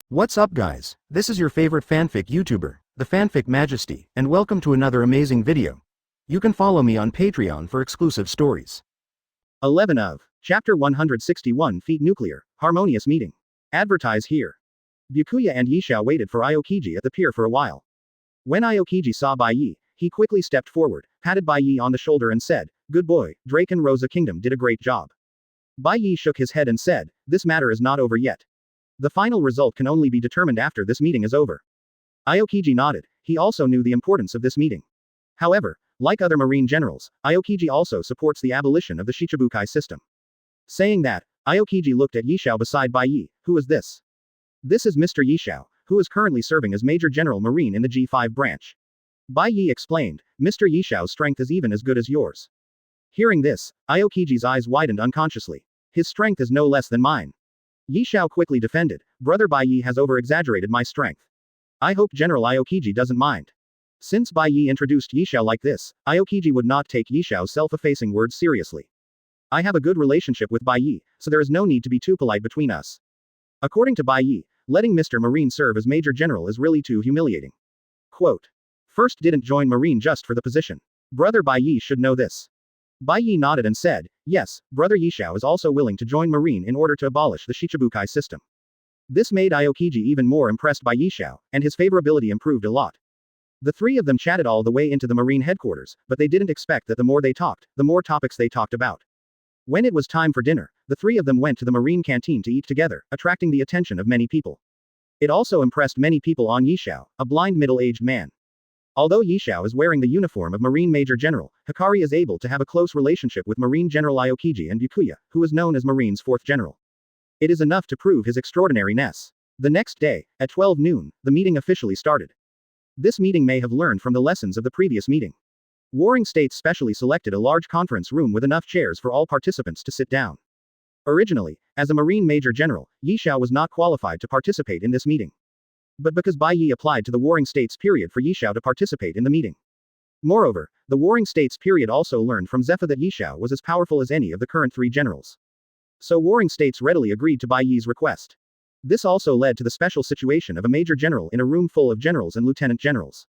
What's up guys, this is your favorite fanfic YouTuber, the Fanfic Majesty, and welcome to another amazing video. You can follow me on Patreon for exclusive stories. 11 of Chapter 161 Feet Nuclear, Harmonious Meeting. Advertise here. Byakuya and Yishao waited for Aokiji at the pier for a while. When Aokiji saw Bai Ye, he quickly stepped forward, patted Bai Ye on the shoulder and said, "Good boy, Drake and Rosa Kingdom did a great job." Bai Ye shook his head and said, "This matter is not over yet. The final result can only be determined after this meeting is over." Aokiji nodded. He also knew the importance of this meeting. However, like other marine generals, Aokiji also supports the abolition of the Shichibukai system. Saying that, Aokiji looked at Yishao beside Bai Ye. "Who is this?" "This is Mr. Yishao, who is currently serving as Major General Marine in the G5 branch." Bai Ye explained, "Mr. Yishao's strength is even as good as yours." Hearing this, Aokiji's eyes widened unconsciously. "His strength is no less than mine." Yishao quickly defended, "Brother Bai Ye has over-exaggerated my strength. I hope General Aokiji doesn't mind." Since Bai Ye introduced Yishao like this, Aokiji would not take Yishao's self-effacing words seriously. "I have a good relationship with Bai Ye, so there is no need to be too polite between us." According to Bai Ye, letting Mr. Marine serve as Major General is really too humiliating. Quote. "First didn't join Marine just for the position. Brother Bai Ye should know this." Bai Ye nodded and said, "Yes, Brother Yishao is also willing to join Marine in order to abolish the Shichibukai system." This made Aokiji even more impressed by Yishao, and his favorability improved a lot. The three of them chatted all the way into the Marine headquarters, but they didn't expect that the more they talked, the more topics they talked about. When it was time for dinner, the three of them went to the Marine canteen to eat together, attracting the attention of many people. It also impressed many people on Yishao, a blind middle-aged man. Although Yishao is wearing the uniform of Marine Major General, Hikari is able to have a close relationship with Marine General Aokiji and Byakuya, who is known as Marine's fourth general. It is enough to prove his extraordinariness. The next day, at 12 noon, the meeting officially started. This meeting may have learned from the lessons of the previous meeting. Warring States specially selected a large conference room with enough chairs for all participants to sit down. Originally, as a Marine Major General, Yishao was not qualified to participate in this meeting. But because Bai Ye applied to the Warring States period for Yishao to participate in the meeting. Moreover, the Warring States period also learned from Zephyr that Yishao was as powerful as any of the current three generals. So Warring States readily agreed to Bai Ye's request. This also led to the special situation of a major general in a room full of generals and lieutenant generals.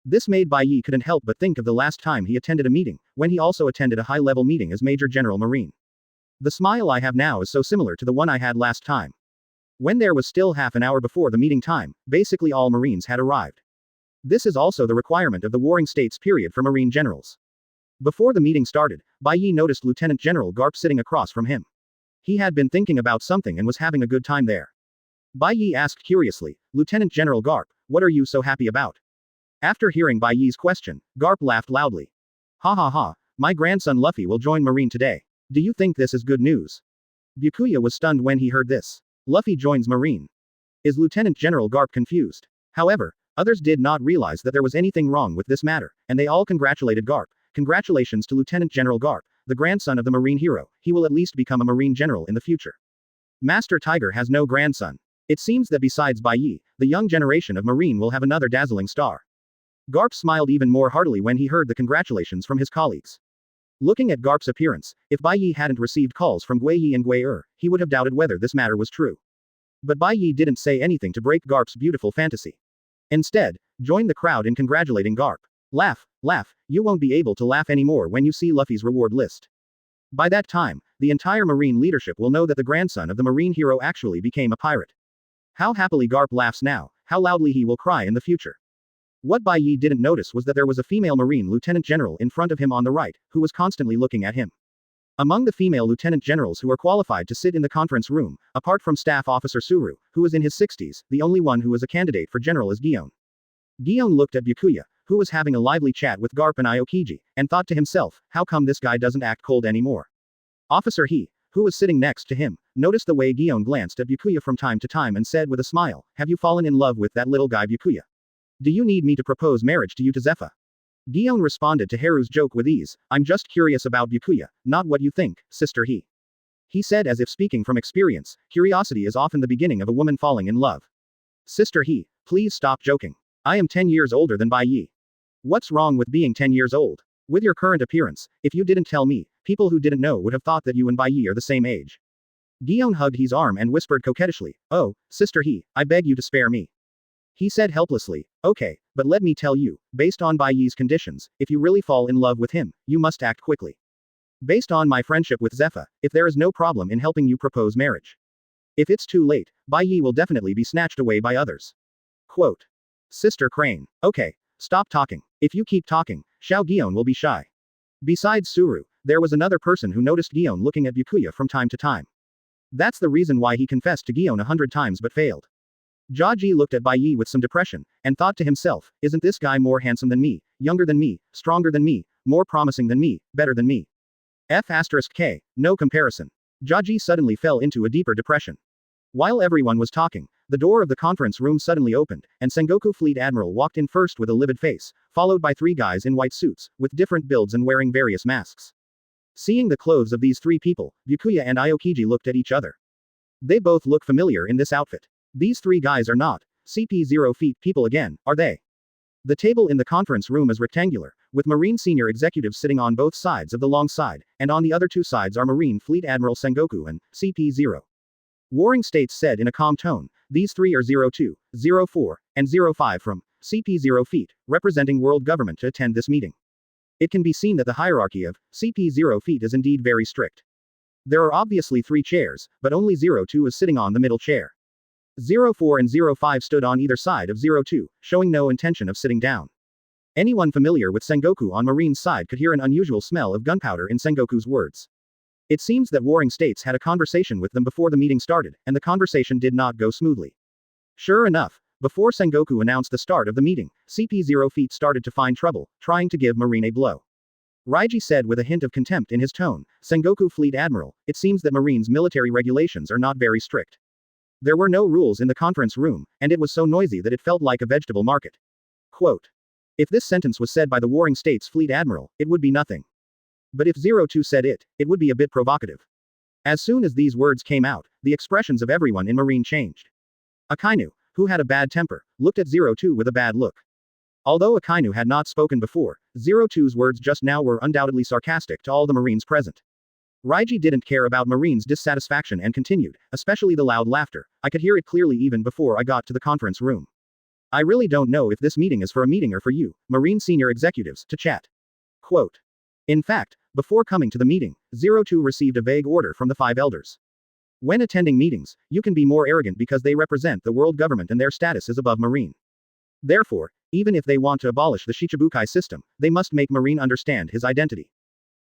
This made Bai Ye couldn't help but think of the last time he attended a meeting, when he also attended a high-level meeting as Major General Marine. The smile I have now is so similar to the one I had last time. When there was still half an hour before the meeting time, basically all Marines had arrived. This is also the requirement of the Warring States period for Marine generals. Before the meeting started, Bai Ye noticed Lieutenant General Garp sitting across from him. He had been thinking about something and was having a good time there. Bai Ye asked curiously, "Lieutenant General Garp, what are you so happy about?" After hearing Bai Ye's question, Garp laughed loudly. "Ha ha ha, my grandson Luffy will join Marine today. Do you think this is good news?" Byakuya was stunned when he heard this. Luffy joins Marine. Is Lieutenant General Garp confused? However, others did not realize that there was anything wrong with this matter, and they all congratulated Garp. Congratulations to Lieutenant General Garp, the grandson of the Marine hero. He will at least become a Marine general in the future. Master Tiger has no grandson. It seems that besides Bai Ye, the young generation of Marine will have another dazzling star. Garp smiled even more heartily when he heard the congratulations from his colleagues. Looking at Garp's appearance, if Bai Ye hadn't received calls from Gui Yi and Gui he would have doubted whether this matter was true. But Bai Ye didn't say anything to break Garp's beautiful fantasy. Instead, joined the crowd in congratulating Garp. "Laugh, laugh, you won't be able to laugh anymore when you see Luffy's reward list. By that time, the entire Marine leadership will know that the grandson of the Marine hero actually became a pirate." How happily Garp laughs now, how loudly he will cry in the future. What Bai Ye didn't notice was that there was a female Marine Lieutenant General in front of him on the right, who was constantly looking at him. Among the female Lieutenant Generals who are qualified to sit in the conference room, apart from Staff Officer Suru, who is in his 60s, the only one who is a candidate for general is Gion. Gion looked at Byakuya, who was having a lively chat with Garp and Aokiji, and thought to himself, how come this guy doesn't act cold anymore? Officer He, who was sitting next to him, noticed the way Gion glanced at Byakuya from time to time and said with a smile, "Have you fallen in love with that little guy Byakuya? Do you need me to propose marriage to you to Zephyr?" Gion responded to Haru's joke with ease, "I'm just curious about Byakuya, not what you think, Sister He." He said as if speaking from experience, curiosity is often the beginning of a woman falling in love. "Sister He, please stop joking. I am 10 years older than Bai Ye. What's wrong with being 10 years old? With your current appearance, if you didn't tell me, people who didn't know would have thought that you and Bai Ye are the same age." Gion hugged He's arm and whispered coquettishly, "Oh, Sister He, I beg you to spare me." He said helplessly, "Okay, but let me tell you, based on Bai Ye's conditions, if you really fall in love with him, you must act quickly. Based on my friendship with Zephyr, if there is no problem in helping you propose marriage. If it's too late, Bai Ye will definitely be snatched away by others." Quote. Sister Crane. Okay, stop talking. If you keep talking, Xiao Gion will be shy. Besides Suru, there was another person who noticed Gion looking at Byakuya from time to time. That's the reason why he confessed to Gion 100 times but failed. Jaji looked at Bai Ye with some depression, and thought to himself, isn't this guy more handsome than me, younger than me, stronger than me, more promising than me, better than me? F*K, no comparison. Jaji suddenly fell into a deeper depression. While everyone was talking, the door of the conference room suddenly opened, and Sengoku Fleet Admiral walked in first with a livid face, followed by 3 guys in white suits, with different builds and wearing various masks. Seeing the clothes of these 3 people, Byakuya and Aokiji looked at each other. They both look familiar in this outfit. These 3 guys are not CP0 feet people again, are they? The table in the conference room is rectangular, with Marine senior executives sitting on both sides of the long side, and on the other 2 sides are Marine Fleet Admiral Sengoku and CP0. Warring States said in a calm tone, these 3 are 02, 04, and 05 from CP0 feet, representing world government to attend this meeting. It can be seen that the hierarchy of CP0 feet is indeed very strict. There are obviously 3 chairs, but only 02 is sitting on the middle chair. 04 and 05 stood on either side of 02, showing no intention of sitting down. Anyone familiar with Sengoku on Marine's side could hear an unusual smell of gunpowder in Sengoku's words. It seems that Warring States had a conversation with them before the meeting started, and the conversation did not go smoothly. Sure enough, before Sengoku announced the start of the meeting, CP0 feet started to find trouble, trying to give Marine a blow. Raiji said with a hint of contempt in his tone, Sengoku Fleet Admiral, it seems that Marine's military regulations are not very strict. There were no rules in the conference room, and it was so noisy that it felt like a vegetable market. Quote. If this sentence was said by the Warring States Fleet Admiral, it would be nothing. But if 02 said it, it would be a bit provocative. As soon as these words came out, the expressions of everyone in Marine changed. Akainu, who had a bad temper, looked at 02 with a bad look. Although Akainu had not spoken before, 02's words just now were undoubtedly sarcastic to all the Marines present. Raiji didn't care about Marine's dissatisfaction and continued, especially the loud laughter. I could hear it clearly even before I got to the conference room. I really don't know if this meeting is for a meeting or for you, Marine senior executives, to chat. Quote. In fact, before coming to the meeting, 02 received a vague order from the 5 elders. When attending meetings, you can be more arrogant because they represent the world government and their status is above Marine. Therefore, even if they want to abolish the Shichibukai system, they must make Marine understand his identity.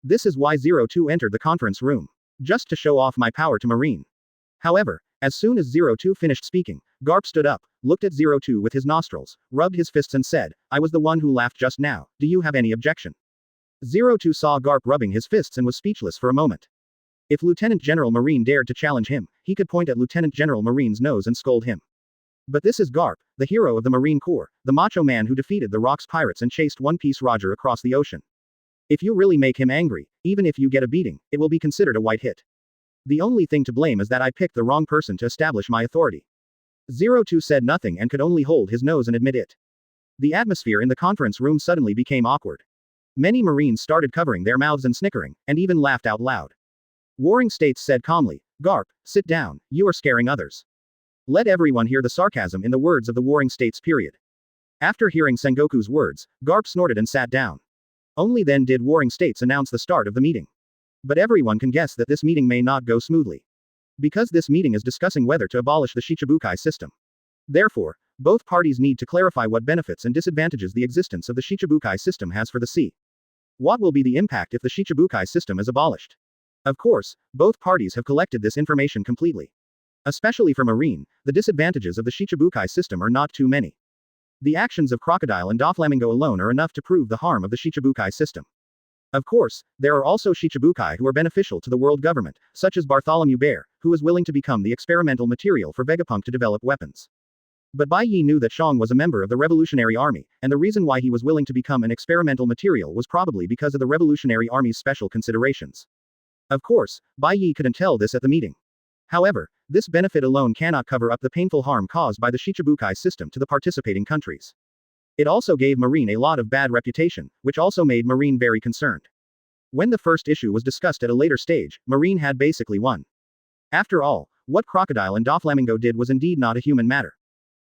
This is why 02 entered the conference room. Just to show off my power to Marine. However, as soon as 02 finished speaking, Garp stood up, looked at 02 with his nostrils, rubbed his fists and said, I was the one who laughed just now, do you have any objection? 02 saw Garp rubbing his fists and was speechless for a moment. If Lieutenant General Marine dared to challenge him, he could point at Lieutenant General Marine's nose and scold him. But this is Garp, the hero of the Marine Corps, the macho man who defeated the Rocks pirates and chased One Piece Roger across the ocean. If you really make him angry, even if you get a beating, it will be considered a white hit. The only thing to blame is that I picked the wrong person to establish my authority. 02 said nothing and could only hold his nose and admit it. The atmosphere in the conference room suddenly became awkward. Many Marines started covering their mouths and snickering, and even laughed out loud. Warring States said calmly, Garp, sit down, you are scaring others. Let everyone hear the sarcasm in the words of the Warring States period. After hearing Sengoku's words, Garp snorted and sat down. Only then did Warring States announce the start of the meeting. But everyone can guess that this meeting may not go smoothly. Because this meeting is discussing whether to abolish the Shichibukai system. Therefore, both parties need to clarify what benefits and disadvantages the existence of the Shichibukai system has for the sea. What will be the impact if the Shichibukai system is abolished? Of course, both parties have collected this information completely. Especially for Marine, the disadvantages of the Shichibukai system are not too many. The actions of Crocodile and Doflamingo alone are enough to prove the harm of the Shichibukai system. Of course, there are also Shichibukai who are beneficial to the world government, such as Bartholomew Bear, who is willing to become the experimental material for Vegapunk to develop weapons. But Bai Ye knew that Shang was a member of the Revolutionary Army, and the reason why he was willing to become an experimental material was probably because of the Revolutionary Army's special considerations. Of course, Bai Ye couldn't tell this at the meeting. However, this benefit alone cannot cover up the painful harm caused by the Shichibukai system to the participating countries. It also gave Marine a lot of bad reputation, which also made Marine very concerned. When the first issue was discussed at a later stage, Marine had basically won. After all, what Crocodile and Doflamingo did was indeed not a human matter.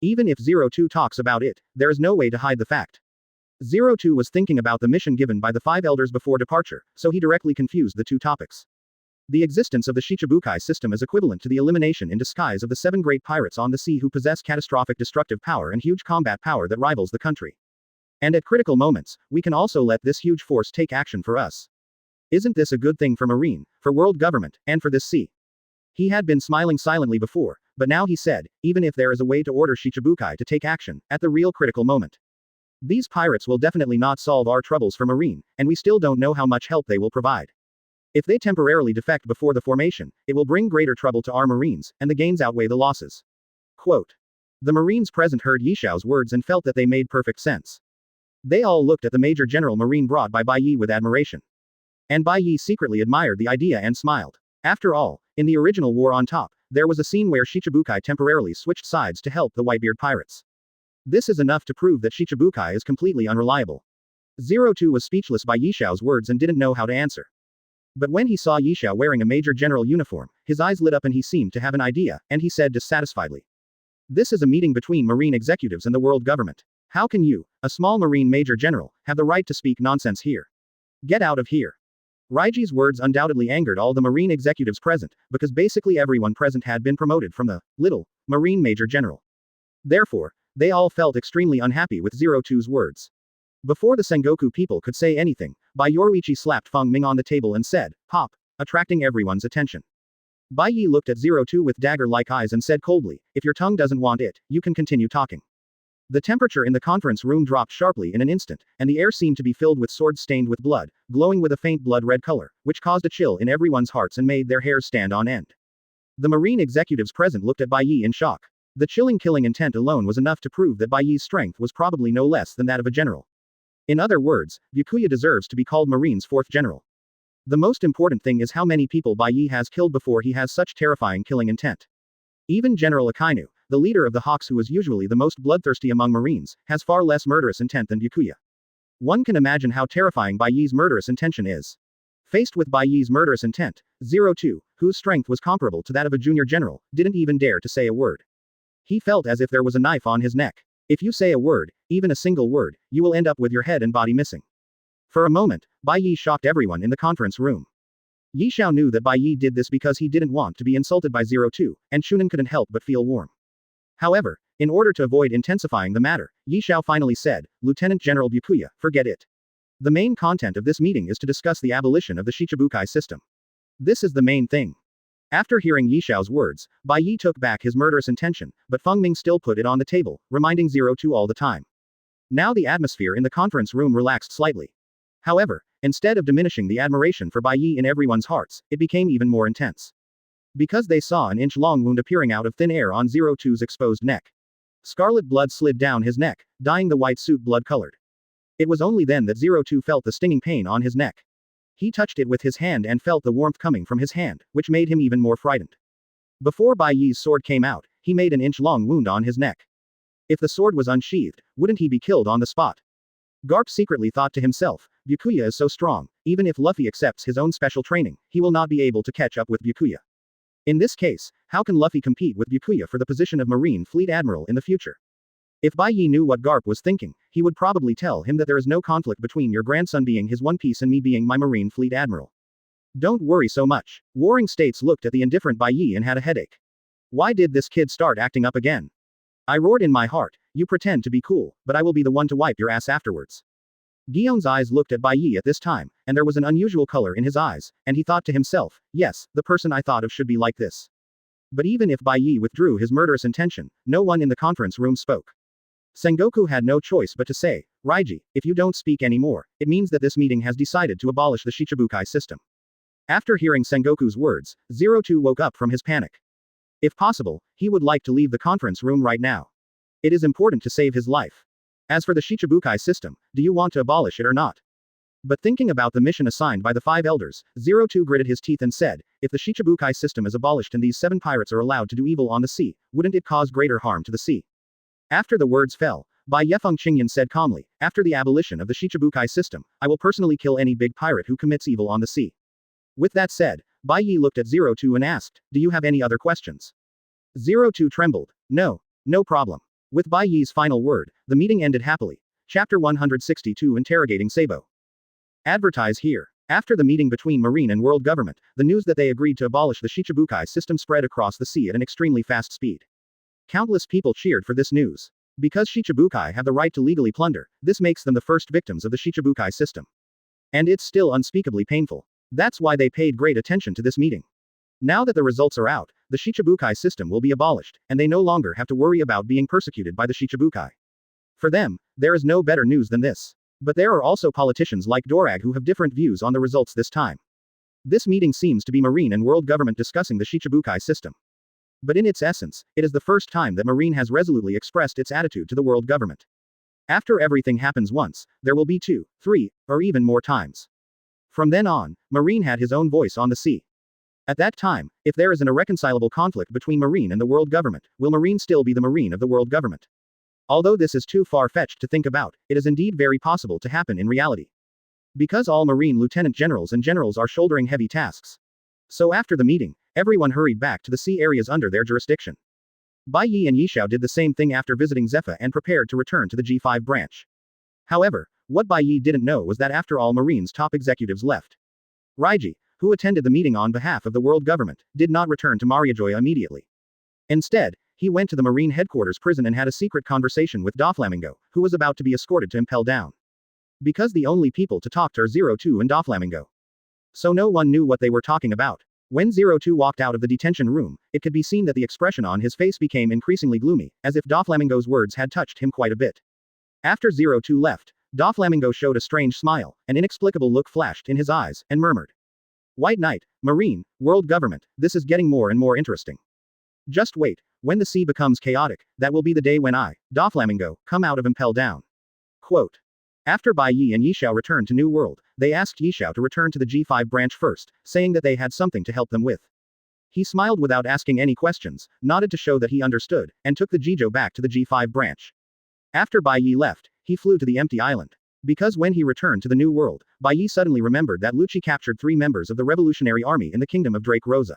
Even if 02 talks about it, there is no way to hide the fact. 02 was thinking about the mission given by the five elders before departure, so he directly confused the two topics. The existence of the Shichibukai system is equivalent to the elimination in disguise of the 7 great pirates on the sea who possess catastrophic destructive power and huge combat power that rivals the country. And at critical moments, we can also let this huge force take action for us. Isn't this a good thing for Marine, for world government, and for this sea? He had been smiling silently before, but now he said, even if there is a way to order Shichibukai to take action, at the real critical moment. These pirates will definitely not solve our troubles for Marine, and we still don't know how much help they will provide. If they temporarily defect before the formation, it will bring greater trouble to our Marines, and the gains outweigh the losses. Quote. The Marines present heard Yixiao's words and felt that they made perfect sense. They all looked at the Major General Marine brought by Bai Ye with admiration. And Bai Ye secretly admired the idea and smiled. After all, in the original War on Top, there was a scene where Shichibukai temporarily switched sides to help the Whitebeard pirates. This is enough to prove that Shichibukai is completely unreliable. 02 was speechless by Yixiao's words and didn't know how to answer. But when he saw Yixiao wearing a Major General uniform, his eyes lit up and he seemed to have an idea, and he said dissatisfiedly. This is a meeting between Marine executives and the world government. How can you, a small Marine Major General, have the right to speak nonsense here? Get out of here. Raiji's words undoubtedly angered all the Marine executives present, because basically everyone present had been promoted from the little Marine Major General. Therefore, they all felt extremely unhappy with 02's words. Before the Sengoku people could say anything, Bai Yoruichi slapped Feng Ming on the table and said, "Pop," attracting everyone's attention. Bai Ye looked at 02 with dagger-like eyes and said coldly, "If your tongue doesn't want it, you can continue talking." The temperature in the conference room dropped sharply in an instant, and the air seemed to be filled with swords stained with blood, glowing with a faint blood-red color, which caused a chill in everyone's hearts and made their hairs stand on end. The Marine executives present looked at Bai Ye in shock. The chilling killing intent alone was enough to prove that Bai Ye's strength was probably no less than that of a general. In other words, Byakuya deserves to be called Marine's 4th general. The most important thing is how many people Bai Ye has killed before he has such terrifying killing intent. Even General Akainu, the leader of the Hawks who is usually the most bloodthirsty among Marines, has far less murderous intent than Byakuya. One can imagine how terrifying Bai Ye's murderous intention is. Faced with Bai Ye's murderous intent, 02, whose strength was comparable to that of a junior general, didn't even dare to say a word. He felt as if there was a knife on his neck. If you say a word, even a single word, you will end up with your head and body missing. For a moment, Bai Ye shocked everyone in the conference room. Yixiao knew that Bai Ye did this because he didn't want to be insulted by 02, and Shunan couldn't help but feel warm. However, in order to avoid intensifying the matter, Yixiao finally said, Lieutenant General Byakuya, forget it. The main content of this meeting is to discuss the abolition of the Shichibukai system. This is the main thing. After hearing Yixiao's words, Bai Ye took back his murderous intention, but Feng Ming still put it on the table, reminding 02 all the time. Now the atmosphere in the conference room relaxed slightly. However, instead of diminishing the admiration for Bai Ye in everyone's hearts, it became even more intense. Because they saw an inch-long wound appearing out of thin air on 02's exposed neck. Scarlet blood slid down his neck, dyeing the white suit blood-colored. It was only then that 02 felt the stinging pain on his neck. He touched it with his hand and felt the warmth coming from his hand, which made him even more frightened. Before Bai Ye's sword came out, he made an inch-long wound on his neck. If the sword was unsheathed, wouldn't he be killed on the spot? Garp secretly thought to himself, Byakuya is so strong, even if Luffy accepts his own special training, he will not be able to catch up with Byakuya. In this case, how can Luffy compete with Byakuya for the position of Marine Fleet Admiral in the future? If Bai Ye knew what Garp was thinking, he would probably tell him that there is no conflict between your grandson being his One Piece and me being my Marine Fleet Admiral. Don't worry so much. Warring States looked at the indifferent Bai Ye and had a headache. Why did this kid start acting up again? I roared in my heart, you pretend to be cool, but I will be the one to wipe your ass afterwards. Gion's eyes looked at Bai Ye at this time, and there was an unusual color in his eyes, and he thought to himself, yes, the person I thought of should be like this. But even if Bai Ye withdrew his murderous intention, no one in the conference room spoke. Sengoku had no choice but to say, Raiji, if you don't speak anymore, it means that this meeting has decided to abolish the Shichibukai system. After hearing Sengoku's words, 02 woke up from his panic. If possible, he would like to leave the conference room right now. It is important to save his life. As for the Shichibukai system, do you want to abolish it or not? But thinking about the mission assigned by the 5 elders, 02 gritted his teeth and said, if the Shichibukai system is abolished and these 7 pirates are allowed to do evil on the sea, wouldn't it cause greater harm to the sea? After the words fell, Bai Yefeng Qingyan said calmly, after the abolition of the Shichibukai system, I will personally kill any big pirate who commits evil on the sea. With that said, Bai Ye looked at 02 and asked, "Do you have any other questions?" 02 trembled. "No. No problem." With Bai Ye's final word, the meeting ended happily. Chapter 162 Interrogating Sabo. Advertise here. After the meeting between Marine and World Government, the news that they agreed to abolish the Shichibukai system spread across the sea at an extremely fast speed. Countless people cheered for this news. Because Shichibukai have the right to legally plunder, this makes them the first victims of the Shichibukai system. And it's still unspeakably painful. That's why they paid great attention to this meeting. Now that the results are out, the Shichibukai system will be abolished, and they no longer have to worry about being persecuted by the Shichibukai. For them, there is no better news than this. But there are also politicians like Dorag who have different views on the results this time. This meeting seems to be Marine and World Government discussing the Shichibukai system. But in its essence, it is the first time that Marine has resolutely expressed its attitude to the World Government. After everything happens once, there will be 2, 3, or even more times. From then on, Marine had his own voice on the sea. At that time, if there is an irreconcilable conflict between Marine and the World Government, will Marine still be the Marine of the World Government? Although this is too far-fetched to think about, it is indeed very possible to happen in reality. Because all Marine lieutenant generals and generals are shouldering heavy tasks. So after the meeting, everyone hurried back to the sea areas under their jurisdiction. Bai Ye and Yishao did the same thing after visiting Zephyr and prepared to return to the G5 branch. However, what Bai Ye didn't know was that after all Marine's top executives left, Raiji, who attended the meeting on behalf of the World Government, did not return to Mariajoya immediately. Instead, he went to the Marine headquarters prison and had a secret conversation with Doflamingo, who was about to be escorted to Impel Down. Because the only people to talk to are 02 and Doflamingo. So no one knew what they were talking about. When 02 walked out of the detention room, it could be seen that the expression on his face became increasingly gloomy, as if Doflamingo's words had touched him quite a bit. After 02 left, Doflamingo showed a strange smile, an inexplicable look flashed in his eyes, and murmured. White Knight, Marine, World Government, this is getting more and more interesting. Just wait, when the sea becomes chaotic, that will be the day when I, Doflamingo, come out of Impel Down. Quote. After Bai Ye and Yishao returned to New World, they asked Yishao to return to the G5 branch first, saying that they had something to help them with. He smiled without asking any questions, nodded to show that he understood, and took the Jijo back to the G5 branch. After Bai Ye left, he flew to the empty island. Because when he returned to the New World, Bai Ye suddenly remembered that Lucci captured 3 members of the Revolutionary Army in the kingdom of Drake Rosa.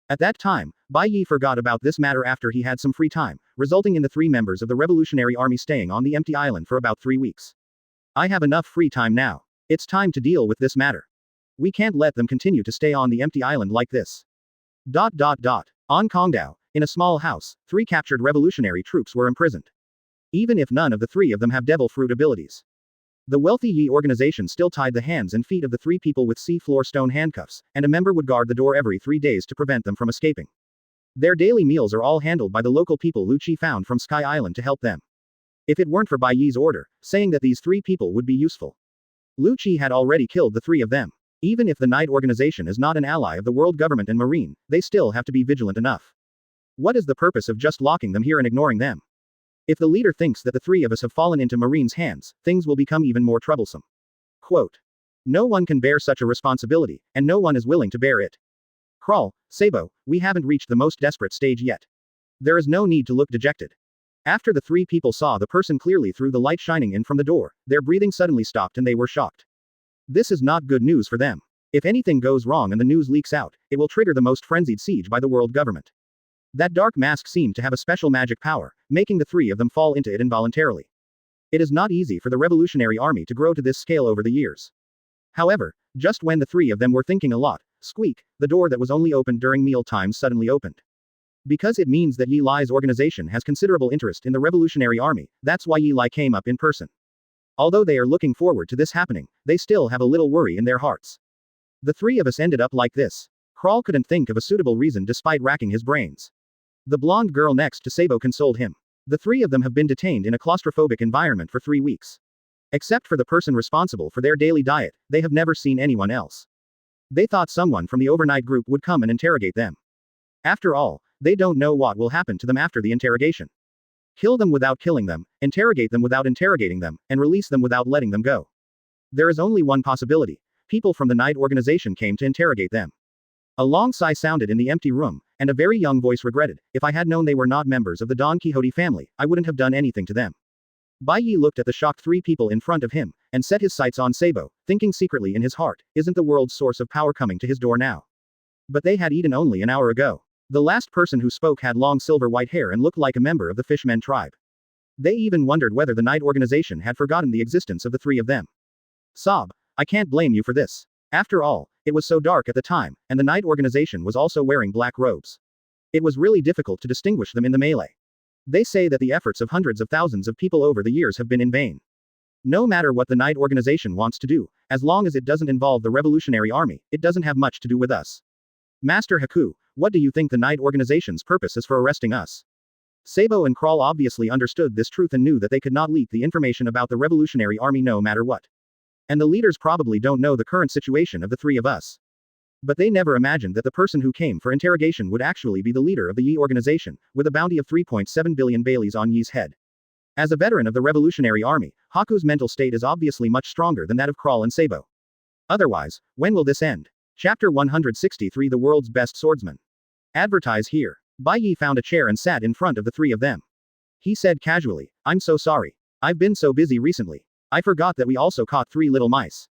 At that time, Bai Ye forgot about this matter after he had some free time, resulting in the 3 members of the Revolutionary Army staying on the empty island for about 3 weeks. I have enough free time now. It's time to deal with this matter. We can't let them continue to stay on the empty island like this. On Kongdao, in a small house, 3 captured revolutionary troops were imprisoned. Even if none of the 3 of them have devil fruit abilities. The wealthy Yi organization still tied the hands and feet of the 3 people with sea-floor stone handcuffs, and a member would guard the door every 3 days to prevent them from escaping. Their daily meals are all handled by the local people Lu Chi found from Sky Island to help them. If it weren't for Bai Yi's order, saying that these 3 people would be useful, Lu Chi had already killed the 3 of them. Even if the Knight organization is not an ally of the World Government and Marine, they still have to be vigilant enough. What is the purpose of just locking them here and ignoring them? If the leader thinks that the 3 of us have fallen into Marine's hands, things will become even more troublesome. Quote. No one can bear such a responsibility, and no one is willing to bear it. Crawl, Sabo, we haven't reached the most desperate stage yet. There is no need to look dejected. After the 3 people saw the person clearly through the light shining in from the door, their breathing suddenly stopped and they were shocked. This is not good news for them. If anything goes wrong and the news leaks out, it will trigger the most frenzied siege by the World Government. That dark mask seemed to have a special magic power, making the 3 of them fall into it involuntarily. It is not easy for the Revolutionary Army to grow to this scale over the years. However, just when the 3 of them were thinking a lot, squeak, the door that was only opened during meal times suddenly opened. Because it means that Yi Lai's organization has considerable interest in the Revolutionary Army, that's why Yi Lai came up in person. Although they are looking forward to this happening, they still have a little worry in their hearts. The 3 of us ended up like this. Crawl couldn't think of a suitable reason despite racking his brains. The blonde girl next to Sabo consoled him. The 3 of them have been detained in a claustrophobic environment for 3 weeks. Except for the person responsible for their daily diet, they have never seen anyone else. They thought someone from the overnight group would come and interrogate them. After all, they don't know what will happen to them after the interrogation. Kill them without killing them, interrogate them without interrogating them, and release them without letting them go. There is only one possibility. People from the Knight organization came to interrogate them. A long sigh sounded in the empty room, and a very young voice regretted, if I had known they were not members of the Don Quixote family, I wouldn't have done anything to them. Bai Ye looked at the shocked 3 people in front of him, and set his sights on Sabo, thinking secretly in his heart, isn't the world's source of power coming to his door now? But they had eaten only an hour ago. The last person who spoke had long silver-white hair and looked like a member of the Fishmen tribe. They even wondered whether the night organization had forgotten the existence of the three of them. Sob, I can't blame you for this. After all, it was so dark at the time, and the night organization was also wearing black robes. It was really difficult to distinguish them in the melee. They say that the efforts of hundreds of thousands of people over the years have been in vain. No matter what the night organization wants to do, as long as it doesn't involve the Revolutionary Army, it doesn't have much to do with us. Master Haku, what do you think the night organization's purpose is for arresting us? Sabo and Krall obviously understood this truth and knew that they could not leak the information about the Revolutionary Army no matter what. And the leaders probably don't know the current situation of the three of us. But they never imagined that the person who came for interrogation would actually be the leader of the Yi organization, with a bounty of 3.7 billion baileys on Yi's head. As a veteran of the Revolutionary Army, Haku's mental state is obviously much stronger than that of Krall and Sabo. Otherwise, when will this end? Chapter 163 The World's Best Swordsman. Advertise here. Bai Ye found a chair and sat in front of the three of them. He said casually, I'm so sorry. I've been so busy recently. I forgot that we also caught 3 little mice.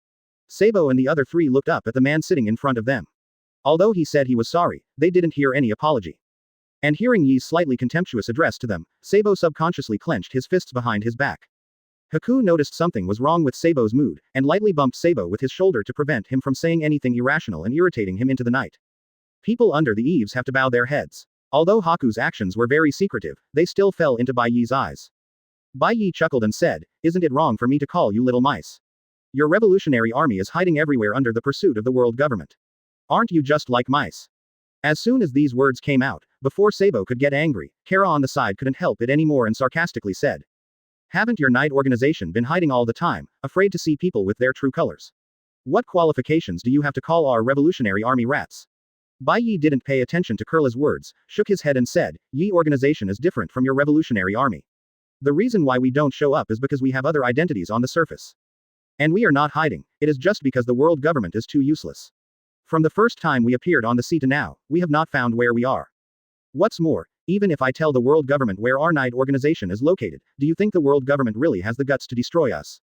Sabo and the other 3 looked up at the man sitting in front of them. Although he said he was sorry, they didn't hear any apology. And hearing Yi's slightly contemptuous address to them, Sabo subconsciously clenched his fists behind his back. Haku noticed something was wrong with Sabo's mood, and lightly bumped Sabo with his shoulder to prevent him from saying anything irrational and irritating him into the night. People under the eaves have to bow their heads. Although Haku's actions were very secretive, they still fell into Bai Ye's eyes. Bai Ye chuckled and said, Isn't it wrong for me to call you little mice? Your revolutionary army is hiding everywhere under the pursuit of the world government. Aren't you just like mice? As soon as these words came out, before Sabo could get angry, Kara on the side couldn't help it anymore and sarcastically said, Haven't your night organization been hiding all the time, afraid to see people with their true colors? What qualifications do you have to call our revolutionary army rats? Bai Ye didn't pay attention to Kurla's words, shook his head and said, Yi organization is different from your revolutionary army. The reason why we don't show up is because we have other identities on the surface. And we are not hiding, it is just because the world government is too useless. From the first time we appeared on the sea to now, we have not found where we are. What's more, even if I tell the world government where our night organization is located, do you think the world government really has the guts to destroy us?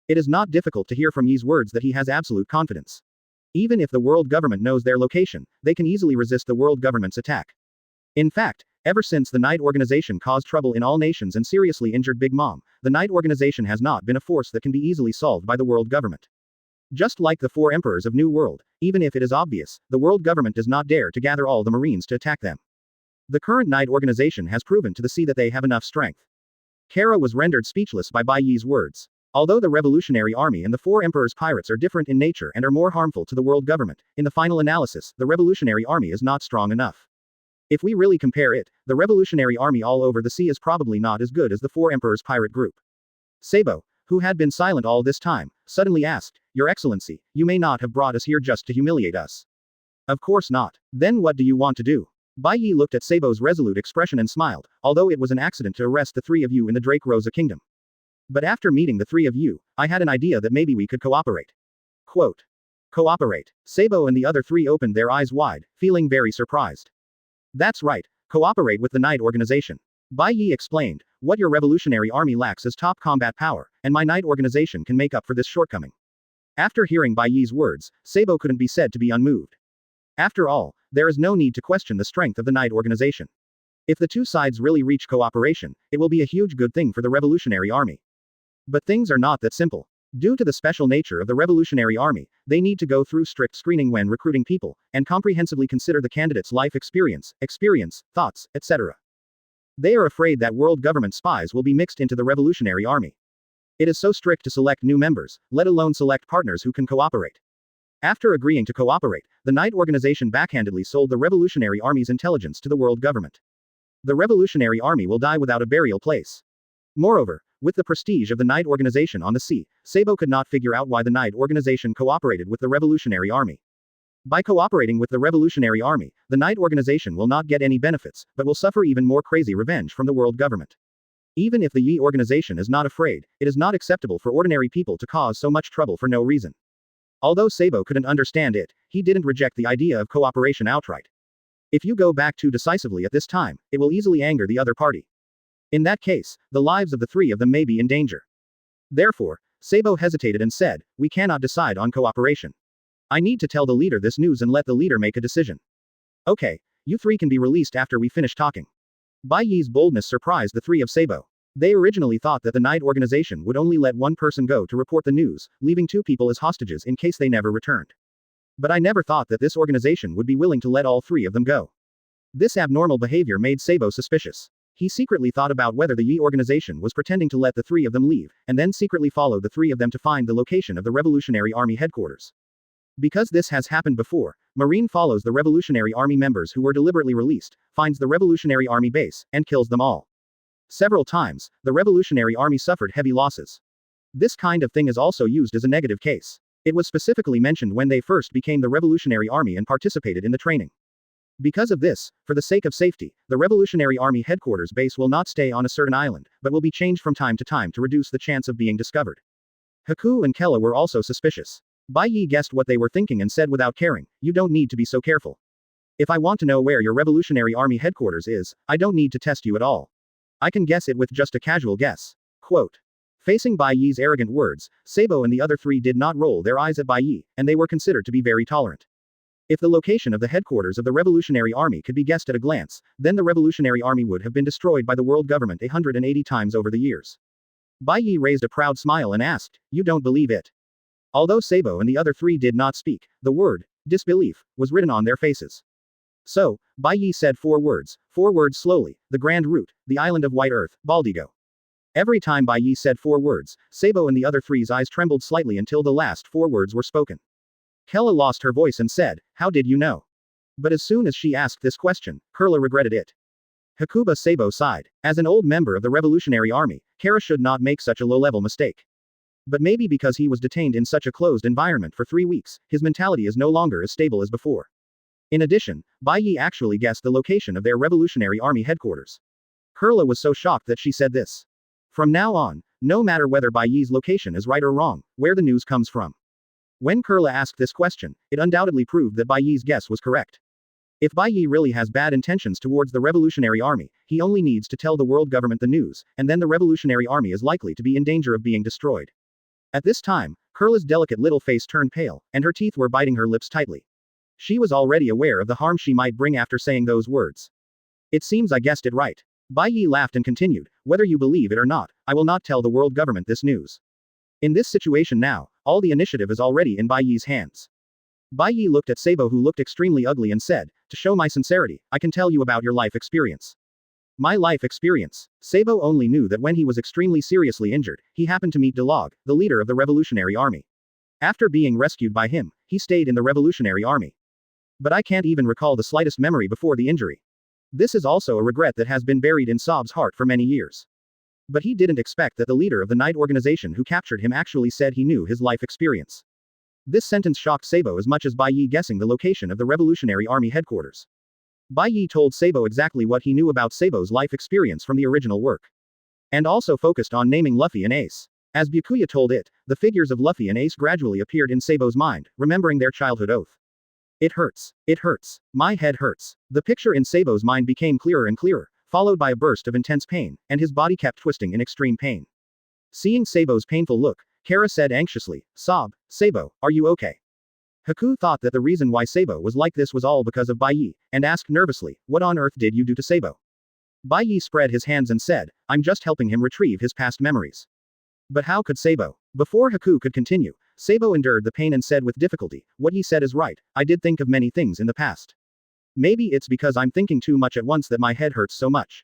It is not difficult to hear from Yi's words that he has absolute confidence. Even if the world government knows their location, they can easily resist the world government's attack. In fact, ever since the Night Organization caused trouble in all nations and seriously injured Big Mom, the Night Organization has not been a force that can be easily solved by the world government. Just like the 4 emperors of New World, even if it is obvious, the world government does not dare to gather all the Marines to attack them. The current Night Organization has proven to the sea that they have enough strength. Kara was rendered speechless by Bai Ye's words. Although the Revolutionary Army and the 4 Emperors' pirates are different in nature and are more harmful to the world government, in the final analysis, the Revolutionary Army is not strong enough. If we really compare it, the Revolutionary Army all over the sea is probably not as good as the 4 Emperors' pirate group. Sabo, who had been silent all this time, suddenly asked, Your Excellency, you may not have brought us here just to humiliate us. Of course not. Then what do you want to do? Bai Ye looked at Sabo's resolute expression and smiled, although it was an accident to arrest the 3 of you in the Drake Rosa Kingdom. But after meeting the 3 of you, I had an idea that maybe we could cooperate. Quote. Cooperate. Sabo and the other 3 opened their eyes wide, feeling very surprised. That's right, cooperate with the Night Organization. Bai Ye explained, what your revolutionary army lacks is top combat power, and my Night Organization can make up for this shortcoming. After hearing Bai Ye's words, Sabo couldn't be said to be unmoved. After all, there is no need to question the strength of the Night Organization. If the 2 sides really reach cooperation, it will be a huge good thing for the revolutionary army. But things are not that simple. Due to the special nature of the Revolutionary Army, they need to go through strict screening when recruiting people, and comprehensively consider the candidate's life experience, thoughts, etc. They are afraid that world government spies will be mixed into the Revolutionary Army. It is so strict to select new members, let alone select partners who can cooperate. After agreeing to cooperate, the Night Organization backhandedly sold the Revolutionary Army's intelligence to the world government. The Revolutionary Army will die without a burial place. Moreover, with the prestige of the Night Organization on the sea, Sabo could not figure out why the Night Organization cooperated with the Revolutionary Army. By cooperating with the Revolutionary Army, the Night Organization will not get any benefits, but will suffer even more crazy revenge from the world government. Even if the Yi organization is not afraid, it is not acceptable for ordinary people to cause so much trouble for no reason. Although Sabo couldn't understand it, he didn't reject the idea of cooperation outright. If you go back too decisively at this time, it will easily anger the other party. In that case, the lives of the 3 of them may be in danger. Therefore, Sabo hesitated and said, We cannot decide on cooperation. I need to tell the leader this news and let the leader make a decision. Okay, you three can be released after we finish talking. Bai Ye's boldness surprised the three of Sabo. They originally thought that the Knight organization would only let one person go to report the news, leaving two people as hostages in case they never returned. But I never thought that this organization would be willing to let all three of them go. This abnormal behavior made Sabo suspicious. He secretly thought about whether the Yi organization was pretending to let the three of them leave, and then secretly followed the three of them to find the location of the Revolutionary Army headquarters. Because this has happened before, Marine follows the Revolutionary Army members who were deliberately released, finds the Revolutionary Army base, and kills them all. Several times, the Revolutionary Army suffered heavy losses. This kind of thing is also used as a negative case. It was specifically mentioned when they first became the Revolutionary Army and participated in the training. Because of this, for the sake of safety, the Revolutionary Army headquarters base will not stay on a certain island, but will be changed from time to time to reduce the chance of being discovered. Haku and Kella were also suspicious. Bai Ye guessed what they were thinking and said without caring, "You don't need to be so careful. If I want to know where your Revolutionary Army headquarters is, I don't need to test you at all. I can guess it with just a casual guess." Quote. Facing Bai Ye's arrogant words, Sabo and the other three did not roll their eyes at Bai Ye, and they were considered to be very tolerant. If the location of the headquarters of the Revolutionary Army could be guessed at a glance, then the Revolutionary Army would have been destroyed by the world government 180 times over the years. Bai Ye raised a proud smile and asked, "You don't believe it?" Although Sabo and the other three did not speak, the word, disbelief, was written on their faces. So, Bai Ye said four words slowly, the Grand Route, the Island of White Earth, Baldigo. Every time Bai Ye said four words, Sabo and the other three's eyes trembled slightly until the last four words were spoken. Kella lost her voice and said, "How did you know?" But as soon as she asked this question, Kurla regretted it. Hakuba Sabo sighed. As an old member of the Revolutionary Army, Kara should not make such a low-level mistake. But maybe because he was detained in such a closed environment for 3 weeks, his mentality is no longer as stable as before. In addition, Bai Ye actually guessed the location of their Revolutionary Army headquarters. Kurla was so shocked that she said this. From now on, no matter whether Bai Ye's location is right or wrong, where the news comes from. When Kurla asked this question, it undoubtedly proved that Bai Ye's guess was correct. If Bai Ye really has bad intentions towards the Revolutionary Army, he only needs to tell the world government the news, and then the Revolutionary Army is likely to be in danger of being destroyed. At this time, Kurla's delicate little face turned pale, and her teeth were biting her lips tightly. She was already aware of the harm she might bring after saying those words. It seems I guessed it right. Bai Ye laughed and continued, "Whether you believe it or not, I will not tell the world government this news. In this situation now, all the initiative is already in Bai Ye's hands." Bai Ye looked at Sabo, who looked extremely ugly, and said, "To show my sincerity, I can tell you about your life experience." My life experience. Sabo only knew that when he was extremely seriously injured, he happened to meet Delog, the leader of the Revolutionary Army. After being rescued by him, he stayed in the Revolutionary Army. But I can't even recall the slightest memory before the injury. This is also a regret that has been buried in Sob's heart for many years. But he didn't expect that the leader of the Knight organization who captured him actually said he knew his life experience. This sentence shocked Sabo as much as Bai Ye guessing the location of the Revolutionary Army headquarters. Bai Ye told Sabo exactly what he knew about Sabo's life experience from the original work. And also focused on naming Luffy and Ace. As Byakuya told it, the figures of Luffy and Ace gradually appeared in Sabo's mind, remembering their childhood oath. It hurts. It hurts. My head hurts. The picture in Sabo's mind became clearer and clearer, followed by a burst of intense pain, and his body kept twisting in extreme pain. Seeing Sabo's painful look, Kara said anxiously, "Sob, Sabo, are you okay?" Haku thought that the reason why Sabo was like this was all because of Bai Ye, and asked nervously, "What on earth did you do to Sabo?" Bai Ye spread his hands and said, "I'm just helping him retrieve his past memories." But how could Sabo? Before Haku could continue, Sabo endured the pain and said with difficulty, "What he said is right, I did think of many things in the past. Maybe it's because I'm thinking too much at once that my head hurts so much."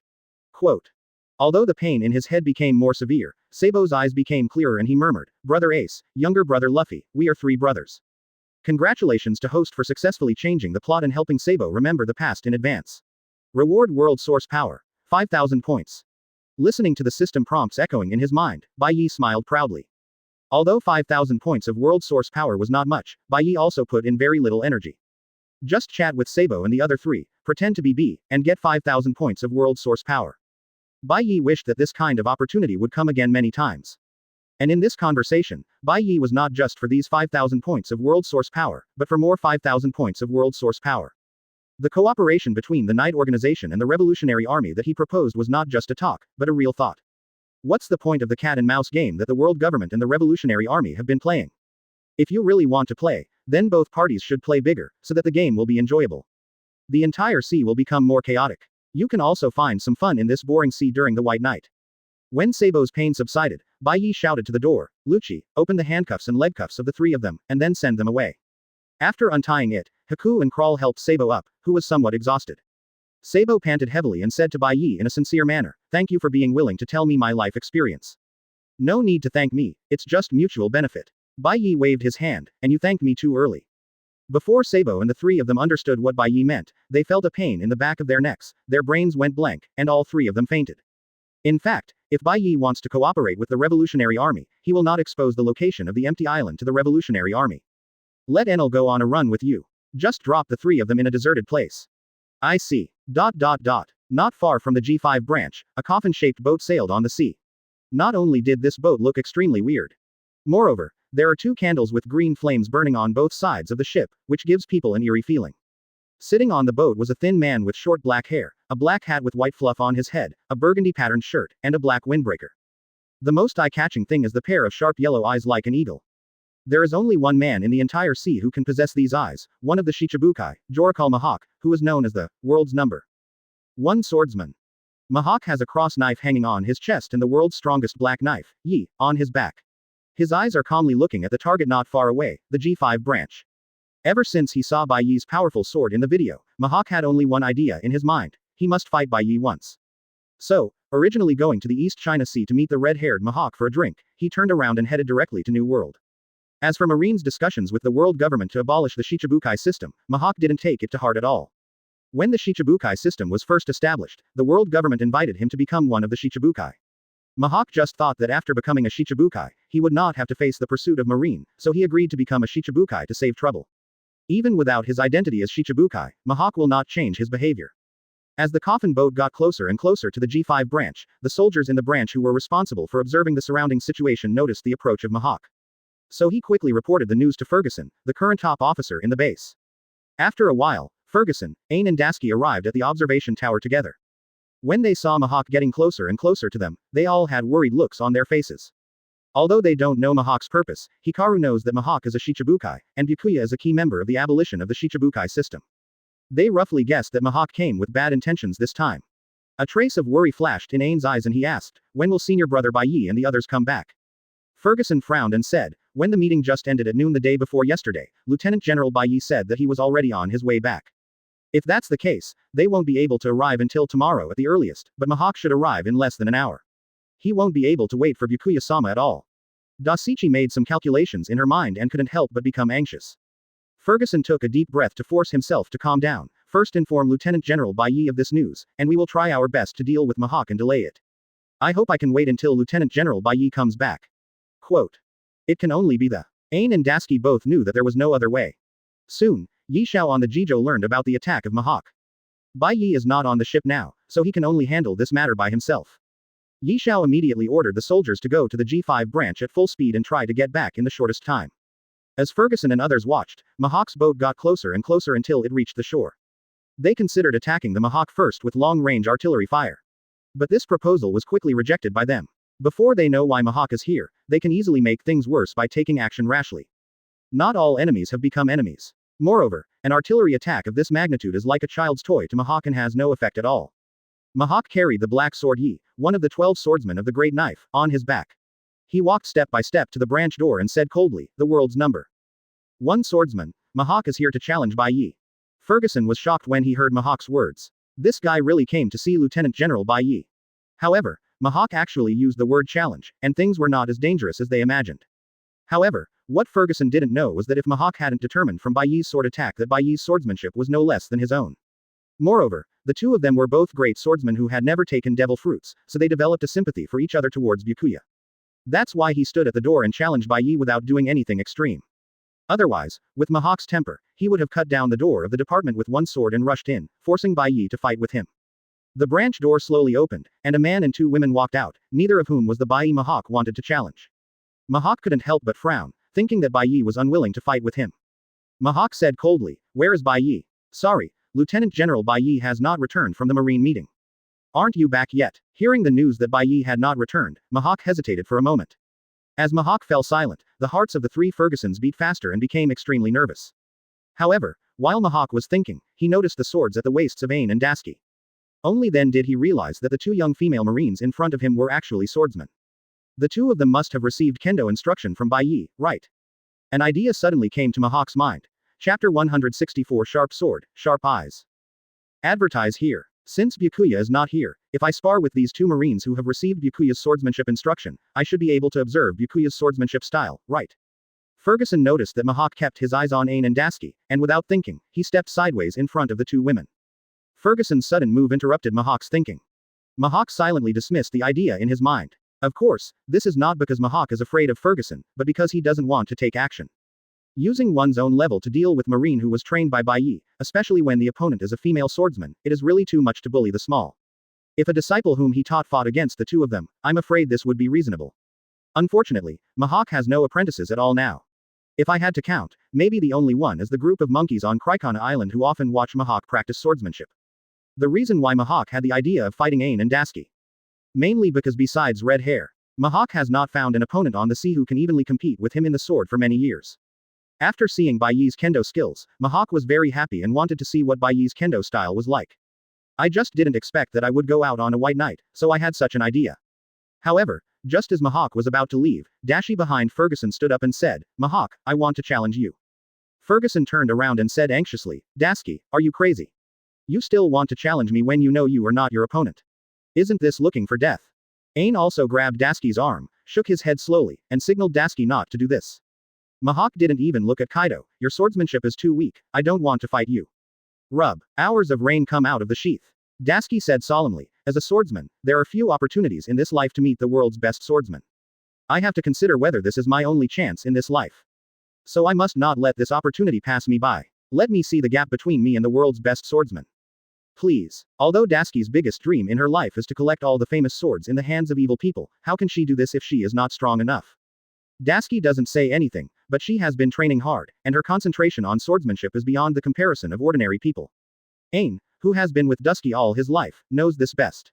Quote. Although the pain in his head became more severe, Sabo's eyes became clearer and he murmured, "Brother Ace, younger brother Luffy, we are 3 brothers. Congratulations to host for successfully changing the plot and helping Sabo remember the past in advance. Reward world source power. 5,000 points." Listening to the system prompts echoing in his mind, Bai Ye smiled proudly. Although 5,000 points of world source power was not much, Bai Ye also put in very little energy. Just chat with Sabo and the other 3, pretend to be B, and get 5,000 points of world source power. Bai Ye wished that this kind of opportunity would come again many times. And in this conversation, Bai Ye was not just for these 5,000 points of world source power, but for more 5,000 points of world source power. The cooperation between the Knight organization and the Revolutionary Army that he proposed was not just a talk, but a real thought. What's the point of the cat and mouse game that the world government and the Revolutionary Army have been playing? If you really want to play, then both parties should play bigger, so that the game will be enjoyable. The entire sea will become more chaotic. You can also find some fun in this boring sea during the White Night. When Sabo's pain subsided, Bai Ye shouted to the door, Lucci, open the handcuffs and leg cuffs of the three of them, and then send them away. After untying it, Haku and Crawl helped Sabo up, who was somewhat exhausted. Sabo panted heavily and said to Bai Ye in a sincere manner, thank you for being willing to tell me my life experience. No need to thank me, it's just mutual benefit. Bai Ye waved his hand, and you thanked me too early. Before Sabo and the three of them understood what Bai Ye meant, they felt a pain in the back of their necks, their brains went blank, and all three of them fainted. In fact, if Bai Ye wants to cooperate with the Revolutionary Army, he will not expose the location of the empty island to the Revolutionary Army. Let Enel go on a run with you. Just drop the three of them in a deserted place. I see. Not far from the G5 branch, a coffin-shaped boat sailed on the sea. Not only did this boat look extremely weird. Moreover, there are two candles with green flames burning on both sides of the ship, which gives people an eerie feeling. Sitting on the boat was a thin man with short black hair, a black hat with white fluff on his head, a burgundy-patterned shirt, and a black windbreaker. The most eye-catching thing is the pair of sharp yellow eyes like an eagle. There is only one man in the entire sea who can possess these eyes, one of the Shichibukai, Jorakal Mihawk, who is known as the world's number 1 swordsman. Mihawk has a cross knife hanging on his chest and the world's strongest black knife, Yi, on his back. His eyes are calmly looking at the target not far away, the G5 branch. Ever since he saw Bai Ye's powerful sword in the video, Mihawk had only one idea in his mind, he must fight Bai Ye once. So, originally going to the East China Sea to meet the red-haired Mihawk for a drink, he turned around and headed directly to New World. As for Marine's discussions with the world government to abolish the Shichibukai system, Mihawk didn't take it to heart at all. When the Shichibukai system was first established, the world government invited him to become one of the Shichibukai. Mihawk just thought that after becoming a Shichibukai, he would not have to face the pursuit of Marine, so he agreed to become a Shichibukai to save trouble. Even without his identity as Shichibukai, Mihawk will not change his behavior. As the coffin boat got closer and closer to the G5 branch, the soldiers in the branch who were responsible for observing the surrounding situation noticed the approach of Mihawk. So he quickly reported the news to Ferguson, the current top officer in the base. After a while, Ferguson, Ain and Dasky arrived at the observation tower together. When they saw Mihawk getting closer and closer to them, they all had worried looks on their faces. Although they don't know Mihawk's purpose, Hikaru knows that Mihawk is a Shichibukai, and Byakuya is a key member of the abolition of the Shichibukai system. They roughly guessed that Mihawk came with bad intentions this time. A trace of worry flashed in Ain's eyes and he asked, when will senior brother Bai Ye and the others come back? Ferguson frowned and said, when the meeting just ended at noon the day before yesterday, Lieutenant General Bai Ye said that he was already on his way back. If that's the case, they won't be able to arrive until tomorrow at the earliest, but Mihawk should arrive in less than an hour. He won't be able to wait for Byakuya-sama at all. Dasichi made some calculations in her mind and couldn't help but become anxious. Ferguson took a deep breath to force himself to calm down. First inform Lieutenant General Bai Ye of this news, and we will try our best to deal with Mihawk and delay it. I hope I can wait until Lieutenant General Bai Ye comes back. Quote. It can only be the. Ain and Dasky both knew that there was no other way. Soon, Yi Xiao on the Jijo learned about the attack of Mihawk. Bai Ye is not on the ship now, so he can only handle this matter by himself. Yi Xiao immediately ordered the soldiers to go to the G5 branch at full speed and try to get back in the shortest time. As Ferguson and others watched, Mihawk's boat got closer and closer until it reached the shore. They considered attacking the Mihawk first with long-range artillery fire. But this proposal was quickly rejected by them. Before they know why Mihawk is here, they can easily make things worse by taking action rashly. Not all enemies have become enemies. Moreover, an artillery attack of this magnitude is like a child's toy to Mihawk and has no effect at all. Mihawk carried the black sword Yi, one of the 12 swordsmen of the Great Knife, on his back. He walked step by step to the branch door and said coldly, the world's number 1 swordsman, Mihawk is here to challenge Bai Ye. Ferguson was shocked when he heard Mihawk's words. This guy really came to see Lieutenant General Bai Ye. However, Mihawk actually used the word challenge, and things were not as dangerous as they imagined. However, what Ferguson didn't know was that if Mihawk hadn't determined from Bai Ye's sword attack that Bai Ye's swordsmanship was no less than his own. Moreover, the two of them were both great swordsmen who had never taken devil fruits, so they developed a sympathy for each other towards Byakuya. That's why he stood at the door and challenged Bai Ye without doing anything extreme. Otherwise, with Mihawk's temper, he would have cut down the door of the department with one sword and rushed in, forcing Bai Ye to fight with him. The branch door slowly opened, and a man and 2 women walked out, neither of whom was the Bai Ye Mihawk wanted to challenge. Mihawk couldn't help but frown, thinking that Bai Ye was unwilling to fight with him. Mihawk said coldly, where is Bai Ye? Sorry, Lieutenant General Bai Ye has not returned from the Marine meeting. Aren't you back yet? Hearing the news that Bai Ye had not returned, Mihawk hesitated for a moment. As Mihawk fell silent, the hearts of the 3 Fergusons beat faster and became extremely nervous. However, While Mihawk was thinking, he noticed the swords at the waists of Ain and Dasky. Only then did he realize that the two young female marines in front of him were actually swordsmen. The two of them must have received kendo instruction from Bai Ye, right? An idea suddenly came to Mihawk's mind. Chapter 164 Sharp Sword, Sharp Eyes. Advertise here. Since Byakuya is not here, if I spar with these two marines who have received Byakuya's swordsmanship instruction, I should be able to observe Byakuya's swordsmanship style, right? Ferguson noticed that Mihawk kept his eyes on Ain and Dasky, and without thinking, he stepped sideways in front of the two women. Ferguson's sudden move interrupted Mihawk's thinking. Mihawk silently dismissed the idea in his mind. Of course, this is not because Mihawk is afraid of Ferguson, but because he doesn't want to take action. Using one's own level to deal with Marine who was trained by Bai Ye, especially when the opponent is a female swordsman, it is really too much to bully the small. If a disciple whom he taught fought against the two of them, I'm afraid this would be reasonable. Unfortunately, Mihawk has no apprentices at all now. If I had to count, maybe the only one is the group of monkeys on Kraikana Island who often watch Mihawk practice swordsmanship. The reason why Mihawk had the idea of fighting Ain and Dasky. Mainly because besides red hair, Mihawk has not found an opponent on the sea who can evenly compete with him in the sword for many years. After seeing Bai Ye's kendo skills, Mihawk was very happy and wanted to see what Bai Ye's kendo style was like. I just didn't expect that I would go out on a white knight, so I had such an idea. However, just as Mihawk was about to leave, Dashi behind Ferguson stood up and said, Mihawk, I want to challenge you. Ferguson turned around and said anxiously, Dasky, are you crazy? You still want to challenge me when you know you are not your opponent? Isn't this looking for death? Ain also grabbed Dasky's arm, shook his head slowly, and signaled Dasky not to do this. Mihawk didn't even look at Kaido. Your swordsmanship is too weak, I don't want to fight you. Rub. Hours of rain come out of the sheath. Dasky said solemnly, as a swordsman, there are few opportunities in this life to meet the world's best swordsman. I have to consider whether this is my only chance in this life. So I must not let this opportunity pass me by. Let me see the gap between me and the world's best swordsman. Please. Although Dasky's biggest dream in her life is to collect all the famous swords in the hands of evil people, how can she do this if she is not strong enough? Dasky doesn't say anything, but she has been training hard, and her concentration on swordsmanship is beyond the comparison of ordinary people. Ain, who has been with Dusky all his life, knows this best.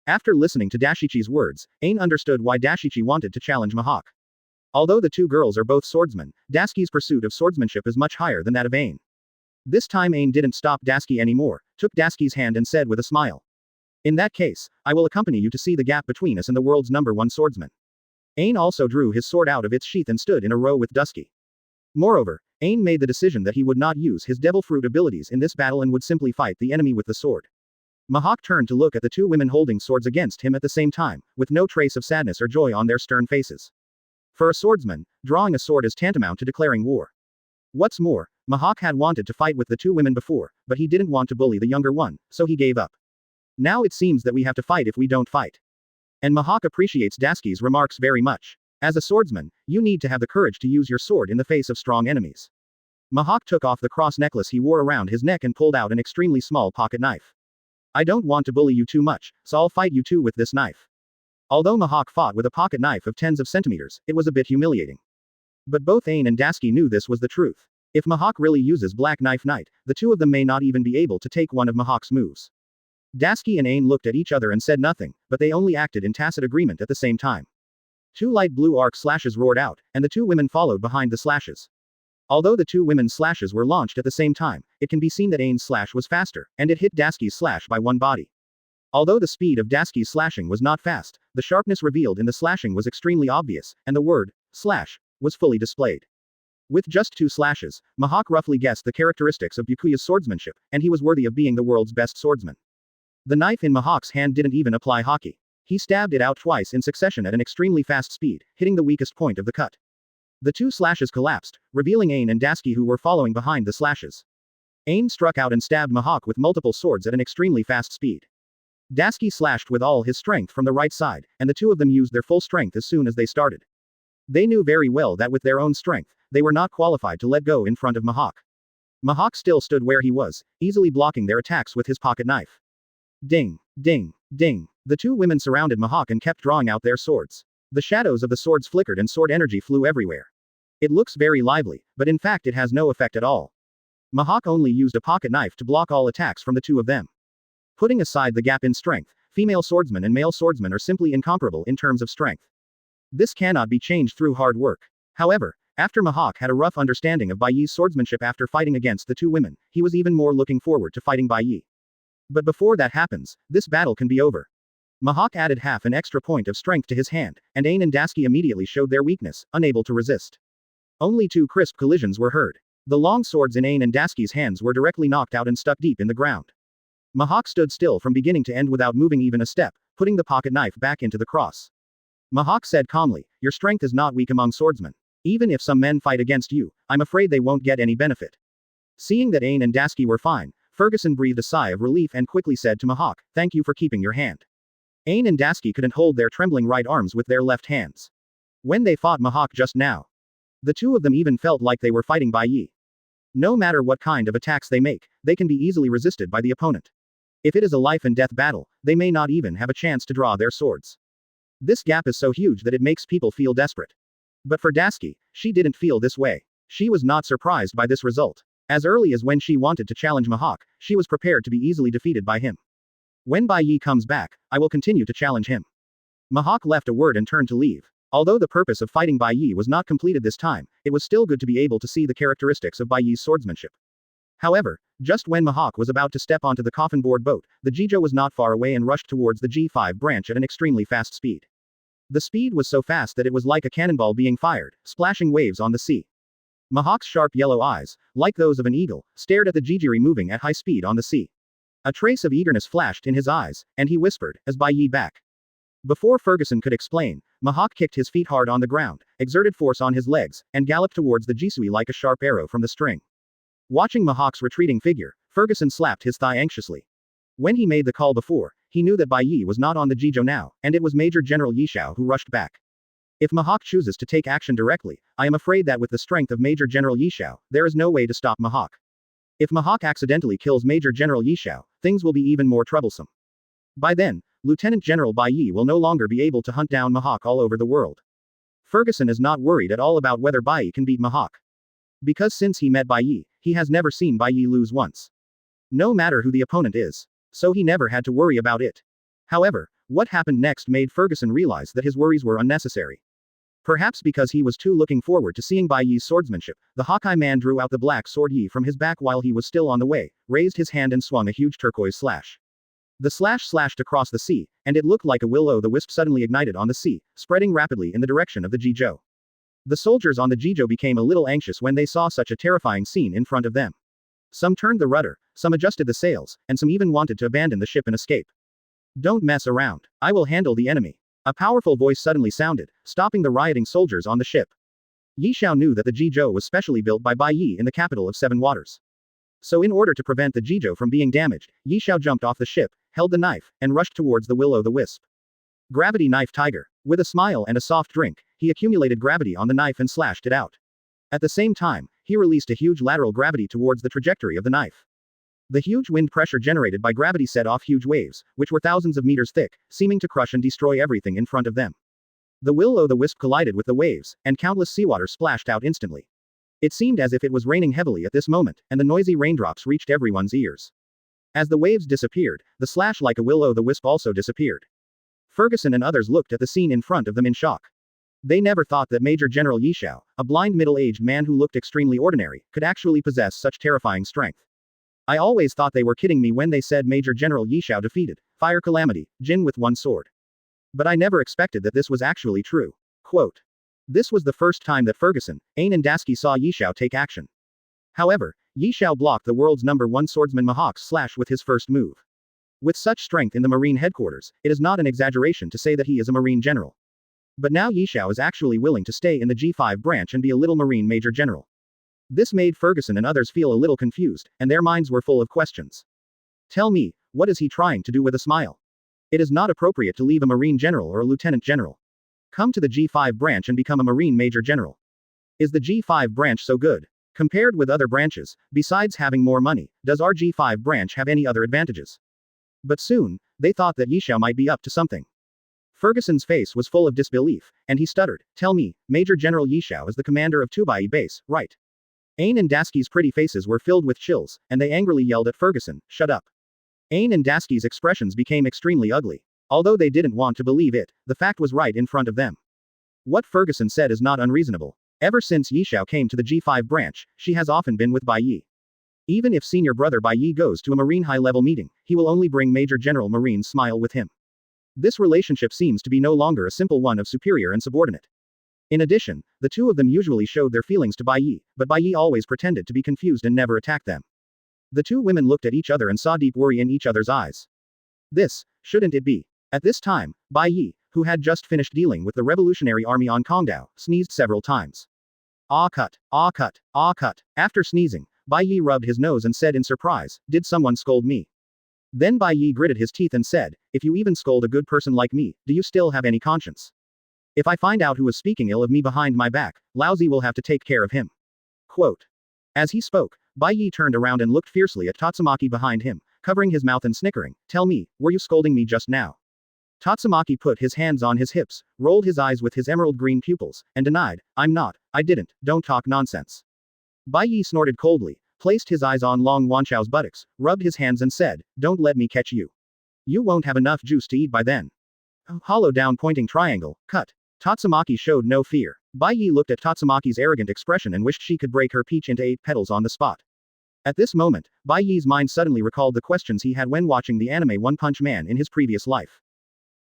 After listening to Dashichi's words, Ain understood why Dashichi wanted to challenge Mihawk. Although the two girls are both swordsmen, Dasky's pursuit of swordsmanship is much higher than that of Ain. This time Ain didn't stop Dasky anymore, took Dasky's hand and said with a smile. In that case, I will accompany you to see the gap between us and the world's #1 swordsman. Ain also drew his sword out of its sheath and stood in a row with Dusky. Moreover, Ain made the decision that he would not use his devil fruit abilities in this battle and would simply fight the enemy with the sword. Mihawk turned to look at the two women holding swords against him at the same time, with no trace of sadness or joy on their stern faces. For a swordsman, drawing a sword is tantamount to declaring war. What's more, Mihawk had wanted to fight with the two women before, but he didn't want to bully the younger one, so he gave up. Now it seems that we have to fight if we don't fight. And Mihawk appreciates Dasky's remarks very much. As a swordsman, you need to have the courage to use your sword in the face of strong enemies. Mihawk took off the cross necklace he wore around his neck and pulled out an extremely small pocket knife. I don't want to bully you too much, so I'll fight you too with this knife. Although Mihawk fought with a pocket knife of tens of centimeters, it was a bit humiliating. But both Ain and Dasky knew this was the truth. If Mihawk really uses Black Knife Knight, the two of them may not even be able to take one of Mihawk's moves. Dasky and Ain looked at each other and said nothing, but they only acted in tacit agreement at the same time. Two light blue arc slashes roared out, and the two women followed behind the slashes. Although the two women's slashes were launched at the same time, it can be seen that Ain's slash was faster, and it hit Dasky's slash by one body. Although the speed of Dasky's slashing was not fast, the sharpness revealed in the slashing was extremely obvious, and the word, slash, was fully displayed. With just two slashes, Mihawk roughly guessed the characteristics of Byakuya's swordsmanship, and he was worthy of being the world's best swordsman. The knife in Mihawk's hand didn't even apply hockey. He stabbed it out twice in succession at an extremely fast speed, hitting the weakest point of the cut. The two slashes collapsed, revealing Ain and Dasky who were following behind the slashes. Ain struck out and stabbed Mihawk with multiple swords at an extremely fast speed. Dasky slashed with all his strength from the right side, and the two of them used their full strength as soon as they started. They knew very well that with their own strength, they were not qualified to let go in front of Mihawk. Mihawk still stood where he was, easily blocking their attacks with his pocket knife. Ding, ding, ding. The two women surrounded Mihawk and kept drawing out their swords. The shadows of the swords flickered and sword energy flew everywhere. It looks very lively, but in fact it has no effect at all. Mihawk only used a pocket knife to block all attacks from the two of them. Putting aside the gap in strength, female swordsmen and male swordsmen are simply incomparable in terms of strength. This cannot be changed through hard work. However, After Mihawk had a rough understanding of Bai Ye's swordsmanship after fighting against the two women, he was even more looking forward to fighting Bai Ye. But before that happens, this battle can be over. Mihawk added half an extra point of strength to his hand, and Ain and Dasky immediately showed their weakness, unable to resist. Only 2 crisp collisions were heard. The long swords in Ain and Dasky's hands were directly knocked out and stuck deep in the ground. Mihawk stood still from beginning to end without moving even a step, putting the pocket knife back into the cross. Mihawk said calmly, "Your strength is not weak among swordsmen. Even if some men fight against you, I'm afraid they won't get any benefit." Seeing that Ain and Dasky were fine, Ferguson breathed a sigh of relief and quickly said to Mihawk, "Thank you for keeping your hand." Ain and Dasky couldn't hold their trembling right arms with their left hands. When they fought Mihawk just now, the two of them even felt like they were fighting Bai Ye. No matter what kind of attacks they make, they can be easily resisted by the opponent. If it is a life and death battle, they may not even have a chance to draw their swords. This gap is so huge that it makes people feel desperate. But for Dasky, she didn't feel this way. She was not surprised by this result. As early as when she wanted to challenge Mihawk, she was prepared to be easily defeated by him. When Bai Ye comes back, I will continue to challenge him. Mihawk left a word and turned to leave. Although the purpose of fighting Bai Ye was not completed this time, it was still good to be able to see the characteristics of Bai Ye's swordsmanship. However, just when Mihawk was about to step onto the coffin-board boat, the Jijo was not far away and rushed towards the G5 branch at an extremely fast speed. The speed was so fast that it was like a cannonball being fired, splashing waves on the sea. Mihawk's sharp yellow eyes, like those of an eagle, stared at the Jijiri moving at high speed on the sea. A trace of eagerness flashed in his eyes, and he whispered, as Bai Ye back. Before Ferguson could explain, Mihawk kicked his feet hard on the ground, exerted force on his legs, and galloped towards the Jisui like a sharp arrow from the string. Watching Mihawk's retreating figure, Ferguson slapped his thigh anxiously. When he made the call before, he knew that Bai Ye was not on the Jijo now, and it was Major General Yishao who rushed back. If Mihawk chooses to take action directly, I am afraid that with the strength of Major General Yishao, there is no way to stop Mihawk. If Mihawk accidentally kills Major General Yishao, things will be even more troublesome. By then, Lieutenant General Bai Ye will no longer be able to hunt down Mihawk all over the world. Ferguson is not worried at all about whether Bai Ye can beat Mihawk. Because since he met Bai Ye, he has never seen Bai Ye lose once. No matter who the opponent is. So he never had to worry about it. However, what happened next made Ferguson realize that his worries were unnecessary. Perhaps because he was too looking forward to seeing Bai Ye's swordsmanship, the Hawkeye man drew out the black sword Yi from his back while he was still on the way, raised his hand and swung a huge turquoise slash. The slash slashed across the sea, and it looked like a will-o'-the-wisp suddenly ignited on the sea, spreading rapidly in the direction of the Jijo. The soldiers on the Jijo became a little anxious when they saw such a terrifying scene in front of them. Some turned the rudder, some adjusted the sails, and some even wanted to abandon the ship and escape. "Don't mess around. I will handle the enemy." A powerful voice suddenly sounded, stopping the rioting soldiers on the ship. Yishao knew that the Jijo was specially built by Bai Ye in the capital of Seven Waters. So in order to prevent the Jijo from being damaged, Yishao jumped off the ship, held the knife, and rushed towards the will-o'-the-wisp. Gravity Knife Tiger. With a smile and a soft drink, he accumulated gravity on the knife and slashed it out. At the same time, he released a huge lateral gravity towards the trajectory of the knife. The huge wind pressure generated by gravity set off huge waves, which were thousands of meters thick, seeming to crush and destroy everything in front of them. The will-o'-the-wisp collided with the waves, and countless seawater splashed out instantly. It seemed as if it was raining heavily at this moment, and the noisy raindrops reached everyone's ears. As the waves disappeared, the slash like a will-o'-the-wisp also disappeared. Ferguson and others looked at the scene in front of them in shock. They never thought that Major General Yishao, a blind middle-aged man who looked extremely ordinary, could actually possess such terrifying strength. I always thought they were kidding me when they said Major General Yishao defeated Fire Calamity, Jin with one sword. But I never expected that this was actually true. Quote. This was the first time that Ferguson, Ain and Dasky saw Yishao take action. However, Yishao blocked the world's #1 swordsman Mihawk's slash with his first move. With such strength in the Marine headquarters, it is not an exaggeration to say that he is a Marine general. But now Yishao is actually willing to stay in the G5 branch and be a little Marine Major General. This made Ferguson and others feel a little confused, and their minds were full of questions. Tell me, what is he trying to do with a smile? It is not appropriate to leave a Marine General or a Lieutenant General. Come to the G5 branch and become a Marine Major General. Is the G5 branch so good? Compared with other branches, besides having more money, does our G5 branch have any other advantages? But soon, they thought that Yishao might be up to something. Ferguson's face was full of disbelief, and he stuttered, "Tell me, Major General Yishao is the commander of Tubai base, right?" Ain and Dasky's pretty faces were filled with chills, and they angrily yelled at Ferguson, "Shut up." Ain and Dasky's expressions became extremely ugly. Although they didn't want to believe it, the fact was right in front of them. What Ferguson said is not unreasonable. Ever since Yishao came to the G5 branch, she has often been with Bai Ye. Even if senior brother Bai Ye goes to a Marine high-level meeting, he will only bring Major General Marine's smile with him. This relationship seems to be no longer a simple one of superior and subordinate. In addition, the two of them usually showed their feelings to Bai Ye, but Bai Ye always pretended to be confused and never attacked them. The two women looked at each other and saw deep worry in each other's eyes. This, shouldn't it be? At this time, Bai Ye, who had just finished dealing with the revolutionary army on Kongdao, sneezed several times. Ah cut, ah cut, ah cut. After sneezing, Bai Ye rubbed his nose and said in surprise, "Did someone scold me?" Then Bai Ye gritted his teeth and said, "If you even scold a good person like me, do you still have any conscience? If I find out who is speaking ill of me behind my back, Laozi will have to take care of him." Quote. As he spoke, Bai Ye turned around and looked fiercely at Tatsumaki behind him, covering his mouth and snickering, "Tell me, were you scolding me just now?" Tatsumaki put his hands on his hips, rolled his eyes with his emerald green pupils, and denied, "I'm not, I didn't, don't talk nonsense." Bai Ye snorted coldly, placed his eyes on Long Wanchao's buttocks, rubbed his hands and said, "Don't let me catch you. You won't have enough juice to eat by then." Hollow down pointing triangle, cut. Tatsumaki showed no fear. Bai Ye looked at Tatsumaki's arrogant expression and wished she could break her peach into 8 petals on the spot. At this moment, Bai Ye's mind suddenly recalled the questions he had when watching the anime One Punch Man in his previous life.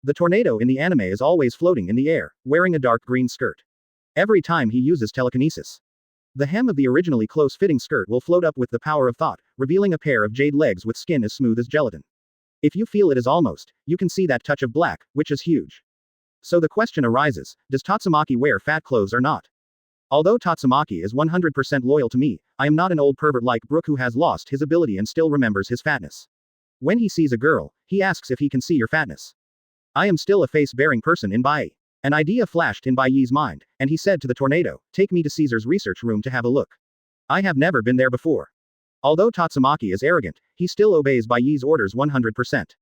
The tornado in the anime is always floating in the air, wearing a dark green skirt. Every time he uses telekinesis, the hem of the originally close-fitting skirt will float up with the power of thought, revealing a pair of jade legs with skin as smooth as gelatin. If you feel it is almost, you can see that touch of black, which is huge. So the question arises, does Tatsumaki wear fat clothes or not? Although Tatsumaki is 100% loyal to me, I am not an old pervert like Brook who has lost his ability and still remembers his fatness. When he sees a girl, he asks if he can see your fatness. I am still a face-bearing person in Bai. An idea flashed in Bai Ye's mind, and he said to the tornado, "Take me to Caesar's research room to have a look. I have never been there before." Although Tatsumaki is arrogant, he still obeys Bai Ye's orders 100%.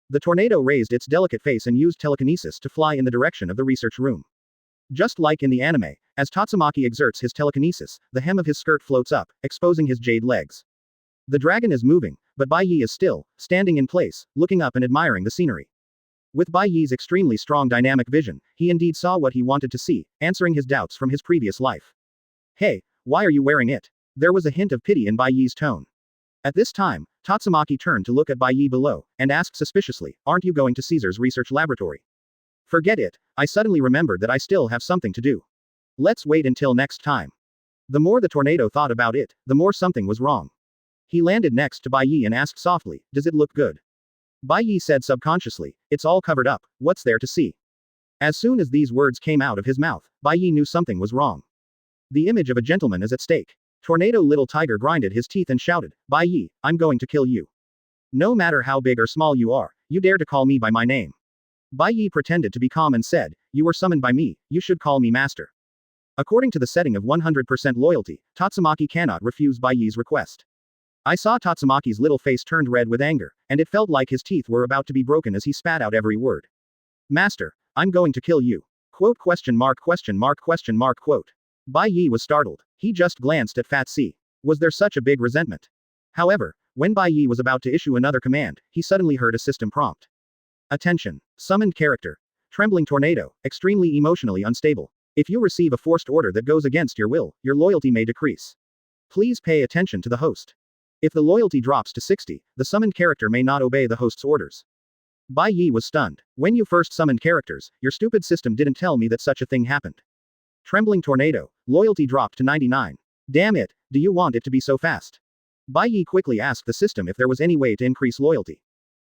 The tornado raised its delicate face and used telekinesis to fly in the direction of the research room. Just like in the anime, as Tatsumaki exerts his telekinesis, the hem of his skirt floats up, exposing his jade legs. The dragon is moving, but Bai Ye is still, standing in place, looking up and admiring the scenery. With Bai Ye's extremely strong dynamic vision, he indeed saw what he wanted to see, answering his doubts from his previous life. "Hey, why are you wearing it?" There was a hint of pity in Bai Ye's tone. At this time, Tatsumaki turned to look at Bai Ye below, and asked suspiciously, "Aren't you going to Caesar's research laboratory?" "Forget it, I suddenly remembered that I still have something to do. Let's wait until next time." The more the tornado thought about it, the more something was wrong. He landed next to Bai Ye and asked softly, "Does it look good?" Bai Ye said subconsciously, "It's all covered up, what's there to see?" As soon as these words came out of his mouth, Bai Ye knew something was wrong. The image of a gentleman is at stake. Tornado Little Tiger grinded his teeth and shouted, "Bai Ye, I'm going to kill you. No matter how big or small you are, you dare to call me by my name." Bai Ye pretended to be calm and said, "You were summoned by me, you should call me master." According to the setting of 100% loyalty, Tatsumaki cannot refuse Bai Ye's request. I saw Tatsumaki's little face turned red with anger, and it felt like his teeth were about to be broken as he spat out every word. "Master, I'm going to kill you." Quote question mark question mark question mark quote. Bai Ye was startled. He just glanced at Fat C. Was there such a big resentment? However, when Bai Ye was about to issue another command, he suddenly heard a system prompt. Attention. Summoned character. Trembling tornado, extremely emotionally unstable. If you receive a forced order that goes against your will, your loyalty may decrease. Please pay attention to the host. If the loyalty drops to 60, the summoned character may not obey the host's orders. Bai Ye was stunned. When you first summoned characters, your stupid system didn't tell me that such a thing happened. Trembling tornado, loyalty dropped to 99. Damn it, do you want it to be so fast? Bai Ye quickly asked the system if there was any way to increase loyalty.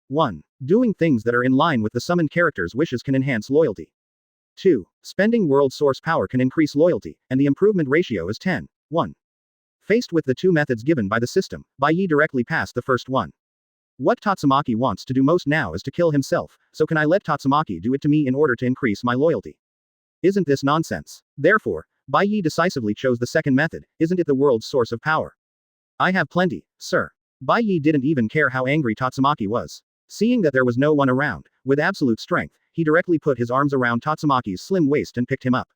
1. Doing things that are in line with the summoned character's wishes can enhance loyalty. 2. Spending world source power can increase loyalty, and the improvement ratio is 10:1. Faced with the two methods given by the system, Bai Ye directly passed the first one. What Tatsumaki wants to do most now is to kill himself, so can I let Tatsumaki do it to me in order to increase my loyalty? Isn't this nonsense? Therefore, Bai Ye decisively chose the second method. Isn't it the world's source of power? I have plenty, sir. Bai Ye didn't even care how angry Tatsumaki was. Seeing that there was no one around, with absolute strength, he directly put his arms around Tatsumaki's slim waist and picked him up.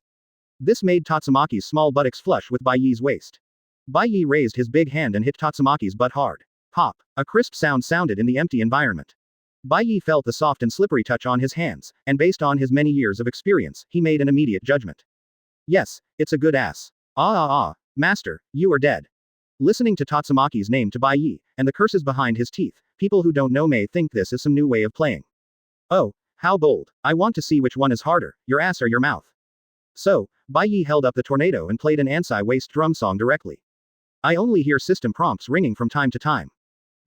This made Tatsumaki's small buttocks flush with Bai Ye's waist. Bai Ye raised his big hand and hit Tatsumaki's butt hard. Pop. A crisp sound sounded in the empty environment. Bai Ye felt the soft and slippery touch on his hands, and based on his many years of experience, he made an immediate judgment. Yes, it's a good ass. Master, you are dead. Listening to Tatsumaki's name to Bai Ye, and the curses behind his teeth, people who don't know may think this is some new way of playing. Oh, how bold. I want to see which one is harder, your ass or your mouth. So, Bai Ye held up the tornado and played an anti-waste drum song directly. I only hear system prompts ringing from time to time.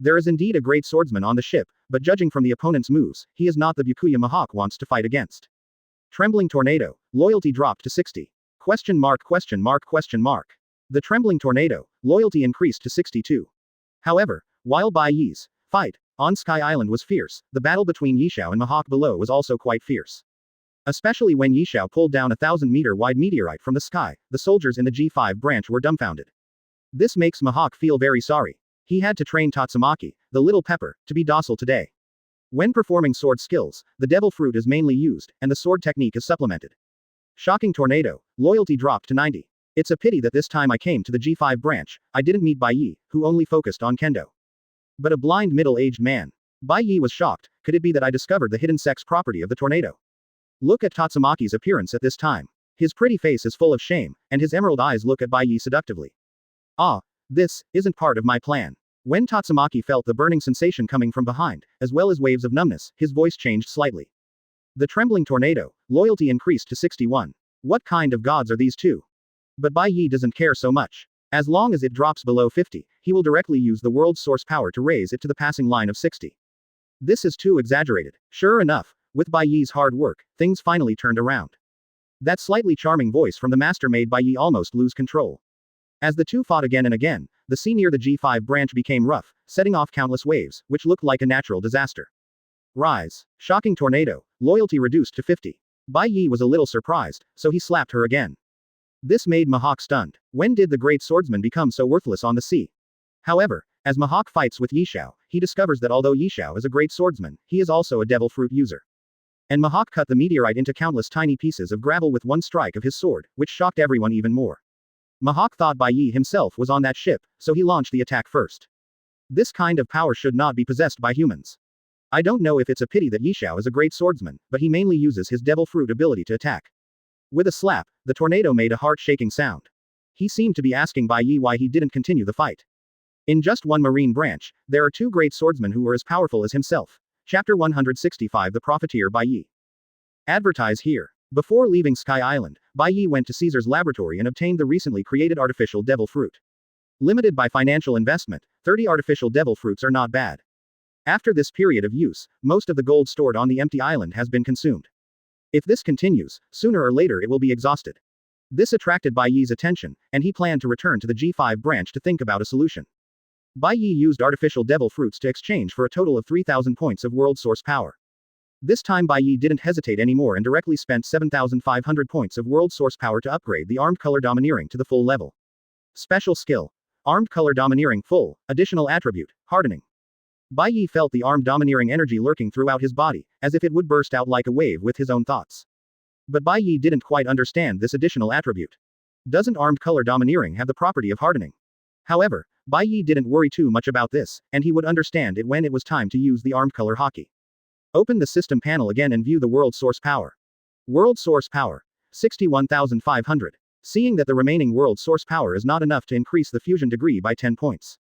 There is indeed a great swordsman on the ship, but judging from the opponent's moves, he is not the Byakuya Mihawk wants to fight against. Trembling tornado, loyalty dropped to 60. Question mark question mark question mark. The trembling tornado, loyalty increased to 62. However, while Bai Ye's fight on Sky Island was fierce, the battle between Yishao and Mihawk below was also quite fierce. Especially when Yishao pulled down a 1,000-meter wide meteorite from the sky, the soldiers in the G5 branch were dumbfounded. This makes Mihawk feel very sorry. He had to train Tatsumaki, the little pepper, to be docile today. When performing sword skills, the devil fruit is mainly used, and the sword technique is supplemented. Shocking tornado, loyalty dropped to 90. It's a pity that this time I came to the G5 branch, I didn't meet Bai Ye, who only focused on kendo. But a blind middle-aged man. Bai Ye was shocked, could it be that I discovered the hidden sex property of the tornado? Look at Tatsumaki's appearance at this time. His pretty face is full of shame, and his emerald eyes look at Bai Ye seductively. This isn't part of my plan. When Tatsumaki felt the burning sensation coming from behind, as well as waves of numbness, his voice changed slightly. The trembling tornado, loyalty increased to 61. What kind of gods are these two? But Bai Ye doesn't care so much. As long as it drops below 50, he will directly use the world's source power to raise it to the passing line of 60. This is too exaggerated. Sure enough, with Bai Ye's hard work, things finally turned around. That slightly charming voice from the master made Bai Ye almost lose control. As the two fought again and again, the sea near the G5 branch became rough, setting off countless waves, which looked like a natural disaster. Rise. Shocking tornado, loyalty reduced to 50. Bai Ye was a little surprised, so he slapped her again. This made Mihawk stunned. When did the great swordsman become so worthless on the sea? However, as Mihawk fights with Yishao, he discovers that although Yishao is a great swordsman, he is also a devil fruit user. And Mihawk cut the meteorite into countless tiny pieces of gravel with one strike of his sword, which shocked everyone even more. Mihawk thought Bai Ye himself was on that ship, so he launched the attack first. This kind of power should not be possessed by humans. I don't know if it's a pity that Yishao is a great swordsman, but he mainly uses his devil fruit ability to attack. With a slap, the tornado made a heart-shaking sound. He seemed to be asking Bai Ye why he didn't continue the fight. In just one marine branch, there are two great swordsmen who were as powerful as himself. Chapter 165 The Profiteer Bai Ye. Advertise here. Before leaving Sky Island, Bai Ye went to Caesar's laboratory and obtained the recently created artificial devil fruit. Limited by financial investment, 30 artificial devil fruits are not bad. After this period of use, most of the gold stored on the empty island has been consumed. If this continues, sooner or later it will be exhausted. This attracted Bai Ye's attention, and he planned to return to the G5 branch to think about a solution. Bai Ye used artificial devil fruits to exchange for a total of 3,000 points of world source power. This time Bai Ye didn't hesitate anymore and directly spent 7,500 points of world source power to upgrade the Armed Color Domineering to the full level. Special skill. Armed Color Domineering full, additional attribute, hardening. Bai Ye felt the armed domineering energy lurking throughout his body, as if it would burst out like a wave with his own thoughts. But Bai Ye didn't quite understand this additional attribute. Doesn't armed color domineering have the property of hardening? However, Bai Ye didn't worry too much about this, and he would understand it when it was time to use the armed color hockey. Open the system panel again and view the world source power. World source power. 61,500. Seeing that the remaining world source power is not enough to increase the fusion degree by 10 points.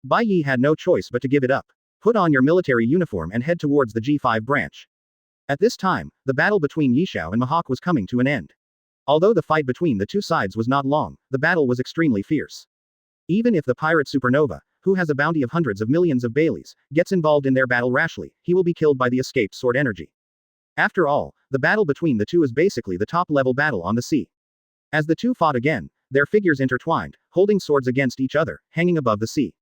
Bai Ye had no choice but to give it up. Put on your military uniform and head towards the G5 branch. At this time, the battle between Yishao and Mihawk was coming to an end. Although the fight between the two sides was not long, the battle was extremely fierce. Even if the pirate Supernova, who has a bounty of hundreds of millions of Baileys, gets involved in their battle rashly, he will be killed by the escaped sword energy. After all, the battle between the two is basically the top-level battle on the sea. As the two fought again, their figures intertwined, holding swords against each other, hanging above the sea.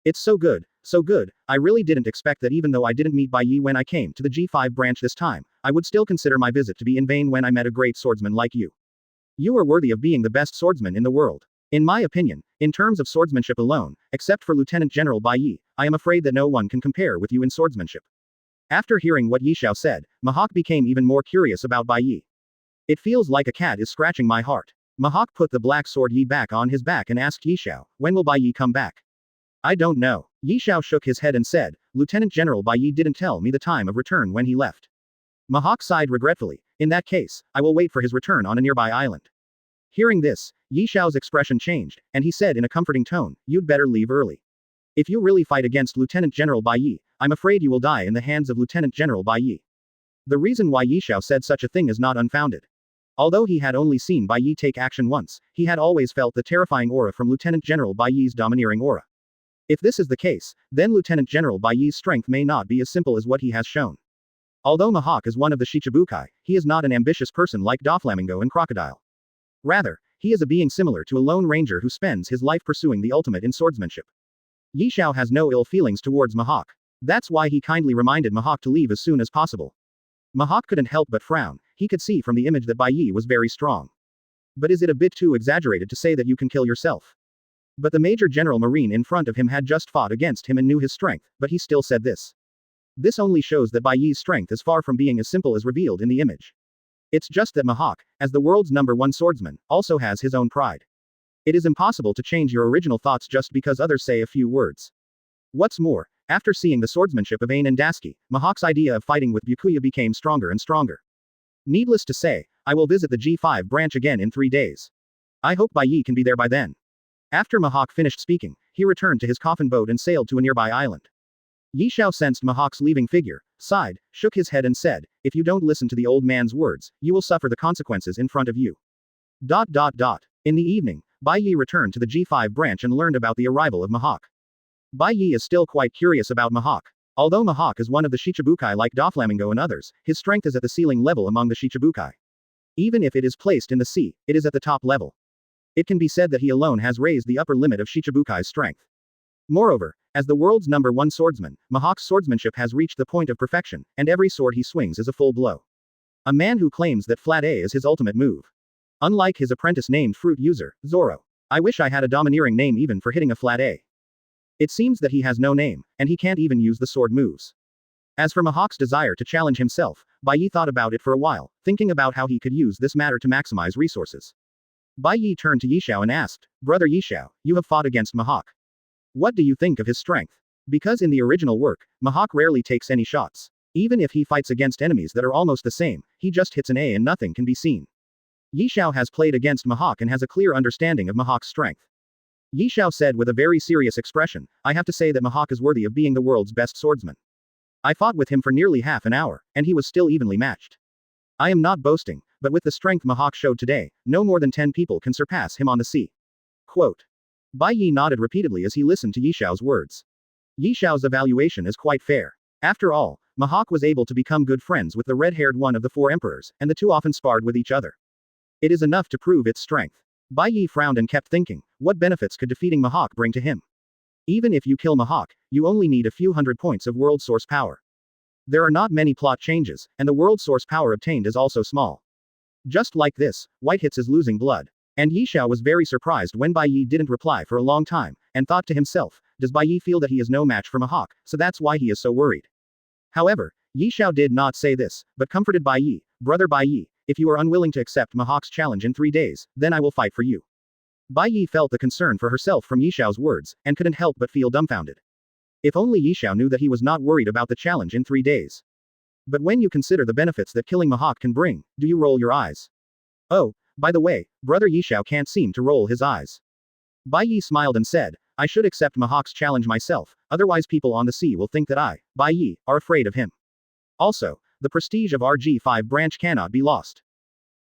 It's so good, so good. I really didn't expect that even though I didn't meet Bai Ye when I came to the G5 branch this time, I would still consider my visit to be in vain when I met a great swordsman like you. You are worthy of being the best swordsman in the world. In my opinion, in terms of swordsmanship alone, except for Lieutenant General Bai Ye, I am afraid that no one can compare with you in swordsmanship. After hearing what Yishao said, Mihawk became even more curious about Bai Ye. It feels like a cat is scratching my heart. Mihawk put the black sword Yi back on his back and asked Yishao, when will Bai Ye come back? I don't know. Yishao shook his head and said, Lieutenant General Bai Ye didn't tell me the time of return when he left. Mihawk sighed regretfully. In that case, I will wait for his return on a nearby island. Hearing this, Yi Xiao's expression changed, and he said in a comforting tone, "You'd better leave early. If you really fight against Lieutenant General Bai Ye, I'm afraid you will die in the hands of Lieutenant General Bai Ye." The reason why Yi Xiao said such a thing is not unfounded. Although he had only seen Bai Ye take action once, he had always felt the terrifying aura from Lieutenant General Bai Ye's domineering aura. If this is the case, then Lieutenant General Bai Ye's strength may not be as simple as what he has shown. Although Mihawk is one of the Shichibukai, he is not an ambitious person like Doflamingo and Crocodile. Rather, he is a being similar to a lone ranger who spends his life pursuing the ultimate in swordsmanship. Yi Xiao has no ill feelings towards Mihawk. That's why he kindly reminded Mihawk to leave as soon as possible. Mihawk couldn't help but frown. He could see from the image that Bai Ye was very strong. But is it a bit too exaggerated to say that you can kill yourself? But the Major General Marine in front of him had just fought against him and knew his strength, but he still said this. This only shows that Bai Ye's strength is far from being as simple as revealed in the image. It's just that Mihawk, as the world's #1 swordsman, also has his own pride. It is impossible to change your original thoughts just because others say a few words. What's more, after seeing the swordsmanship of Ain and Dasky, Mihawk's idea of fighting with Byakuya became stronger and stronger. Needless to say, I will visit the G5 branch again in 3 days. I hope Bai Ye can be there by then. After Mihawk finished speaking, he returned to his coffin boat and sailed to a nearby island. Yi Xiao sensed Mihawk's leaving figure, sighed, shook his head and said, "If you don't listen to the old man's words, you will suffer the consequences in front of you." In the evening, Bai Ye returned to the G5 branch and learned about the arrival of Mihawk. Bai Ye is still quite curious about Mihawk. Although Mihawk is one of the Shichibukai like Doflamingo and others, his strength is at the ceiling level among the Shichibukai. Even if it is placed in the sea, it is at the top level. It can be said that he alone has raised the upper limit of Shichibukai's strength. Moreover, as the world's #1 swordsman, Mihawk's swordsmanship has reached the point of perfection, and every sword he swings is a full blow. A man who claims that flat A is his ultimate move. Unlike his apprentice named Fruit User, Zoro. I wish I had a domineering name even for hitting a flat A. It seems that he has no name, and he can't even use the sword moves. As for Mihawk's desire to challenge himself, Bai Ye thought about it for a while, thinking about how he could use this matter to maximize resources. Bai Ye turned to Yi Xiao and asked, "Brother Yi Xiao, you have fought against Mihawk. What do you think of his strength?" Because in the original work, Mihawk rarely takes any shots. Even if he fights against enemies that are almost the same, he just hits an A and nothing can be seen. Yi Xiao has played against Mihawk and has a clear understanding of Mihawk's strength. Yi Xiao said with a very serious expression, "I have to say that Mihawk is worthy of being the world's best swordsman. I fought with him for nearly half an hour, and he was still evenly matched. I am not boasting, but with the strength Mihawk showed today, no more than 10 people can surpass him on the sea." Quote. Bai Ye nodded repeatedly as he listened to Yi Xiao's words. Yi Xiao's evaluation is quite fair. After all, Mihawk was able to become good friends with the red-haired one of the 4 emperors, and the two often sparred with each other. It is enough to prove its strength. Bai Ye frowned and kept thinking, what benefits could defeating Mihawk bring to him? Even if you kill Mihawk, you only need a few hundred points of world source power. There are not many plot changes, and the world source power obtained is also small. Just like this, White hits is losing blood. And Yi Xiao was very surprised when Bai Ye didn't reply for a long time, and thought to himself, does Bai Ye feel that he is no match for Mihawk, so that's why he is so worried. However, Yi Xiao did not say this, but comforted Bai Ye, "Brother Bai Ye, if you are unwilling to accept Mihawk's challenge in 3 days, then I will fight for you." Bai Ye felt the concern for herself from Yi Xiao's words, and couldn't help but feel dumbfounded. If only Yi Xiao knew that he was not worried about the challenge in 3 days. But when you consider the benefits that killing Mihawk can bring, do you roll your eyes? Oh, by the way, Brother Yi Xiao can't seem to roll his eyes. Bai Ye smiled and said, "I should accept Mihawk's challenge myself, otherwise people on the sea will think that I, Bai Ye, are afraid of him. Also, the prestige of our G5 branch cannot be lost."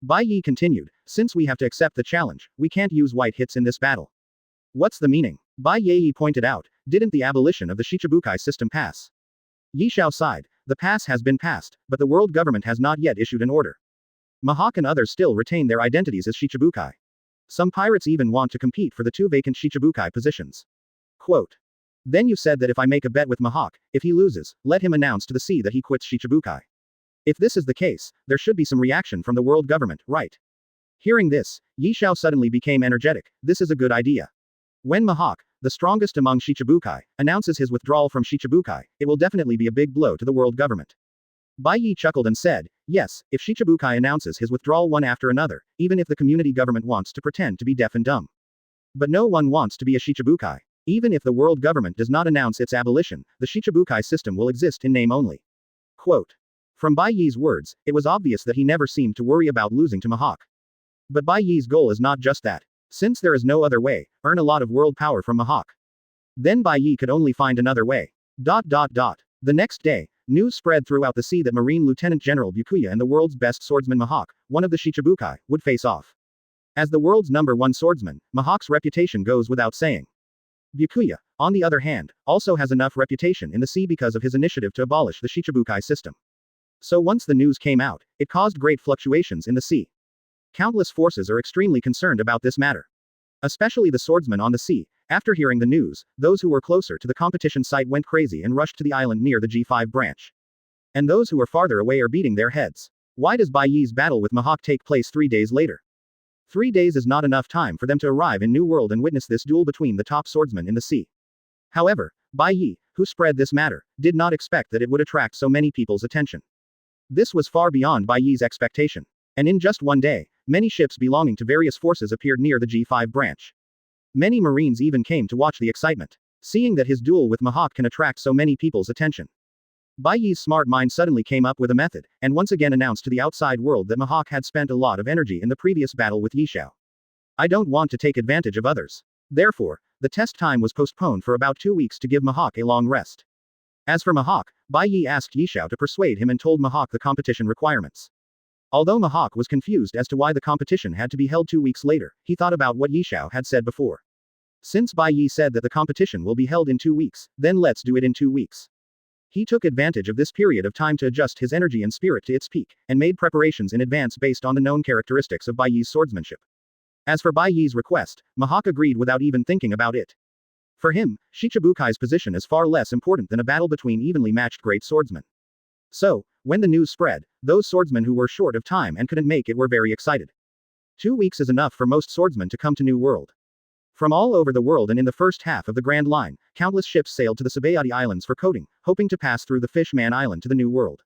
Bai Ye continued, "Since we have to accept the challenge, we can't use white hits in this battle." What's the meaning? Bai Ye pointed out, didn't the abolition of the Shichibukai system pass? Yi Xiao sighed, the pass has been passed, but the world government has not yet issued an order. Mihawk and others still retain their identities as Shichibukai. Some pirates even want to compete for the 2 vacant Shichibukai positions. Quote. Then you said that if I make a bet with Mihawk, if he loses, let him announce to the sea that he quits Shichibukai. If this is the case, there should be some reaction from the world government, right? Hearing this, Yi Xiao suddenly became energetic. This is a good idea. When Mihawk, the strongest among Shichibukai, announces his withdrawal from Shichibukai, it will definitely be a big blow to the world government. Bai Ye chuckled and said, yes, if Shichibukai announces his withdrawal one after another, even if the community government wants to pretend to be deaf and dumb. But no one wants to be a Shichibukai. Even if the world government does not announce its abolition, the Shichibukai system will exist in name only. Quote. From Bai Ye's words, it was obvious that he never seemed to worry about losing to Mihawk. But Bai Ye's goal is not just that. Since there is no other way, earn a lot of world power from Mihawk. Then Bai Ye could only find another way. The next day, news spread throughout the sea that Marine Lieutenant General Byakuya and the world's best swordsman Mihawk, one of the Shichibukai, would face off. As the world's #1 swordsman, Mihawk's reputation goes without saying. Byakuya, on the other hand, also has enough reputation in the sea because of his initiative to abolish the Shichibukai system. So once the news came out, it caused great fluctuations in the sea. Countless forces are extremely concerned about this matter. Especially the swordsmen on the sea. After hearing the news, those who were closer to the competition site went crazy and rushed to the island near the G5 branch. And those who are farther away are beating their heads. Why does Bai Ye's battle with Mihawk take place 3 days later? 3 days is not enough time for them to arrive in New World and witness this duel between the top swordsmen in the sea. However, Bai Ye, who spread this matter, did not expect that it would attract so many people's attention. This was far beyond Bai Ye's expectation. And in just one day, many ships belonging to various forces appeared near the G5 branch. Many Marines even came to watch the excitement, seeing that his duel with Mihawk can attract so many people's attention. Bai Ye's smart mind suddenly came up with a method, and once again announced to the outside world that Mihawk had spent a lot of energy in the previous battle with Yishao. I don't want to take advantage of others. Therefore, the test time was postponed for about 2 weeks to give Mihawk a long rest. As for Mihawk, Bai Ye asked Yishao to persuade him and told Mihawk the competition requirements. Although Mihawk was confused as to why the competition had to be held 2 weeks later, he thought about what Yishao had said before. Since Bai Ye said that the competition will be held in 2 weeks, then let's do it in 2 weeks. He took advantage of this period of time to adjust his energy and spirit to its peak, and made preparations in advance based on the known characteristics of Bai Ye's swordsmanship. As for Bai Ye's request, Mihawk agreed without even thinking about it. For him, Shichibukai's position is far less important than a battle between evenly matched great swordsmen. So, when the news spread, those swordsmen who were short of time and couldn't make it were very excited. 2 weeks is enough for most swordsmen to come to New World. From all over the world and in the first half of the Grand Line, countless ships sailed to the Sabayati Islands for coating, hoping to pass through the Fishman Island to the New World.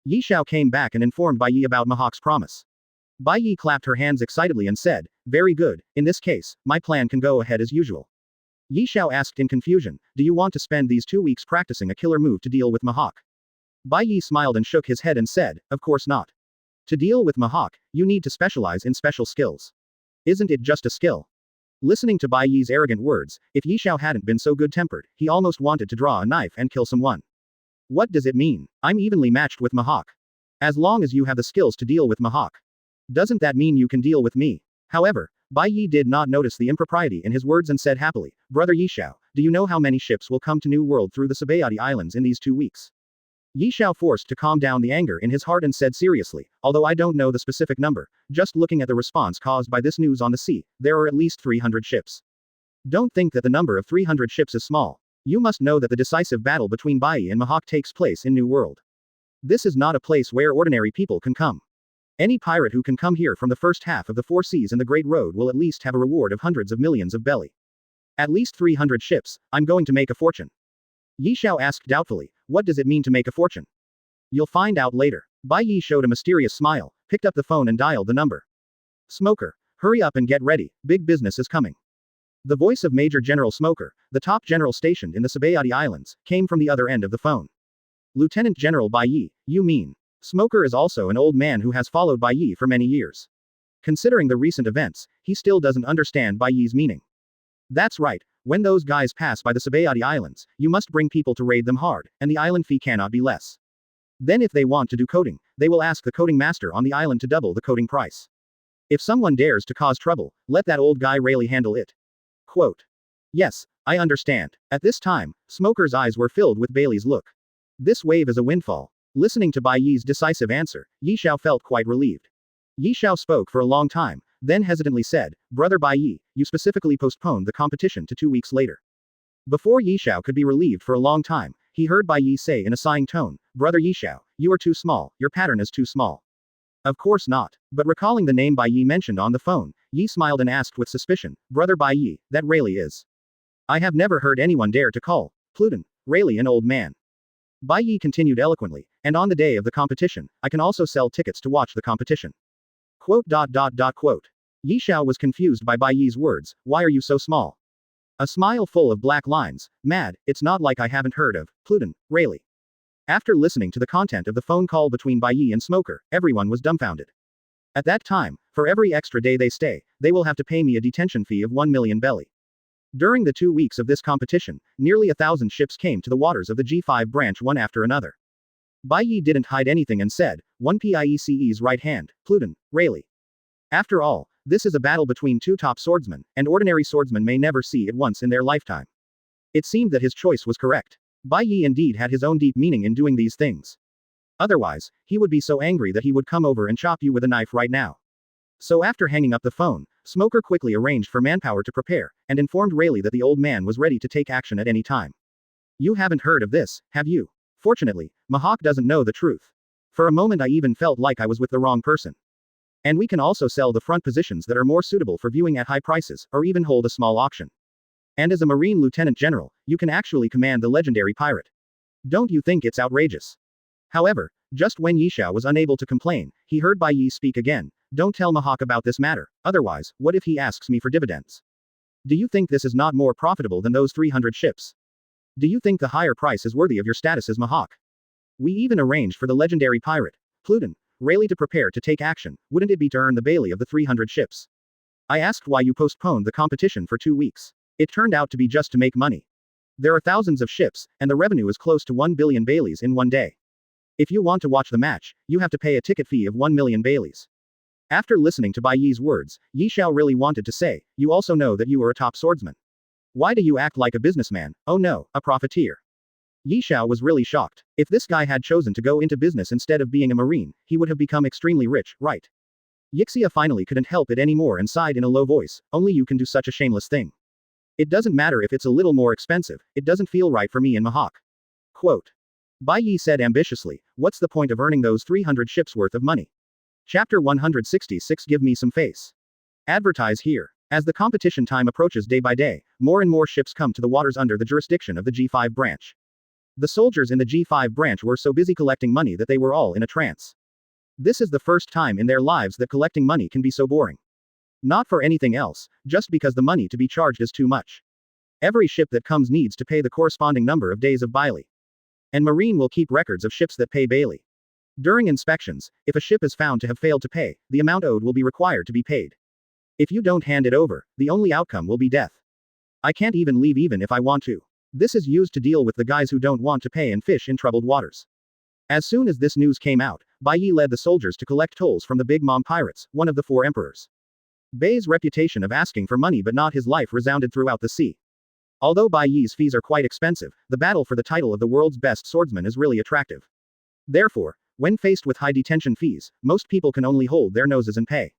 Yishao came back and informed Bai Ye about Mihawk's promise. Bai Ye clapped her hands excitedly and said, "Very good, in this case, my plan can go ahead as usual." Yishao asked in confusion, "Do you want to spend these 2 weeks practicing a killer move to deal with Mihawk?" Bai Ye smiled and shook his head and said, "Of course not. To deal with Mihawk, you need to specialize in special skills. Isn't it just a skill?" Listening to Bai Ye's arrogant words, if Yishao hadn't been so good-tempered, he almost wanted to draw a knife and kill someone. What does it mean? I'm evenly matched with Mihawk. As long as you have the skills to deal with Mihawk. Doesn't that mean you can deal with me? However, Bai Ye did not notice the impropriety in his words and said happily, "Brother Yishao, do you know how many ships will come to New World through the Sabayati Islands in these 2 weeks? Yishao forced to calm down the anger in his heart and said seriously, "Although I don't know the specific number, just looking at the response caused by this news on the sea, there are at least 300 ships. Don't think that the number of 300 ships is small. You must know that the decisive battle between Bai Ye and Mihawk takes place in New World. This is not a place where ordinary people can come. Any pirate who can come here from the first half of the 4 seas and the Great Road will at least have a reward of hundreds of millions of belly. At least 300 ships, I'm going to make a fortune." Yishao asked doubtfully, "What does it mean to make a fortune?" "You'll find out later." Bai Ye showed a mysterious smile, picked up the phone and dialed the number. "Smoker, hurry up and get ready, big business is coming." The voice of Major General Smoker, the top general stationed in the Sabayati Islands, came from the other end of the phone. "Lieutenant General Bai Ye, you mean?" Smoker is also an old man who has followed Bai Ye for many years. Considering the recent events, he still doesn't understand Bai Ye's meaning. "That's right. When those guys pass by the Sabayati Islands, you must bring people to raid them hard, and the island fee cannot be less. Then if they want to do coding, they will ask the coding master on the island to double the coding price. If someone dares to cause trouble, let that old guy Rayleigh handle it." Quote. "Yes, I understand." At this time, Smoker's eyes were filled with Bailey's look. This wave is a windfall. Listening to Bai Ye's decisive answer, Yishao felt quite relieved. Yishao spoke for a long time, then hesitantly said, "Brother Bai Ye, you specifically postponed the competition to 2 weeks later." Before Yishao could be relieved for a long time, he heard Bai Ye say in a sighing tone, "Brother Yishao, you are too small, your pattern is too small." "Of course not." But recalling the name Bai Ye mentioned on the phone, Yi smiled and asked with suspicion, "Brother Bai Ye, that Rayleigh is. I have never heard anyone dare to call Pluton Rayleigh an old man." Bai Ye continued eloquently, "And on the day of the competition, I can also sell tickets to watch the competition." Quote. Yishao was confused by Bai Ye's words, "Why are you so small?" A smile full of black lines, "Mad, it's not like I haven't heard of Pluton Rayleigh." After listening to the content of the phone call between Bai Ye and Smoker, everyone was dumbfounded. At that time, for every extra day they stay, they will have to pay me a detention fee of 1 million belly. During the 2 weeks of this competition, nearly 1,000 ships came to the waters of the G5 branch one after another. Bai Ye didn't hide anything and said, "One Piece's right hand, Pluton, Rayleigh. After all, this is a battle between two top swordsmen, and ordinary swordsmen may never see it once in their lifetime." It seemed that his choice was correct. Bai Ye indeed had his own deep meaning in doing these things. Otherwise, he would be so angry that he would come over and chop you with a knife right now. So after hanging up the phone, Smoker quickly arranged for manpower to prepare, and informed Rayleigh that the old man was ready to take action at any time. You haven't heard of this, have you? Fortunately, Mihawk doesn't know the truth. For a moment I even felt like I was with the wrong person. And we can also sell the front positions that are more suitable for viewing at high prices, or even hold a small auction. And as a Marine Lieutenant General, you can actually command the legendary pirate. Don't you think it's outrageous? However, just when Yishao was unable to complain, he heard Bai Ye speak again. Don't tell Mihawk about this matter, otherwise, what if he asks me for dividends? Do you think this is not more profitable than those 300 ships? Do you think the higher price is worthy of your status as Mihawk? We even arranged for the legendary pirate, Pluton, Rayleigh to prepare to take action. Wouldn't it be to earn the Bailey of the 300 ships? I asked why you postponed the competition for 2 weeks. It turned out to be just to make money. There are thousands of ships, and the revenue is close to 1 billion Baileys in one day. If you want to watch the match, you have to pay a ticket fee of 1 million Baileys. After listening to Bai Ye's words, Yishao really wanted to say, you also know that you are a top swordsman. Why do you act like a businessman? Oh no, a profiteer. Yishao was really shocked. If this guy had chosen to go into business instead of being a marine, he would have become extremely rich, right? Yixia finally couldn't help it anymore and sighed in a low voice, only you can do such a shameless thing. It doesn't matter if it's a little more expensive, it doesn't feel right for me and Mihawk. Quote. Bai Ye said ambitiously, what's the point of earning those 300 ships worth of money? Chapter 166 Give me some face. Advertise here. As the competition time approaches day by day, more and more ships come to the waters under the jurisdiction of the G5 branch. The soldiers in the G5 branch were so busy collecting money that they were all in a trance. This is the first time in their lives that collecting money can be so boring. Not for anything else, just because the money to be charged is too much. Every ship that comes needs to pay the corresponding number of days of Bailey. And Marine will keep records of ships that pay Bailey. During inspections, if a ship is found to have failed to pay, the amount owed will be required to be paid. If you don't hand it over, the only outcome will be death. I can't even leave even if I want to. This is used to deal with the guys who don't want to pay and fish in troubled waters. As soon as this news came out, Bai Ye led the soldiers to collect tolls from the Big Mom pirates, one of the 4 emperors. Bai's reputation of asking for money but not his life resounded throughout the sea. Although Bai Ye's fees are quite expensive, the battle for the title of the world's best swordsman is really attractive. Therefore, when faced with high detention fees, most people can only hold their noses and pay.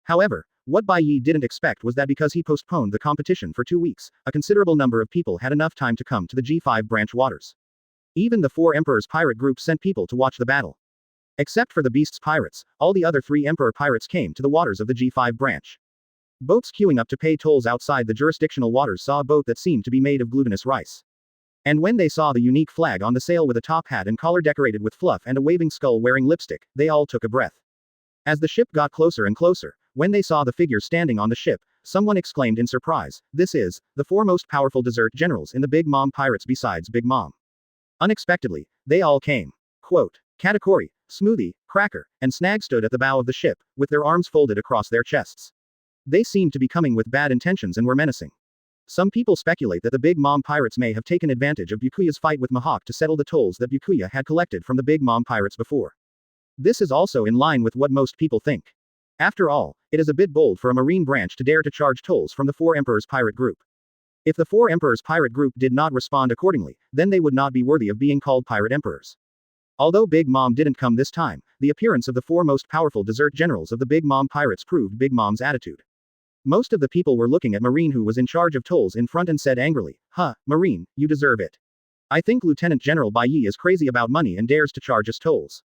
However, what Bai Ye didn't expect was that because he postponed the competition for 2 weeks, a considerable number of people had enough time to come to the G5 branch waters. Even the 4 emperors pirate group sent people to watch the battle. Except for the Beast's pirates, all the other 3 emperor pirates came to the waters of the G5 branch. Boats queuing up to pay tolls outside the jurisdictional waters saw a boat that seemed to be made of glutinous rice. And when they saw the unique flag on the sail with a top hat and collar decorated with fluff and a waving skull wearing lipstick, they all took a breath. As the ship got closer and closer, when they saw the figure standing on the ship, someone exclaimed in surprise, this is the 4 most powerful desert generals in the Big Mom pirates besides Big Mom. Unexpectedly, they all came. Quote. Katakuri, Smoothie, Cracker, and Snag stood at the bow of the ship, with their arms folded across their chests. They seemed to be coming with bad intentions and were menacing. Some people speculate that the Big Mom pirates may have taken advantage of Byakuya's fight with Mihawk to settle the tolls that Byakuya had collected from the Big Mom pirates before. This is also in line with what most people think. After all, it is a bit bold for a marine branch to dare to charge tolls from the 4 emperors pirate group. If the 4 emperors pirate group did not respond accordingly, then they would not be worthy of being called pirate emperors. Although Big Mom didn't come this time, the appearance of the 4 most powerful desert generals of the Big Mom pirates proved Big Mom's attitude. Most of the people were looking at Marine who was in charge of tolls in front and said angrily, huh, Marine, you deserve it. I think Lieutenant General Bai Ye is crazy about money and dares to charge us tolls.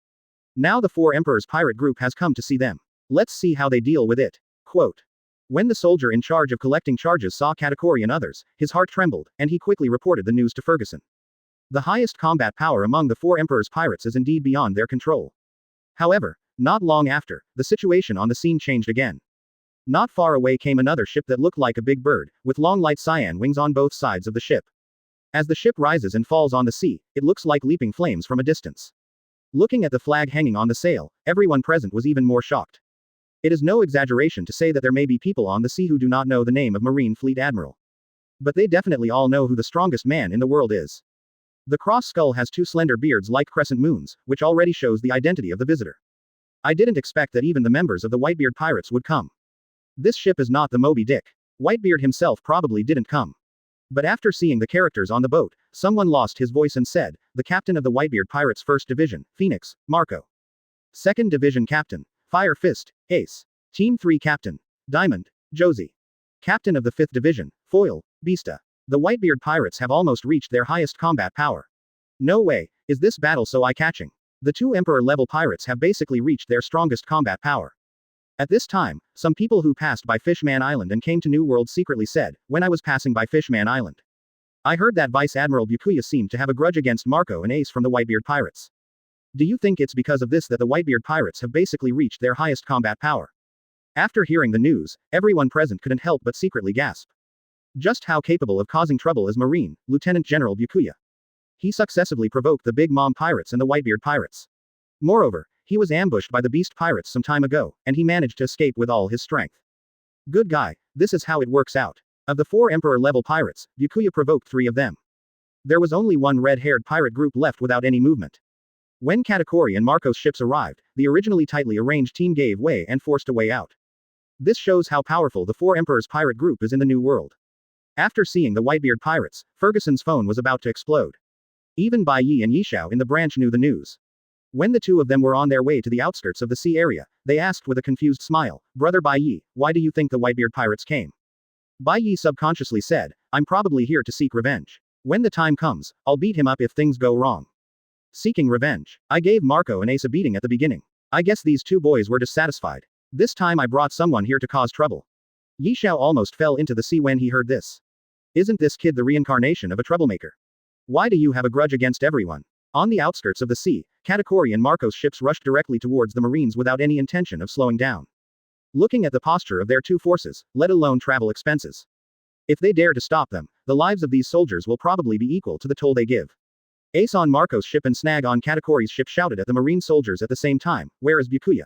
Now the 4 emperors pirate group has come to see them. Let's see how they deal with it. Quote. When the soldier in charge of collecting charges saw Katakuri and others, his heart trembled, and he quickly reported the news to Ferguson. The highest combat power among the 4 emperors pirates is indeed beyond their control. However, not long after, the situation on the scene changed again. Not far away came another ship that looked like a big bird, with long light cyan wings on both sides of the ship. As the ship rises and falls on the sea, it looks like leaping flames from a distance. Looking at the flag hanging on the sail, everyone present was even more shocked. It is no exaggeration to say that there may be people on the sea who do not know the name of Marine Fleet Admiral. But they definitely all know who the strongest man in the world is. The cross skull has two slender beards like crescent moons, which already shows the identity of the visitor. I didn't expect that even the members of the Whitebeard pirates would come. This ship is not the Moby Dick. Whitebeard himself probably didn't come. But after seeing the characters on the boat, someone lost his voice and said, the captain of the Whitebeard Pirates 1st Division, Phoenix, Marco. 2nd Division Captain, Fire Fist, Ace. Team 3 Captain, Diamond, Josie. Captain of the 5th Division, Foil, Beasta. The Whitebeard Pirates have almost reached their highest combat power. No way, is this battle so eye-catching. The two Emperor-level pirates have basically reached their strongest combat power. At this time, some people who passed by Fishman Island and came to New World secretly said, when I was passing by Fishman Island, I heard that Vice Admiral Byakuya seemed to have a grudge against Marco and Ace from the Whitebeard Pirates. Do you think it's because of this that the Whitebeard Pirates have basically reached their highest combat power? After hearing the news, everyone present couldn't help but secretly gasp. Just how capable of causing trouble is Marine Lieutenant General Byakuya. He successfully provoked the Big Mom Pirates and the Whitebeard Pirates. Moreover, he was ambushed by the Beast Pirates some time ago, and he managed to escape with all his strength. Good guy, this is how it works out. Of the 4 Emperor-level pirates, Byakuya provoked 3 of them. There was only one red-haired pirate group left without any movement. When Katakuri and Marco's ships arrived, the originally tightly arranged team gave way and forced a way out. This shows how powerful the 4 Emperors pirate group is in the New World. After seeing the Whitebeard pirates, Ferguson's phone was about to explode. Even Bai Ye and Yishao in the branch knew the news. When the two of them were on their way to the outskirts of the sea area, they asked with a confused smile, Brother Bai Ye, why do you think the Whitebeard pirates came? Bai Ye subconsciously said, I'm probably here to seek revenge. When the time comes, I'll beat him up if things go wrong. Seeking revenge. I gave Marco and Ace a beating at the beginning. I guess these two boys were dissatisfied. This time I brought someone here to cause trouble. Yishao almost fell into the sea when he heard this. Isn't this kid the reincarnation of a troublemaker? Why do you have a grudge against everyone? On the outskirts of the sea, Katakuri and Marco's ships rushed directly towards the Marines without any intention of slowing down. Looking at the posture of their two forces, let alone travel expenses. If they dare to stop them, the lives of these soldiers will probably be equal to the toll they give. Ace on Marco's ship and Snag on Katakuri's ship shouted at the Marine soldiers at the same time, where is Byakuya?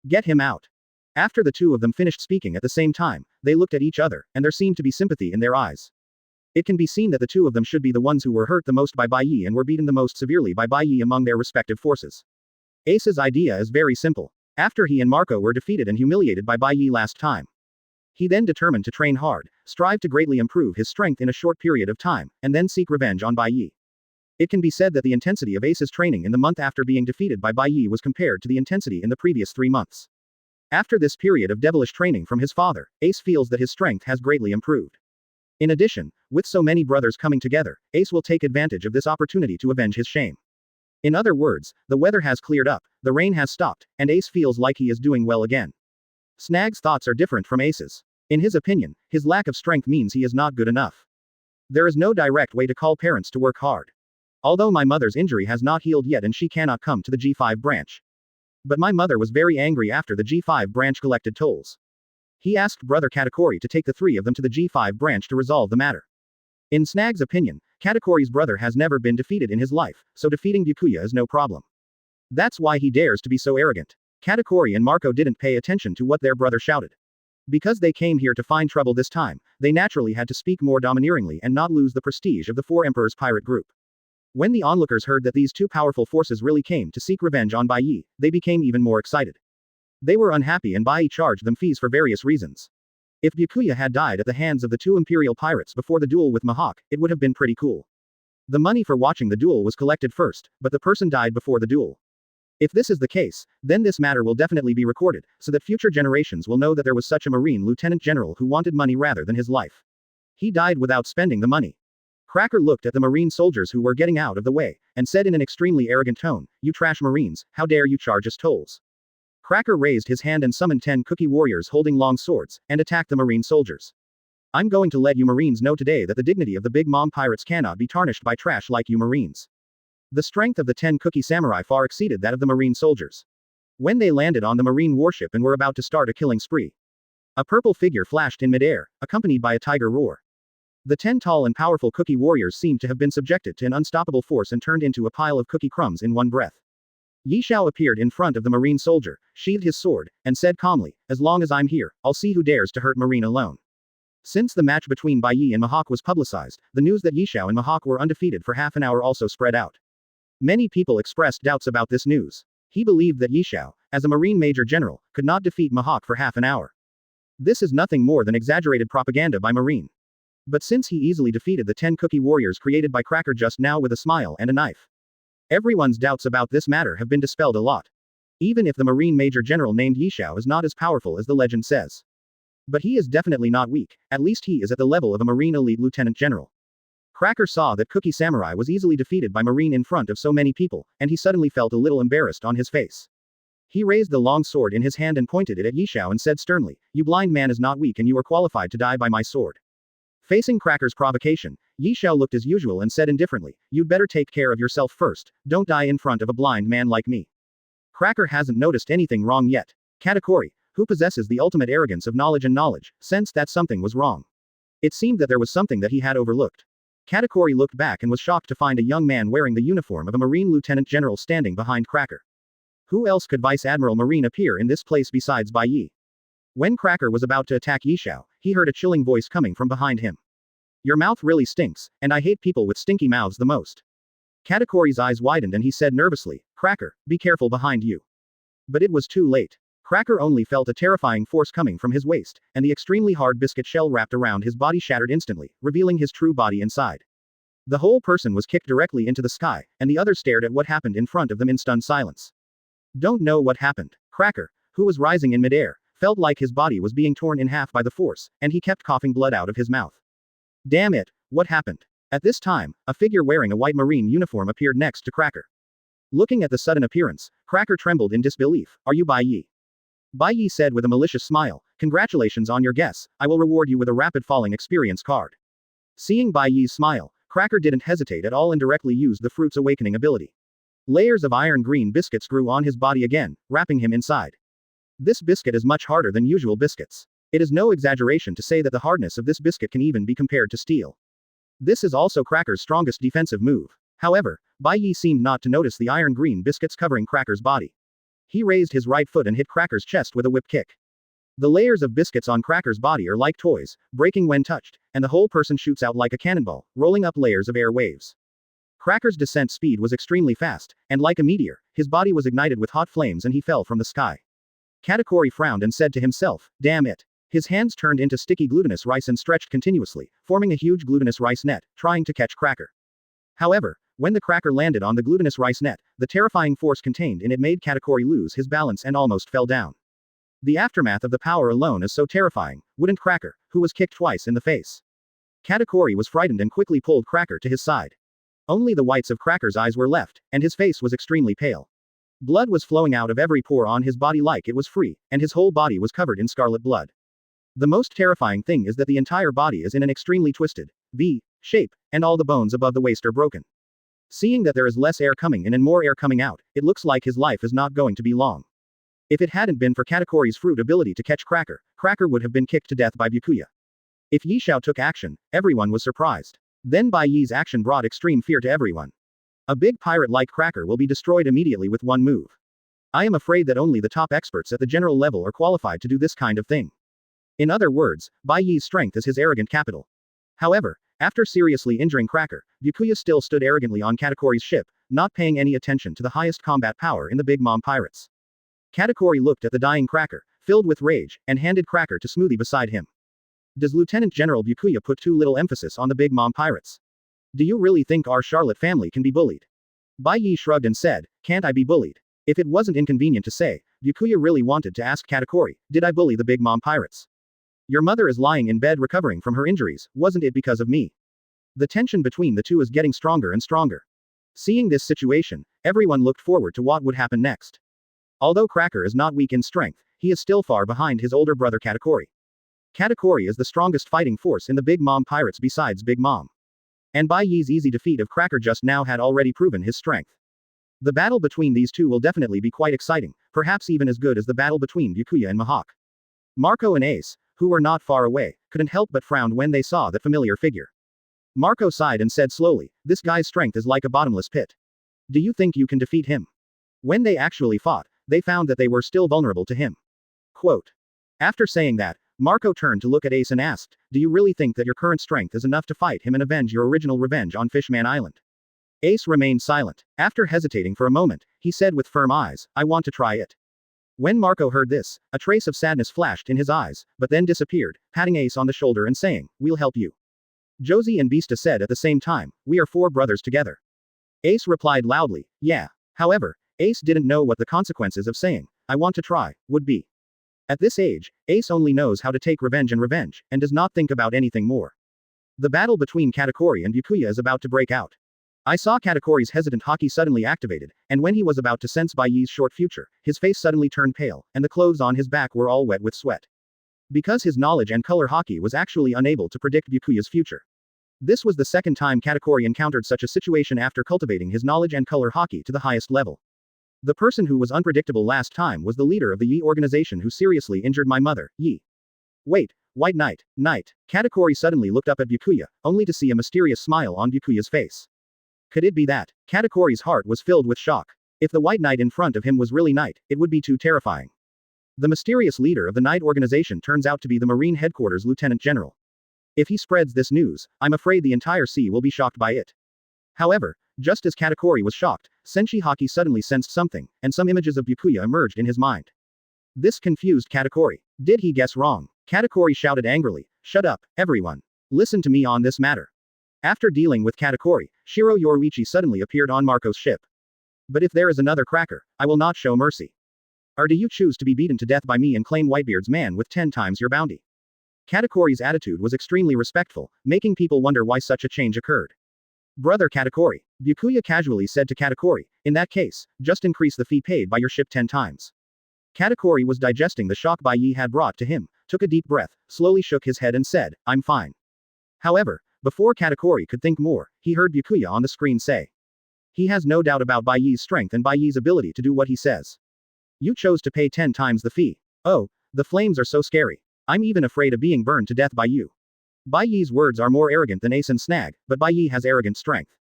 Get him out. After the two of them finished speaking at the same time, they looked at each other, and there seemed to be sympathy in their eyes. It can be seen that the two of them should be the ones who were hurt the most by Bai Ye and were beaten the most severely by Bai Ye among their respective forces. Ace's idea is very simple. After he and Marco were defeated and humiliated by Bai Ye last time, he then determined to train hard, strive to greatly improve his strength in a short period of time, and then seek revenge on Bai Ye. It can be said that the intensity of Ace's training in the month after being defeated by Bai Ye was compared to the intensity in the previous 3 months. After this period of devilish training from his father, Ace feels that his strength has greatly improved. In addition, with so many brothers coming together, Ace will take advantage of this opportunity to avenge his shame. In other words, the weather has cleared up, the rain has stopped, and Ace feels like he is doing well again. Snag's thoughts are different from Ace's. In his opinion, his lack of strength means he is not good enough. There is no direct way to call parents to work hard. Although my mother's injury has not healed yet and she cannot come to the G5 branch. But my mother was very angry after the G5 branch collected tolls. He asked Brother Katakuri to take the 3 of them to the G5 branch to resolve the matter. In Snag's opinion, Katakuri's brother has never been defeated in his life, so defeating Byakuya is no problem. That's why he dares to be so arrogant. Katakuri and Marco didn't pay attention to what their brother shouted. Because they came here to find trouble this time, they naturally had to speak more domineeringly and not lose the prestige of the 4 Emperors pirate group. When the onlookers heard that these two powerful forces really came to seek revenge on Bai Ye, they became even more excited. They were unhappy and Bai Ye charged them fees for various reasons. If Byakuya had died at the hands of the 2 Imperial pirates before the duel with Mihawk, it would have been pretty cool. The money for watching the duel was collected first, but the person died before the duel. If this is the case, then this matter will definitely be recorded, so that future generations will know that there was such a Marine Lieutenant General who wanted money rather than his life. He died without spending the money. Cracker looked at the Marine soldiers who were getting out of the way, and said in an extremely arrogant tone, "You trash Marines, how dare you charge us tolls?" Cracker raised his hand and summoned 10 cookie warriors holding long swords, and attacked the Marine soldiers. I'm going to let you Marines know today that the dignity of the Big Mom pirates cannot be tarnished by trash like you Marines. The strength of the 10 cookie samurai far exceeded that of the Marine soldiers. When they landed on the Marine warship and were about to start a killing spree, a purple figure flashed in midair, accompanied by a tiger roar. The 10 tall and powerful cookie warriors seemed to have been subjected to an unstoppable force and turned into a pile of cookie crumbs in one breath. Yi Xiao appeared in front of the marine soldier, sheathed his sword, and said calmly, as long as I'm here, I'll see who dares to hurt Marine alone. Since the match between Bai Ye and Mihawk was publicized, the news that Yi Xiao and Mihawk were undefeated for half an hour also spread out. Many people expressed doubts about this news. He believed that Yi Xiao, as a Marine Major General, could not defeat Mihawk for half an hour. This is nothing more than exaggerated propaganda by Marine. But since he easily defeated the 10 cookie warriors created by Cracker just now with a smile and a knife, everyone's doubts about this matter have been dispelled a lot. Even if the Marine Major General named Yi Xiao is not as powerful as the legend says. But he is definitely not weak, at least he is at the level of a Marine Elite Lieutenant General. Cracker saw that Cookie Samurai was easily defeated by Marine in front of so many people, and he suddenly felt a little embarrassed on his face. He raised the long sword in his hand and pointed it at Yi Xiao and said sternly, "You blind man is not weak and you are qualified to die by my sword." Facing Cracker's provocation, Yi Xiao looked as usual and said indifferently, "You'd better take care of yourself first, don't die in front of a blind man like me." Cracker hasn't noticed anything wrong yet. Katakuri, who possesses the ultimate arrogance of knowledge and knowledge, sensed that something was wrong. It seemed that there was something that he had overlooked. Katakuri looked back and was shocked to find a young man wearing the uniform of a Marine Lieutenant General standing behind Cracker. Who else could Vice Admiral Marine appear in this place besides Bai Ye? When Cracker was about to attack Yi Xiao, he heard a chilling voice coming from behind him. "Your mouth really stinks, and I hate people with stinky mouths the most." Katakuri's eyes widened and he said nervously, "Cracker, be careful behind you." But it was too late. Cracker only felt a terrifying force coming from his waist, and the extremely hard biscuit shell wrapped around his body shattered instantly, revealing his true body inside. The whole person was kicked directly into the sky, and the others stared at what happened in front of them in stunned silence. Don't know what happened. Cracker, who was rising in midair, felt like his body was being torn in half by the force, and he kept coughing blood out of his mouth. Damn it, what happened? At this time, a figure wearing a white marine uniform appeared next to Cracker. Looking at the sudden appearance, Cracker trembled in disbelief. "Are you Bai Ye?" Bai Ye said with a malicious smile, "Congratulations on your guess, I will reward you with a rapid falling experience card." Seeing Bai Ye's smile, Cracker didn't hesitate at all and directly used the fruit's awakening ability. Layers of iron green biscuits grew on his body again, wrapping him inside. This biscuit is much harder than usual biscuits. It is no exaggeration to say that the hardness of this biscuit can even be compared to steel. This is also Cracker's strongest defensive move. However, Bai Ye seemed not to notice the iron green biscuits covering Cracker's body. He raised his right foot and hit Cracker's chest with a whip kick. The layers of biscuits on Cracker's body are like toys, breaking when touched, and the whole person shoots out like a cannonball, rolling up layers of air waves. Cracker's descent speed was extremely fast, and like a meteor, his body was ignited with hot flames and he fell from the sky. Katakuri frowned and said to himself, "Damn it." His hands turned into sticky glutinous rice and stretched continuously, forming a huge glutinous rice net, trying to catch Cracker. However, when the Cracker landed on the glutinous rice net, the terrifying force contained in it made Katakuri lose his balance and almost fell down. The aftermath of the power alone is so terrifying, wouldn't Cracker, who was kicked twice in the face. Katakuri was frightened and quickly pulled Cracker to his side. Only the whites of Cracker's eyes were left, and his face was extremely pale. Blood was flowing out of every pore on his body like it was free, and his whole body was covered in scarlet blood. The most terrifying thing is that the entire body is in an extremely twisted V shape, and all the bones above the waist are broken. Seeing that there is less air coming in and more air coming out, it looks like his life is not going to be long. If it hadn't been for Katakuri's fruit ability to catch Cracker, Cracker would have been kicked to death by Byakuya. If Yi Xiao took action, everyone was surprised. Then Bai Ye's action brought extreme fear to everyone. A big pirate like Cracker will be destroyed immediately with one move. I am afraid that only the top experts at the general level are qualified to do this kind of thing. In other words, Bai Ye's strength is his arrogant capital. However, after seriously injuring Cracker, Byakuya still stood arrogantly on Katakuri's ship, not paying any attention to the highest combat power in the Big Mom pirates. Katakuri looked at the dying Cracker, filled with rage, and handed Cracker to Smoothie beside him. Does Lieutenant General Byakuya put too little emphasis on the Big Mom pirates? Do you really think our Charlotte family can be bullied? Bai Ye shrugged and said, "Can't I be bullied?" If it wasn't inconvenient to say, Byakuya really wanted to ask Katakuri, "Did I bully the Big Mom pirates? Your mother is lying in bed recovering from her injuries, wasn't it because of me?" The tension between the two is getting stronger and stronger. Seeing this situation, everyone looked forward to what would happen next. Although Cracker is not weak in strength, he is still far behind his older brother Katakuri. Katakuri is the strongest fighting force in the Big Mom pirates besides Big Mom. And Bai Ye's easy defeat of Cracker just now had already proven his strength. The battle between these two will definitely be quite exciting, perhaps even as good as the battle between Byakuya and Mihawk. Marco and Ace, who were not far away, couldn't help but frown when they saw that familiar figure. Marco sighed and said slowly, "This guy's strength is like a bottomless pit. Do you think you can defeat him?" When they actually fought, they found that they were still vulnerable to him. Quote. After saying that, Marco turned to look at Ace and asked, "Do you really think that your current strength is enough to fight him and avenge your original revenge on Fishman Island?" Ace remained silent. After hesitating for a moment, he said with firm eyes, "I want to try it." When Marco heard this, a trace of sadness flashed in his eyes, but then disappeared, patting Ace on the shoulder and saying, "We'll help you." Josie and Beasta said at the same time, "We are 4 brothers together." Ace replied loudly, "Yeah." However, Ace didn't know what the consequences of saying, "I want to try," would be. At this age, Ace only knows how to take revenge, and does not think about anything more. The battle between Katakuri and Byakuya is about to break out. I saw Katakuri's hesitant haki suddenly activated, and when he was about to sense Bai Ye's short future, his face suddenly turned pale, and the clothes on his back were all wet with sweat. Because his knowledge and color haki was actually unable to predict Byakuya's future. This was the second time Katakuri encountered such a situation after cultivating his knowledge and color haki to the highest level. The person who was unpredictable last time was the leader of the Yi organization who seriously injured my mother, Yi. Wait, White Knight. Katakuri suddenly looked up at Byakuya, only to see a mysterious smile on Byakuya's face. Could it be that? Katakuri's heart was filled with shock. If the White Knight in front of him was really Knight, it would be too terrifying. The mysterious leader of the Knight organization turns out to be the Marine Headquarters Lieutenant General. If he spreads this news, I'm afraid the entire sea will be shocked by it. However, just as Katakuri was shocked, Senshi Haki suddenly sensed something, and some images of Byakuya emerged in his mind. This confused Katakuri. Did he guess wrong? Katakuri shouted angrily, "Shut up, everyone. Listen to me on this matter." After dealing with Katakuri, Shiro Yoruichi suddenly appeared on Marco's ship. "But if there is another cracker, I will not show mercy. Or do you choose to be beaten to death by me and claim Whitebeard's man with 10 times your bounty?" Katakuri's attitude was extremely respectful, making people wonder why such a change occurred. "Brother Katakuri," Byakuya casually said to Katakuri, "in that case, just increase the fee paid by your ship 10 times. Katakuri was digesting the shock Bai Ye had brought to him, took a deep breath, slowly shook his head and said, "I'm fine." However, before Katakuri could think more, he heard Byakuya on the screen say. He has no doubt about Bai Ye's strength and Bai Ye's ability to do what he says. You chose to pay 10 times the fee. Oh, the flames are so scary. I'm even afraid of being burned to death by you. Bai Ye's words are more arrogant than Ace and Snag, but Bai Ye has arrogant strength.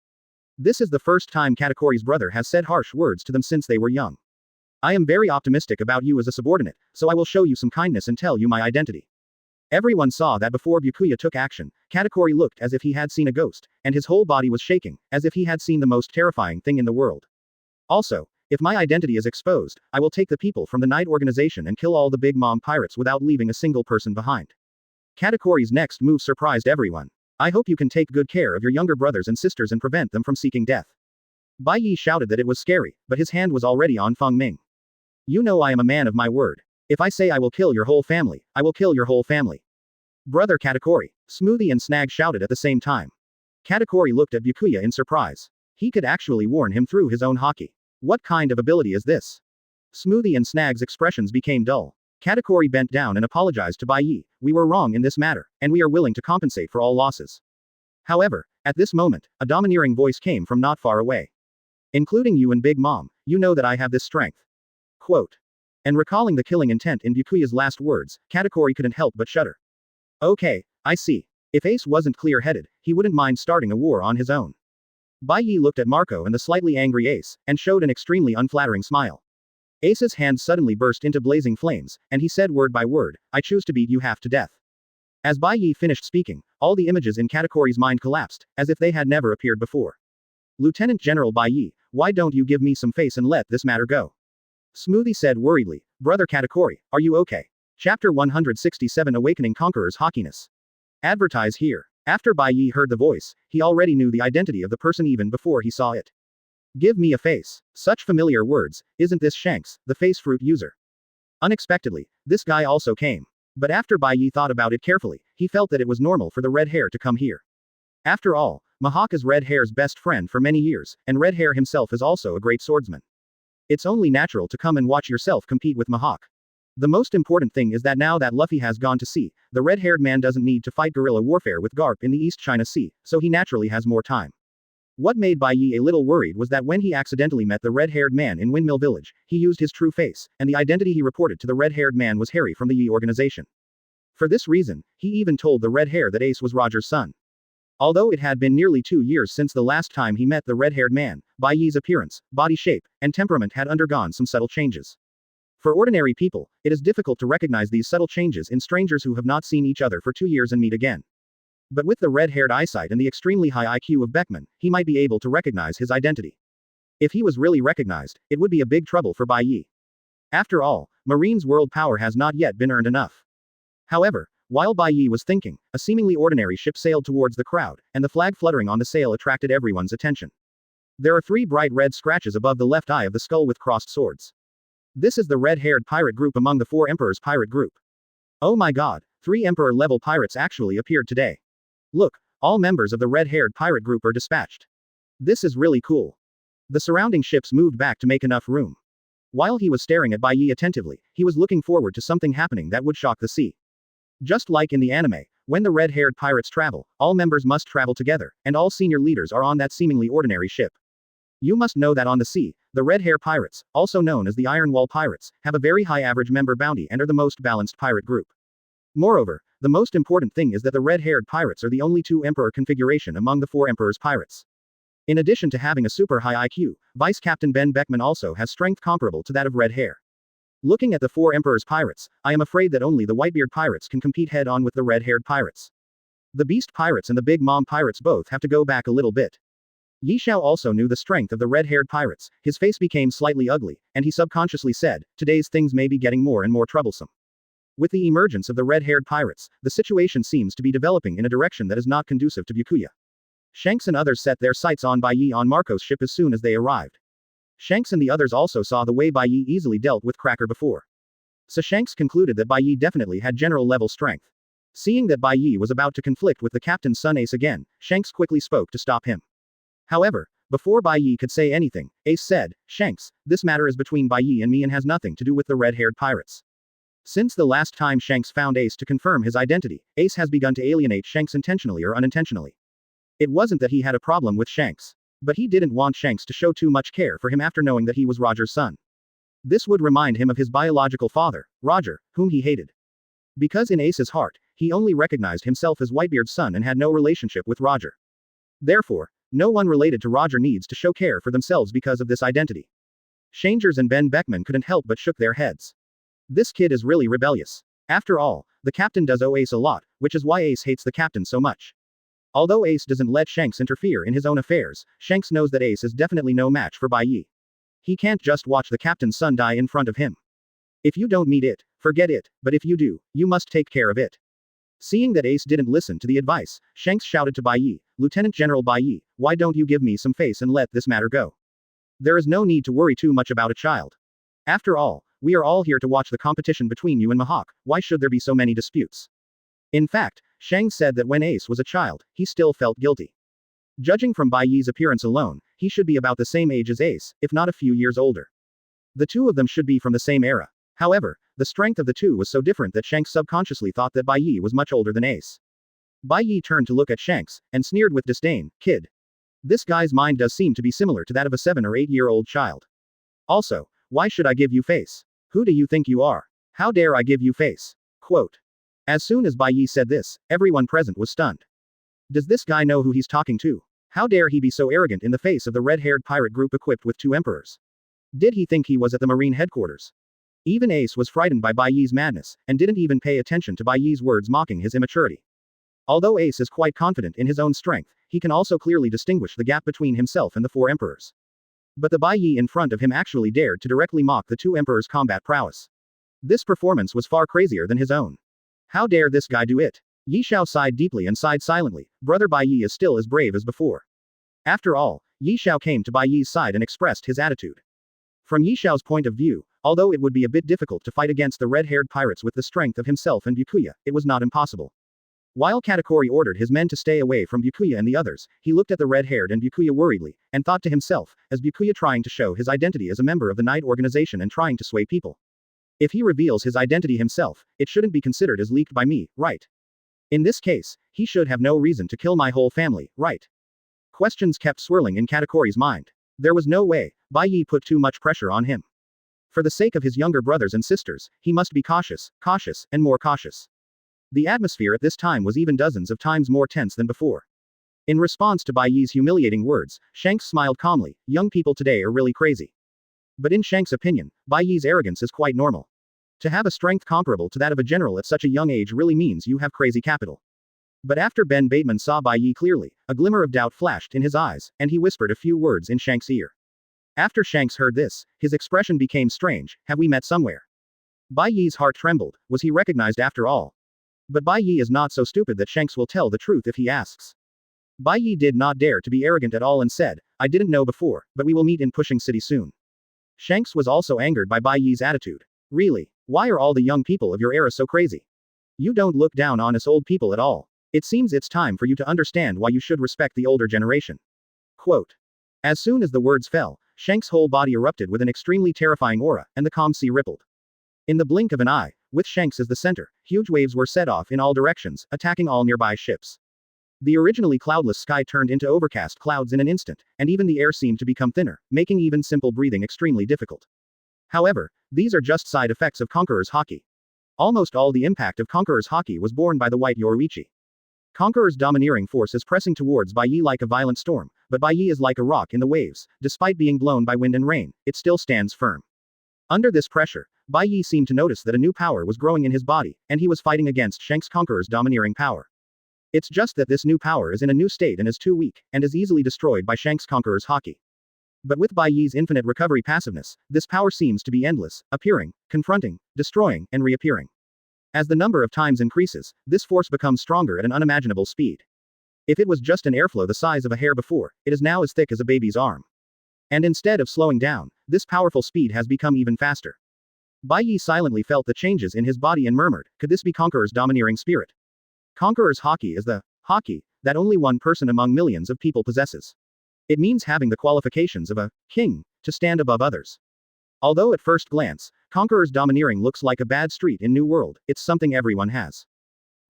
This is the first time Katakuri's brother has said harsh words to them since they were young. I am very optimistic about you as a subordinate, so I will show you some kindness and tell you my identity. Everyone saw that before Byakuya took action, Katakuri looked as if he had seen a ghost, and his whole body was shaking, as if he had seen the most terrifying thing in the world. Also, if my identity is exposed, I will take the people from the Knight organization and kill all the Big Mom pirates without leaving a single person behind. Katakuri's next move surprised everyone. I hope you can take good care of your younger brothers and sisters and prevent them from seeking death. Bai Ye shouted that it was scary, but his hand was already on Feng Ming. You know I am a man of my word. If I say I will kill your whole family, I will kill your whole family. Brother Katakuri, Smoothie and Snag shouted at the same time. Katakuri looked at Byakuya in surprise. He could actually warn him through his own haki. What kind of ability is this? Smoothie and Snag's expressions became dull. Katakuri bent down and apologized to Bai Ye. We were wrong in this matter, and we are willing to compensate for all losses. However, at this moment, a domineering voice came from not far away. Including you and Big Mom, you know that I have this strength. Quote. And recalling the killing intent in Byakuya's last words, Katakuri couldn't help but shudder. Okay, I see. If Ace wasn't clear-headed, he wouldn't mind starting a war on his own. Bai Ye looked at Marco and the slightly angry Ace, and showed an extremely unflattering smile. Ace's hands suddenly burst into blazing flames, and he said word by word, I choose to beat you half to death. As Bai Ye finished speaking, all the images in Katakuri's mind collapsed, as if they had never appeared before. Lieutenant General Bai Ye, why don't you give me some face and let this matter go? Smoothie said worriedly, Brother Katakuri, are you okay? Chapter 167 Awakening Conqueror's Hawkiness. Advertise here. After Bai Ye heard the voice, he already knew the identity of the person even before he saw it. Give me a face. Such familiar words, isn't this Shanks, the face fruit user? Unexpectedly, this guy also came. But after Bai Ye thought about it carefully, he felt that it was normal for the red hair to come here. After all, Mahawk is Red Hair's best friend for many years, and Red Hair himself is also a great swordsman. It's only natural to come and watch yourself compete with Mahawk. The most important thing is that now that Luffy has gone to sea, the red-haired man doesn't need to fight guerrilla warfare with Garp in the East China Sea, so he naturally has more time. What made Bai Ye a little worried was that when he accidentally met the red-haired man in Windmill Village, he used his true face, and the identity he reported to the red-haired man was Harry from the Yi organization. For this reason, he even told the red hair that Ace was Roger's son. Although it had been nearly 2 years since the last time he met the red-haired man, Bai Ye's appearance, body shape, and temperament had undergone some subtle changes. For ordinary people, it is difficult to recognize these subtle changes in strangers who have not seen each other for 2 years and meet again. But with the red-haired eyesight and the extremely high IQ of Beckman, he might be able to recognize his identity. If he was really recognized, it would be a big trouble for Bai Ye. After all, Marine's world power has not yet been earned enough. However, while Bai Ye was thinking, a seemingly ordinary ship sailed towards the crowd, and the flag fluttering on the sail attracted everyone's attention. There are 3 bright red scratches above the left eye of the skull with crossed swords. This is the red-haired pirate group among the 4 Emperors pirate group. Oh my god, 3 Emperor-level pirates actually appeared today. Look, all members of the red-haired pirate group are dispatched. This is really cool. The surrounding ships moved back to make enough room. While he was staring at Bai Ye attentively, he was looking forward to something happening that would shock the sea. Just like in the anime, when the red-haired pirates travel, all members must travel together, and all senior leaders are on that seemingly ordinary ship. You must know that on the sea, the Red Hair Pirates, also known as the Iron Wall Pirates, have a very high average member bounty and are the most balanced pirate group. Moreover, the most important thing is that the red-haired pirates are the only 2 Emperor configuration among the 4 Emperors pirates. In addition to having a super high IQ, Vice Captain Ben Beckman also has strength comparable to that of Red Hair. Looking at the 4 Emperors pirates, I am afraid that only the Whitebeard pirates can compete head-on with the red-haired pirates. The Beast pirates and the Big Mom pirates both have to go back a little bit. Yi Xiao also knew the strength of the red-haired pirates, his face became slightly ugly, and he subconsciously said, today's things may be getting more and more troublesome. With the emergence of the red-haired pirates, the situation seems to be developing in a direction that is not conducive to Byakuya. Shanks and others set their sights on Bai Ye on Marco's ship as soon as they arrived. Shanks and the others also saw the way Bai Ye easily dealt with Cracker before. So Shanks concluded that Bai Ye definitely had general-level strength. Seeing that Bai Ye was about to conflict with the captain's son Ace again, Shanks quickly spoke to stop him. However, before Bai Ye could say anything, Ace said, Shanks, this matter is between Bai Ye and me and has nothing to do with the red-haired pirates. Since the last time Shanks found Ace to confirm his identity, Ace has begun to alienate Shanks intentionally or unintentionally. It wasn't that he had a problem with Shanks. But he didn't want Shanks to show too much care for him after knowing that he was Roger's son. This would remind him of his biological father, Roger, whom he hated. Because in Ace's heart, he only recognized himself as Whitebeard's son and had no relationship with Roger. Therefore, no one related to Roger needs to show care for themselves because of this identity. Shangers and Ben Beckman couldn't help but shook their heads. This kid is really rebellious. After all, the captain does owe Ace a lot, which is why Ace hates the captain so much. Although Ace doesn't let Shanks interfere in his own affairs, Shanks knows that Ace is definitely no match for Bai Ye. He can't just watch the captain's son die in front of him. If you don't meet it, forget it, but if you do, you must take care of it. Seeing that Ace didn't listen to the advice, Shanks shouted to Bai Ye, Lieutenant General Bai Ye, why don't you give me some face and let this matter go? There is no need to worry too much about a child. After all, we are all here to watch the competition between you and Mahawk, why should there be so many disputes? In fact, Shang said that when Ace was a child, he still felt guilty. Judging from Bai Ye's appearance alone, he should be about the same age as Ace, if not a few years older. The two of them should be from the same era. However, the strength of the two was so different that Shanks subconsciously thought that Bai Ye was much older than Ace. Bai Ye turned to look at Shanks, and sneered with disdain, kid. This guy's mind does seem to be similar to that of a 7 or 8-year-old child. Also, why should I give you face? Who do you think you are? How dare I give you face? Quote. As soon as Bai Ye said this, everyone present was stunned. Does this guy know who he's talking to? How dare he be so arrogant in the face of the red-haired pirate group equipped with 2 emperors? Did he think he was at the Marine headquarters? Even Ace was frightened by Bai Ye's madness, and didn't even pay attention to Bai Ye's words mocking his immaturity. Although Ace is quite confident in his own strength, he can also clearly distinguish the gap between himself and the 4 emperors. But the Bai Ye in front of him actually dared to directly mock the 2 emperors' combat prowess. This performance was far crazier than his own. How dare this guy do it? Yi Xiao sighed deeply and sighed silently, brother Bai Ye is still as brave as before. After all, Yi Xiao came to Bai Ye's side and expressed his attitude. From Yi Xiao's point of view, although it would be a bit difficult to fight against the red-haired pirates with the strength of himself and Byakuya, it was not impossible. While Katakuri ordered his men to stay away from Byakuya and the others, he looked at the red-haired and Byakuya worriedly, and thought to himself, as Byakuya trying to show his identity as a member of the Knight organization and trying to sway people. If he reveals his identity himself, it shouldn't be considered as leaked by me, right? In this case, he should have no reason to kill my whole family, right? Questions kept swirling in Katakuri's mind. There was no way Bai Ye put too much pressure on him. For the sake of his younger brothers and sisters, he must be cautious, and more cautious. The atmosphere at this time was even dozens of times more tense than before. In response to Bai Ye's humiliating words, Shanks smiled calmly. Young people today are really crazy. But in Shanks' opinion, Bai Ye's arrogance is quite normal. To have a strength comparable to that of a general at such a young age really means you have crazy capital. But after Ben Bateman saw Bai Ye clearly, a glimmer of doubt flashed in his eyes, and he whispered a few words in Shanks' ear. After Shanks heard this, his expression became strange. Have we met somewhere? Bai Ye's heart trembled. Was he recognized after all? But Bai Ye is not so stupid that Shanks will tell the truth if he asks. Bai Ye did not dare to be arrogant at all and said, I didn't know before, but we will meet in Pushing City soon. Shanks was also angered by Bai Ye's attitude. Really? Why are all the young people of your era so crazy? You don't look down on us old people at all. It seems it's time for you to understand why you should respect the older generation. Quote. As soon as the words fell, Shanks' whole body erupted with an extremely terrifying aura, and the calm sea rippled. In the blink of an eye, with Shanks as the center, huge waves were set off in all directions, attacking all nearby ships. The originally cloudless sky turned into overcast clouds in an instant, and even the air seemed to become thinner, making even simple breathing extremely difficult. However, these are just side effects of Conqueror's Haki. Almost all the impact of Conqueror's Haki was borne by the White Yoruichi. Conqueror's domineering force is pressing towards Bai Ye like a violent storm, but Bai Ye is like a rock in the waves. Despite being blown by wind and rain, it still stands firm. Under this pressure, Bai Ye seemed to notice that a new power was growing in his body, and he was fighting against Shanks' Conqueror's domineering power. It's just that this new power is in a new state and is too weak, and is easily destroyed by Shanks' Conqueror's Haki. But with Bai Ye's infinite recovery passiveness, this power seems to be endless, appearing, confronting, destroying, and reappearing. As the number of times increases, this force becomes stronger at an unimaginable speed. If it was just an airflow the size of a hair before, it is now as thick as a baby's arm. And instead of slowing down, this powerful speed has become even faster. Bai Ye silently felt the changes in his body and murmured, could this be Conqueror's domineering spirit? Conqueror's Haki is the Haki that only one person among millions of people possesses. It means having the qualifications of a king to stand above others. Although at first glance, Conqueror's domineering looks like a bad street in New World, it's something everyone has.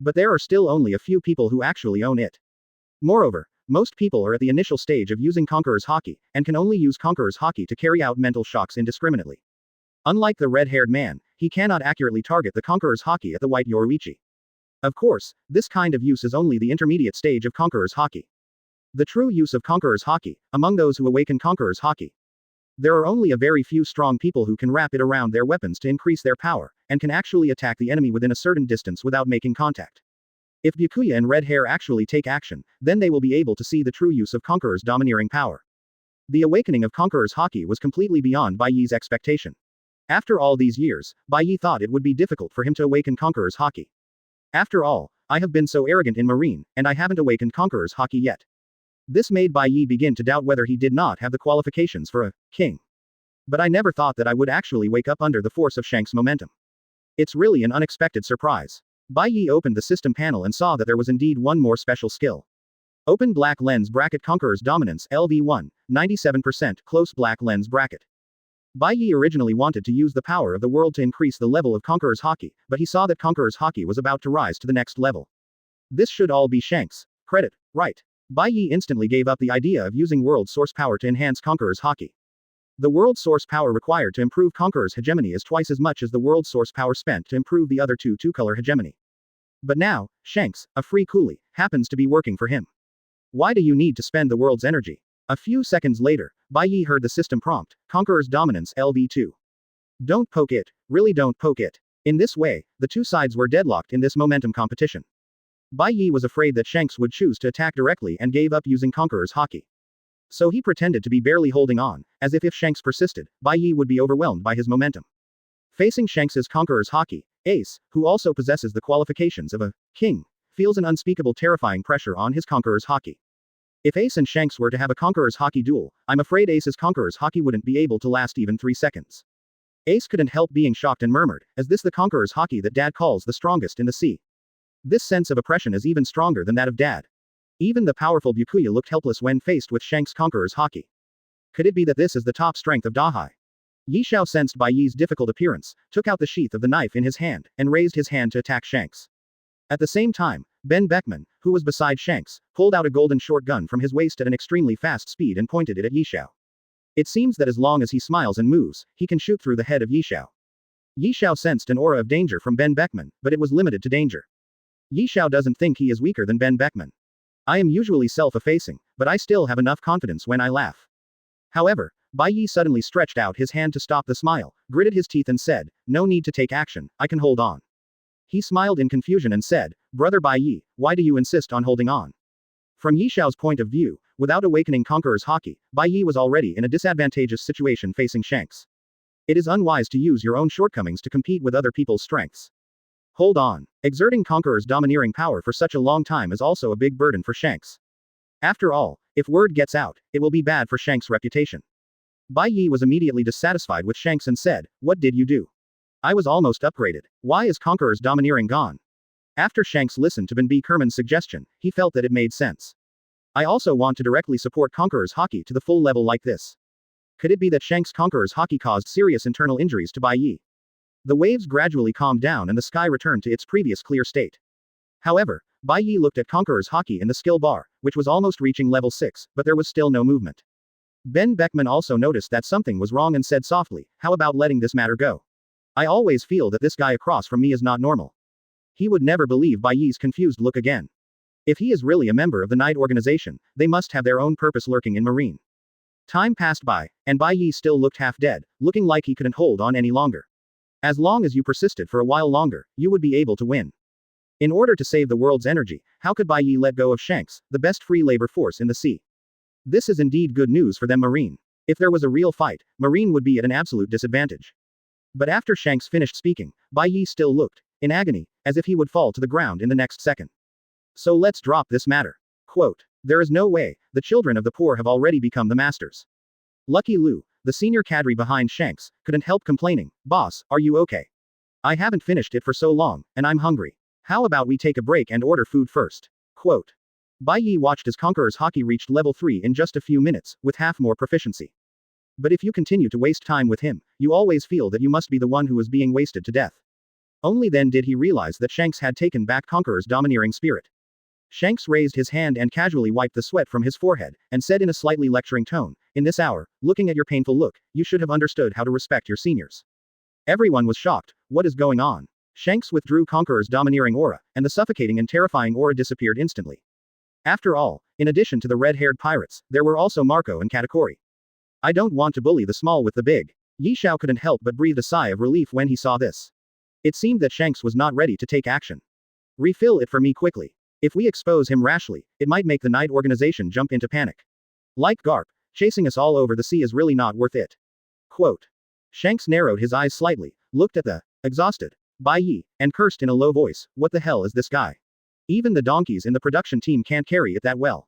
But there are still only a few people who actually own it. Moreover, most people are at the initial stage of using Conqueror's Haki, and can only use Conqueror's Haki to carry out mental shocks indiscriminately. Unlike the red-haired man, he cannot accurately target the Conqueror's Haki at the White Yoruichi. Of course, this kind of use is only the intermediate stage of Conqueror's Haki. The true use of Conqueror's Haki, among those who awaken Conqueror's Haki. There are only a very few strong people who can wrap it around their weapons to increase their power, and can actually attack the enemy within a certain distance without making contact. If Byakuya and Red Hair actually take action, then they will be able to see the true use of Conqueror's domineering power. The awakening of Conqueror's Haki was completely beyond Bai Ye's expectation. After all these years, Bai Ye thought it would be difficult for him to awaken Conqueror's Haki. After all, I have been so arrogant in Marine, and I haven't awakened Conqueror's Haki yet. This made Bai Ye begin to doubt whether he did not have the qualifications for a king. But I never thought that I would actually wake up under the force of Shanks' momentum. It's really an unexpected surprise. Bai Ye opened the system panel and saw that there was indeed one more special skill. Open black lens bracket Conqueror's dominance LV1, 97%, close black lens bracket. Bai Ye originally wanted to use the power of the world to increase the level of Conqueror's Haki, but he saw that Conqueror's Haki was about to rise to the next level. This should all be Shanks' credit, right? Bai Ye instantly gave up the idea of using world source power to enhance Conqueror's Haki. The world source power required to improve Conqueror's hegemony is twice as much as the world source power spent to improve the other two-color hegemony. But now, Shanks, a free coolie, happens to be working for him. Why do you need to spend the world's energy? A few seconds later, Bai Ye heard the system prompt, Conqueror's dominance LV2. Don't poke it, really don't poke it. In this way, the two sides were deadlocked in this momentum competition. Bai Ye was afraid that Shanks would choose to attack directly and gave up using Conqueror's Haki. So he pretended to be barely holding on, as if Shanks persisted, Bai Ye would be overwhelmed by his momentum. Facing Shanks's Conqueror's Haki, Ace, who also possesses the qualifications of a king, feels an unspeakable terrifying pressure on his Conqueror's Haki. If Ace and Shanks were to have a Conqueror's Haki duel, I'm afraid Ace's Conqueror's Haki wouldn't be able to last even 3 seconds. Ace couldn't help being shocked and murmured, is this the Conqueror's Haki that Dad calls the strongest in the sea? This sense of oppression is even stronger than that of Dad. Even the powerful Byakuya looked helpless when faced with Shanks' Conqueror's Haki. Could it be that this is the top strength of Dahai? Yi Xiao sensed Bai Ye's difficult appearance, took out the sheath of the knife in his hand, and raised his hand to attack Shanks. At the same time, Ben Beckman, who was beside Shanks, pulled out a golden short gun from his waist at an extremely fast speed and pointed it at Yi Xiao. It seems that as long as he smiles and moves, he can shoot through the head of Yi Xiao. Yi Xiao sensed an aura of danger from Ben Beckman, but it was limited to danger. Yi Xiao doesn't think he is weaker than Ben Beckman. I am usually self-effacing, but I still have enough confidence when I laugh. However, Bai Ye suddenly stretched out his hand to stop the smile, gritted his teeth and said, "No need to take action, I can hold on." He smiled in confusion and said, "Brother Bai Ye, why do you insist on holding on?" From Yi Xiao's point of view, without awakening Conqueror's Haki, Bai Ye was already in a disadvantageous situation facing Shanks. It is unwise to use your own shortcomings to compete with other people's strengths. Hold on. Exerting Conqueror's domineering power for such a long time is also a big burden for Shanks. After all, if word gets out, it will be bad for Shanks' reputation. Bai Ye was immediately dissatisfied with Shanks and said, "What did you do? I was almost upgraded. Why is Conqueror's domineering gone?" After Shanks listened to Ben B. Kerman's suggestion, he felt that it made sense. I also want to directly support Conqueror's Haki to the full level like this. Could it be that Shanks' Conqueror's Haki caused serious internal injuries to Bai Ye? The waves gradually calmed down and the sky returned to its previous clear state. However, Bai Ye looked at Conqueror's Haki in the skill bar, which was almost reaching level 6, but there was still no movement. Ben Beckman also noticed that something was wrong and said softly, "How about letting this matter go? I always feel that this guy across from me is not normal." He would never believe Bai Ye's confused look again. If he is really a member of the Night Organization, they must have their own purpose lurking in Marine. Time passed by, and Bai Ye still looked half dead, looking like he couldn't hold on any longer. As long as you persisted for a while longer, you would be able to win. In order to save the world's energy, how could Bai Ye let go of Shanks, the best free labor force in the sea? This is indeed good news for them Marine. If there was a real fight, Marine would be at an absolute disadvantage. But after Shanks finished speaking, Bai Ye still looked, in agony, as if he would fall to the ground in the next second. So let's drop this matter. Quote, "There is no way, the children of the poor have already become the masters." Lucky Lu, the senior cadre behind Shanks, couldn't help complaining, "Boss, are you okay? I haven't finished it for so long, and I'm hungry. How about we take a break and order food first?" Quote. Bai Ye watched as Conqueror's Haki reached level 3 in just a few minutes, with half more proficiency. But if you continue to waste time with him, you always feel that you must be the one who is being wasted to death. Only then did he realize that Shanks had taken back Conqueror's domineering spirit. Shanks raised his hand and casually wiped the sweat from his forehead, and said in a slightly lecturing tone, "In this hour, looking at your painful look, you should have understood how to respect your seniors." Everyone was shocked. What is going on? Shanks withdrew Conqueror's domineering aura, and the suffocating and terrifying aura disappeared instantly. After all, in addition to the red-haired pirates, there were also Marco and Katakuri. I don't want to bully the small with the big. Yi Xiao couldn't help but breathe a sigh of relief when he saw this. It seemed that Shanks was not ready to take action. "Refill it for me quickly. If we expose him rashly, it might make the Night Organization jump into panic. Like Garp, chasing us all over the sea is really not worth it." Quote. Shanks narrowed his eyes slightly, looked at the exhausted Bai Ye, and cursed in a low voice, "What the hell is this guy? Even the donkeys in the production team can't carry it that well."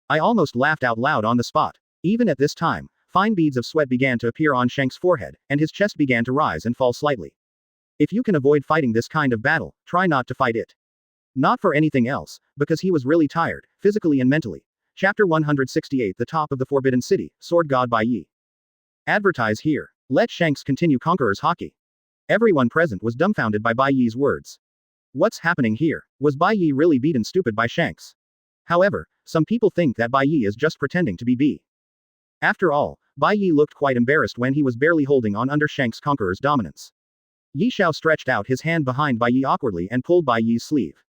I almost laughed out loud on the spot. Even at this time, fine beads of sweat began to appear on Shanks' forehead, and his chest began to rise and fall slightly. If you can avoid fighting this kind of battle, try not to fight it. Not for anything else, because he was really tired, physically and mentally. Chapter 168 The Top of the Forbidden City, Sword God Bai Ye. Advertise here. Let Shanks continue Conqueror's Haki. Everyone present was dumbfounded by Bai Ye's words. What's happening here? Was Bai Ye really beaten stupid by Shanks? However, some people think that Bai Ye is just pretending to be B. After all, Bai Ye looked quite embarrassed when he was barely holding on under Shanks' Conqueror's dominance. Yi Xiao stretched out his hand behind Bai Ye awkwardly and pulled Bai Ye's sleeve.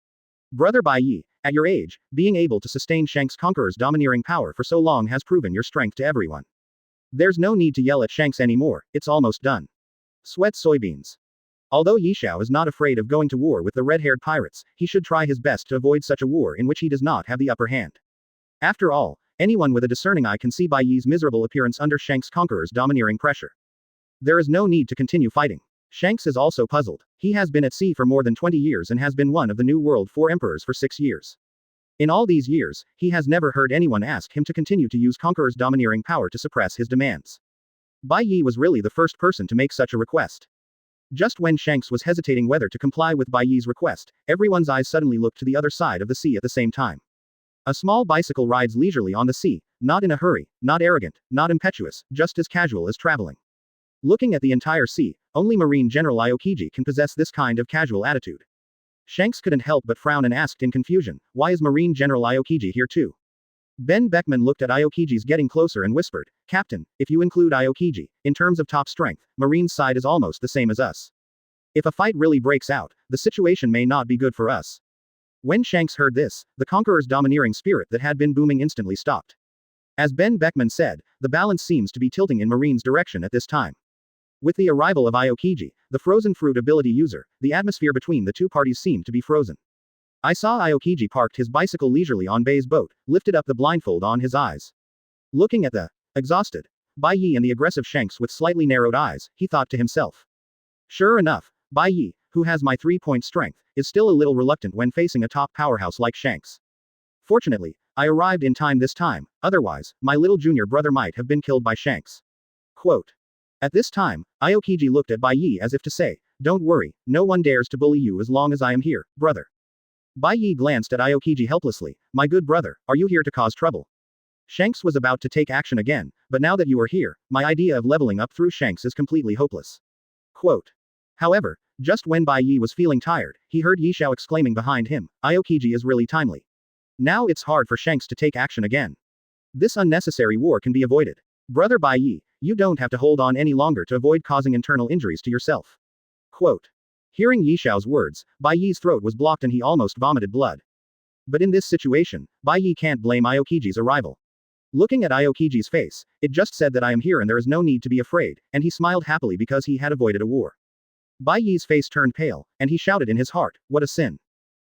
"Brother Bai Ye, at your age, being able to sustain Shanks' Conqueror's domineering power for so long has proven your strength to everyone. There's no need to yell at Shanks anymore, it's almost done. Sweat soybeans." Although Yi Xiao is not afraid of going to war with the red-haired pirates, he should try his best to avoid such a war in which he does not have the upper hand. After all, anyone with a discerning eye can see Bai Ye's miserable appearance under Shanks' Conqueror's domineering pressure. There is no need to continue fighting. Shanks is also puzzled. He has been at sea for more than 20 years and has been one of the New World 4 emperors for 6 years. In all these years, he has never heard anyone ask him to continue to use Conqueror's domineering power to suppress his demands. Bai Ye was really the first person to make such a request. Just when Shanks was hesitating whether to comply with Bai Ye's request, everyone's eyes suddenly looked to the other side of the sea at the same time. A small bicycle rides leisurely on the sea, not in a hurry, not arrogant, not impetuous, just as casual as traveling. Looking at the entire sea, only Marine General Aokiji can possess this kind of casual attitude. Shanks couldn't help but frown and asked in confusion, "Why is Marine General Aokiji here too?" Ben Beckman looked at Aokiji's getting closer and whispered, "Captain, if you include Aokiji, in terms of top strength, Marine's side is almost the same as us. If a fight really breaks out, the situation may not be good for us." When Shanks heard this, the conqueror's domineering spirit that had been booming instantly stopped. As Ben Beckman said, the balance seems to be tilting in Marine's direction at this time. With the arrival of Aokiji, the frozen fruit ability user, the atmosphere between the two parties seemed to be frozen. I saw Aokiji parked his bicycle leisurely on Bai's boat, lifted up the blindfold on his eyes. Looking at the exhausted Bai Ye and the aggressive Shanks with slightly narrowed eyes, he thought to himself. Sure enough, Bai Ye, who has my 3-point strength, is still a little reluctant when facing a top powerhouse like Shanks. Fortunately, I arrived in time this time, otherwise, my little junior brother might have been killed by Shanks. Quote. At this time, Aokiji looked at Bai Ye as if to say, don't worry, no one dares to bully you as long as I am here, brother. Bai Ye glanced at Aokiji helplessly, my good brother, are you here to cause trouble? Shanks was about to take action again, but now that you are here, my idea of leveling up through Shanks is completely hopeless. Quote. However, just when Bai Ye was feeling tired, he heard Yishao exclaiming behind him, Aokiji is really timely. Now it's hard for Shanks to take action again. This unnecessary war can be avoided. Brother Bai Ye, you don't have to hold on any longer to avoid causing internal injuries to yourself. Quote. Hearing Yishao's words, Bai Ye's throat was blocked and he almost vomited blood. But in this situation, Bai Ye can't blame Aokiji's arrival. Looking at Aokiji's face, it just said that I am here and there is no need to be afraid, and he smiled happily because he had avoided a war. Bai Ye's face turned pale, and he shouted in his heart, what a sin.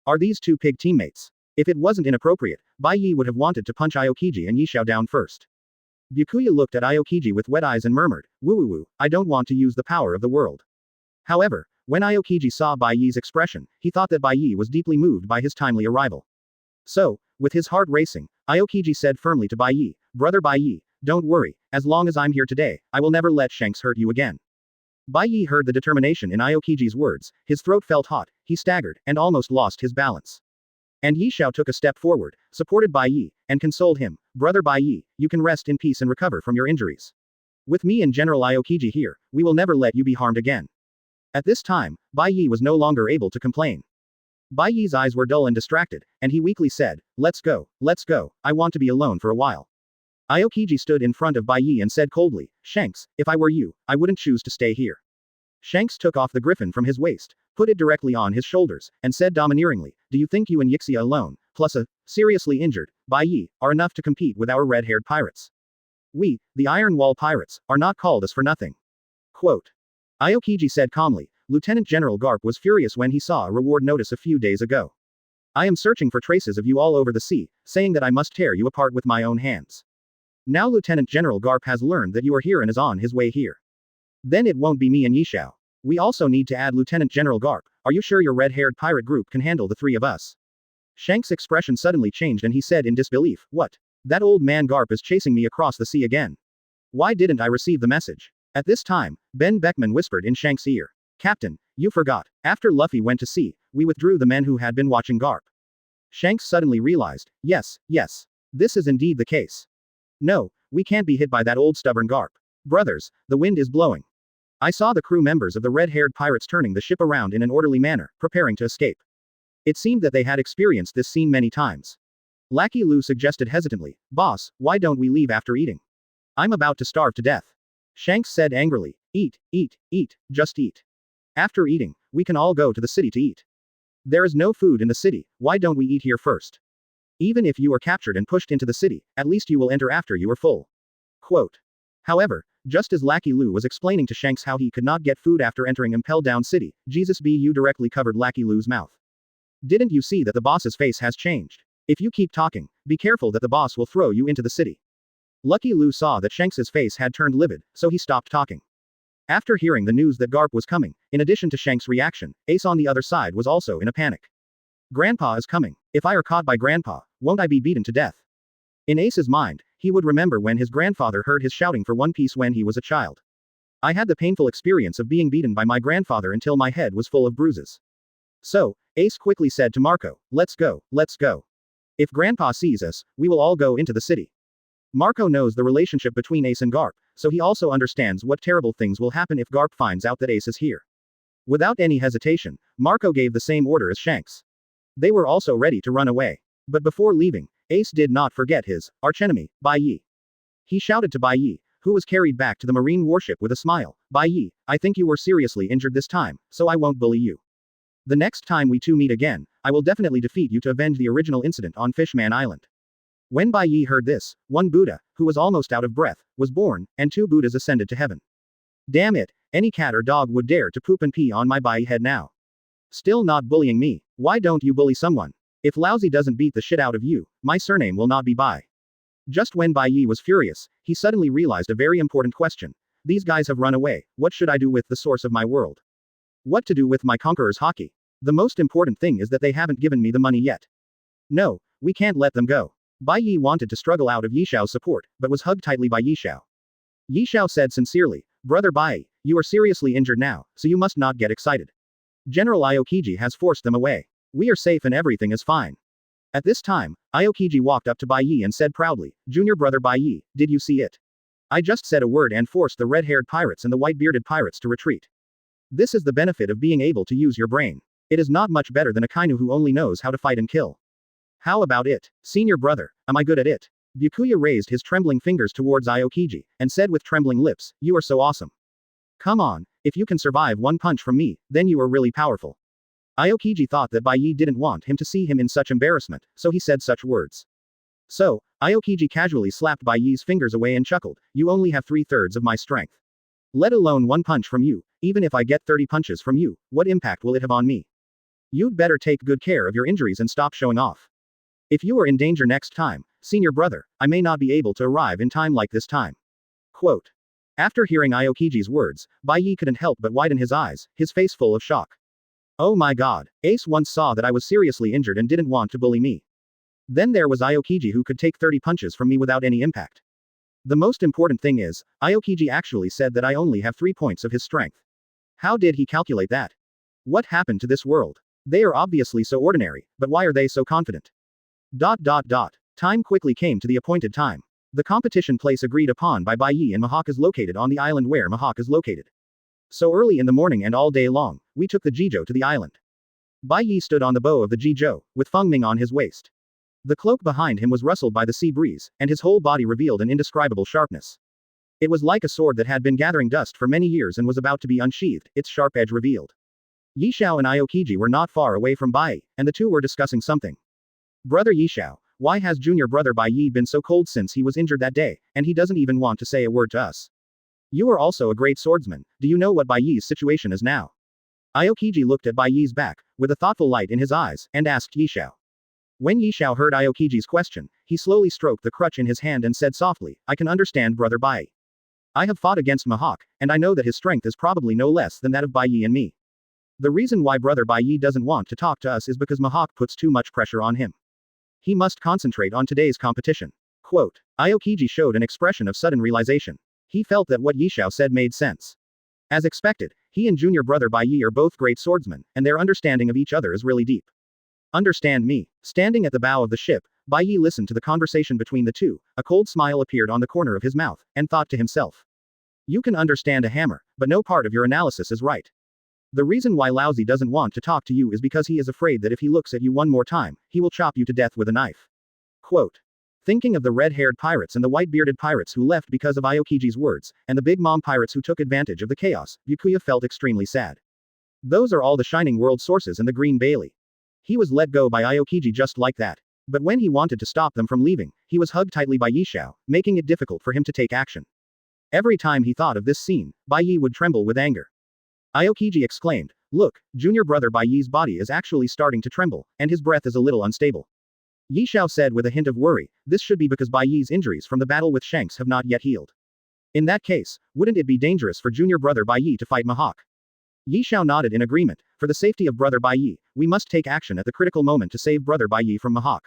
Are these two pig teammates? If it wasn't inappropriate, Bai Ye would have wanted to punch Aokiji and Yishao down first. Byakuya looked at Aokiji with wet eyes and murmured, woo, I don't want to use the power of the world. However, when Aokiji saw Bai Ye's expression, he thought that Bai Ye was deeply moved by his timely arrival. So, with his heart racing, Aokiji said firmly to Bai Ye, brother Bai Ye, don't worry, as long as I'm here today, I will never let Shanks hurt you again. Bai Ye heard the determination in Aokiji's words, his throat felt hot, he staggered, and almost lost his balance. And Yishao took a step forward, supported Bai Ye, and consoled him, brother Bai Ye, you can rest in peace and recover from your injuries. With me and General Aokiji here, we will never let you be harmed again. At this time, Bai Ye was no longer able to complain. Bai Ye's eyes were dull and distracted, and he weakly said, let's go, I want to be alone for a while. Aokiji stood in front of Bai Ye and said coldly, Shanks, if I were you, I wouldn't choose to stay here. Shanks took off the griffin from his waist, put it directly on his shoulders, and said domineeringly, do you think you and Yixia alone, plus a seriously injured Bai Ye, are enough to compete with our red-haired pirates? We, the Iron Wall pirates, are not called us for nothing. Quote. Aokiji said calmly, Lieutenant General Garp was furious when he saw a reward notice a few days ago. I am searching for traces of you all over the sea, saying that I must tear you apart with my own hands. Now Lieutenant General Garp has learned that you are here and is on his way here. Then it won't be me and Yishao. We also need to add Lieutenant General Garp. Are you sure your red-haired pirate group can handle the three of us? Shanks' expression suddenly changed and he said in disbelief, what? That old man Garp is chasing me across the sea again. Why didn't I receive the message? At this time, Ben Beckman whispered in Shanks' ear. Captain, you forgot. After Luffy went to sea, we withdrew the men who had been watching Garp. Shanks suddenly realized, yes, this is indeed the case. No, we can't be hit by that old stubborn Garp. Brothers, the wind is blowing. I saw the crew members of the red-haired pirates turning the ship around in an orderly manner, preparing to escape. It seemed that they had experienced this scene many times. Lackey Lu suggested hesitantly, boss, why don't we leave after eating? I'm about to starve to death. Shanks said angrily, eat, just eat. After eating, we can all go to the city to eat. There is no food in the city, why don't we eat here first? Even if you are captured and pushed into the city, at least you will enter after you are full. Quote. However, just as Lackey Lu was explaining to Shanks how he could not get food after entering Impel Down City, Jesus Bu directly covered Lackey Lu's mouth. Didn't you see that the boss's face has changed? If you keep talking, be careful that the boss will throw you into the city. Lucky Lu saw that Shanks's face had turned livid, so he stopped talking. After hearing the news that Garp was coming, in addition to Shanks' reaction, Ace on the other side was also in a panic. Grandpa is coming. If I are caught by Grandpa, won't I be beaten to death? In Ace's mind, he would remember when his grandfather heard his shouting for One Piece when he was a child. I had the painful experience of being beaten by my grandfather until my head was full of bruises. So, Ace quickly said to Marco, let's go. If Grandpa sees us, we will all go into the city. Marco knows the relationship between Ace and Garp, so he also understands what terrible things will happen if Garp finds out that Ace is here. Without any hesitation, Marco gave the same order as Shanks. They were also ready to run away. But before leaving, Ace did not forget his archenemy, Bai Ye. He shouted to Bai Ye, who was carried back to the marine warship with a smile, Bai Ye, I think you were seriously injured this time, so I won't bully you. The next time we two meet again, I will definitely defeat you to avenge the original incident on Fishman Island. When Bai Ye heard this, one Buddha, who was almost out of breath, was born, and two Buddhas ascended to heaven. Damn it, any cat or dog would dare to poop and pee on my Bai head now. Still not bullying me. Why don't you bully someone? If Lousy doesn't beat the shit out of you, my surname will not be Bai. Just when Bai Ye was furious, he suddenly realized a very important question. These guys have run away, what should I do with the source of my world? What to do with my conqueror's hockey? The most important thing is that they haven't given me the money yet. No, we can't let them go. Bai Ye wanted to struggle out of Yishao's support, but was hugged tightly by Yishao. Yishao said sincerely, Brother Bai, you are seriously injured now, so you must not get excited. General Aokiji has forced them away. We are safe and everything is fine. At this time, Aokiji walked up to Bai Ye and said proudly, Junior brother Bai Ye, did you see it? I just said a word and forced the red-haired pirates and the white-bearded pirates to retreat. This is the benefit of being able to use your brain. It is not much better than a Kainu who only knows how to fight and kill. How about it, senior brother, am I good at it? Byakuya raised his trembling fingers towards Aokiji, and said with trembling lips, you are so awesome. Come on, if you can survive one punch from me, then you are really powerful. Aokiji thought that Bai Ye didn't want him to see him in such embarrassment, so he said such words. So, Aokiji casually slapped Bai Ye's fingers away and chuckled, you only have 3/3 of my strength. Let alone one punch from you, even if I get 30 punches from you, what impact will it have on me? You'd better take good care of your injuries and stop showing off. If you are in danger next time, senior brother, I may not be able to arrive in time like this time. Quote. After hearing Aokiji's words, Bai Ye couldn't help but widen his eyes, his face full of shock. Oh my god, Ace once saw that I was seriously injured and didn't want to bully me. Then there was Aokiji who could take 30 punches from me without any impact. The most important thing is, Aokiji actually said that I only have 3 points of his strength. How did he calculate that? What happened to this world? They are obviously so ordinary, but why are they so confident? ... Time quickly came to the appointed time. The competition place agreed upon by Bai Ye and Mahak is located on the island where Mahak is located. So early in the morning and all day long, we took the Jijo to the island. Bai Ye stood on the bow of the Jijo, with Feng Ming on his waist. The cloak behind him was rustled by the sea breeze, and his whole body revealed an indescribable sharpness. It was like a sword that had been gathering dust for many years and was about to be unsheathed, its sharp edge revealed. Yishao and Aokiji were not far away from Bai, and the two were discussing something. Brother Yishao, why has junior brother Bai Ye been so cold since he was injured that day, and he doesn't even want to say a word to us? You are also a great swordsman, do you know what Bai Ye's situation is now? Aokiji looked at Bai Ye's back, with a thoughtful light in his eyes, and asked Yishao. When Yishao heard Aokiji's question, he slowly stroked the crutch in his hand and said softly, I can understand brother Bai. I have fought against Mahak, and I know that his strength is probably no less than that of Bai Ye and me. The reason why brother Bai Ye doesn't want to talk to us is because Mahak puts too much pressure on him. He must concentrate on today's competition. Quote. Aokiji showed an expression of sudden realization. He felt that what Yishao said made sense. As expected, he and junior brother Bai Ye are both great swordsmen, and their understanding of each other is really deep. Understand me. Standing at the bow of the ship, Bai Ye listened to the conversation between the two, a cold smile appeared on the corner of his mouth, and thought to himself. You can understand a hammer, but no part of your analysis is right. The reason why Lousy doesn't want to talk to you is because he is afraid that if he looks at you one more time, he will chop you to death with a knife. Quote. Thinking of the red-haired pirates and the white-bearded pirates who left because of Aokiji's words, and the big mom pirates who took advantage of the chaos, Byakuya felt extremely sad. Those are all the Shining World sources and the Green Bailey. He was let go by Aokiji just like that. But when he wanted to stop them from leaving, he was hugged tightly by Yishao, making it difficult for him to take action. Every time he thought of this scene, Bai Ye would tremble with anger. Aokiji exclaimed, look, junior brother Bai Ye's body is actually starting to tremble, and his breath is a little unstable. Yishao said with a hint of worry, this should be because Bai Ye's injuries from the battle with Shanks have not yet healed. In that case, wouldn't it be dangerous for junior brother Bai Ye to fight Mahak? Yishao nodded in agreement, for the safety of brother Bai Ye, we must take action at the critical moment to save brother Bai Ye from Mahak.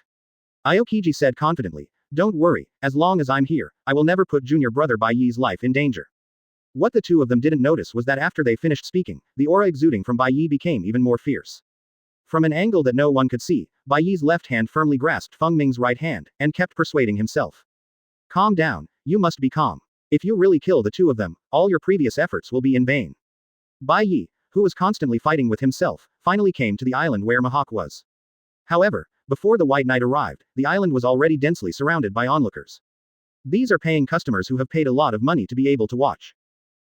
Aokiji said confidently, don't worry, as long as I'm here, I will never put junior brother Bai Ye's life in danger. What the two of them didn't notice was that after they finished speaking, the aura exuding from Bai Ye became even more fierce. From an angle that no one could see, Bai Ye's left hand firmly grasped Feng Ming's right hand, and kept persuading himself. Calm down, you must be calm. If you really kill the two of them, all your previous efforts will be in vain. Bai Ye, who was constantly fighting with himself, finally came to the island where Mahak was. However, before the White Knight arrived, the island was already densely surrounded by onlookers. These are paying customers who have paid a lot of money to be able to watch.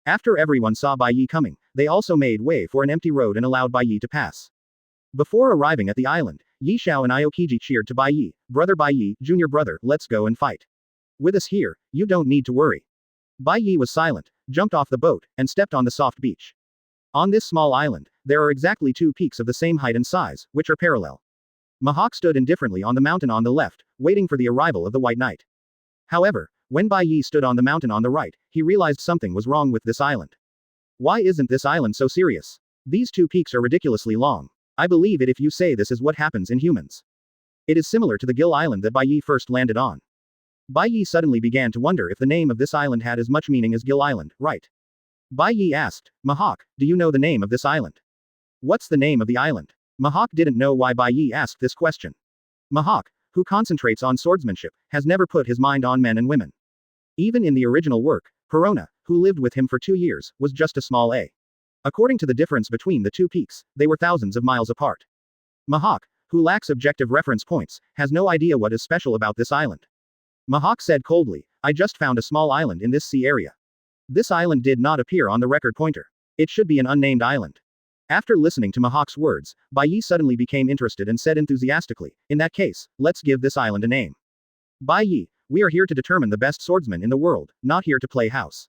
After everyone saw Bai Ye coming, they also made way for an empty road and allowed Bai Ye to pass. Before arriving at the island, Yi Xiao and Aokiji cheered to Bai Ye, "Brother Bai Ye, junior brother, let's go and fight. With us here, you don't need to worry." Bai Ye was silent, jumped off the boat, and stepped on the soft beach. On this small island, there are exactly two peaks of the same height and size, which are parallel. Mihawk stood indifferently on the mountain on the left, waiting for the arrival of the White Knight. However, when Bai Ye stood on the mountain on the right, he realized something was wrong with this island. Why isn't this island so serious? These two peaks are ridiculously long. I believe it if you say this is what happens in humans. It is similar to the Gill Island that Bai Ye first landed on. Bai Ye suddenly began to wonder if the name of this island had as much meaning as Gill Island, right? Bai Ye asked, "Mihawk, do you know the name of this island?" "What's the name of the island?" Mihawk didn't know why Bai Ye asked this question. Mihawk, who concentrates on swordsmanship, has never put his mind on men and women. Even in the original work, Perona, who lived with him for 2 years, was just a small A. According to the difference between the two peaks, they were thousands of miles apart. Mihawk, who lacks objective reference points, has no idea what is special about this island. Mihawk said coldly, "I just found a small island in this sea area. This island did not appear on the record pointer. It should be an unnamed island." After listening to Mihawk's words, Bai Ye suddenly became interested and said enthusiastically, "In that case, let's give this island a name. Bai Ye, we are here to determine the best swordsman in the world, not here to play house."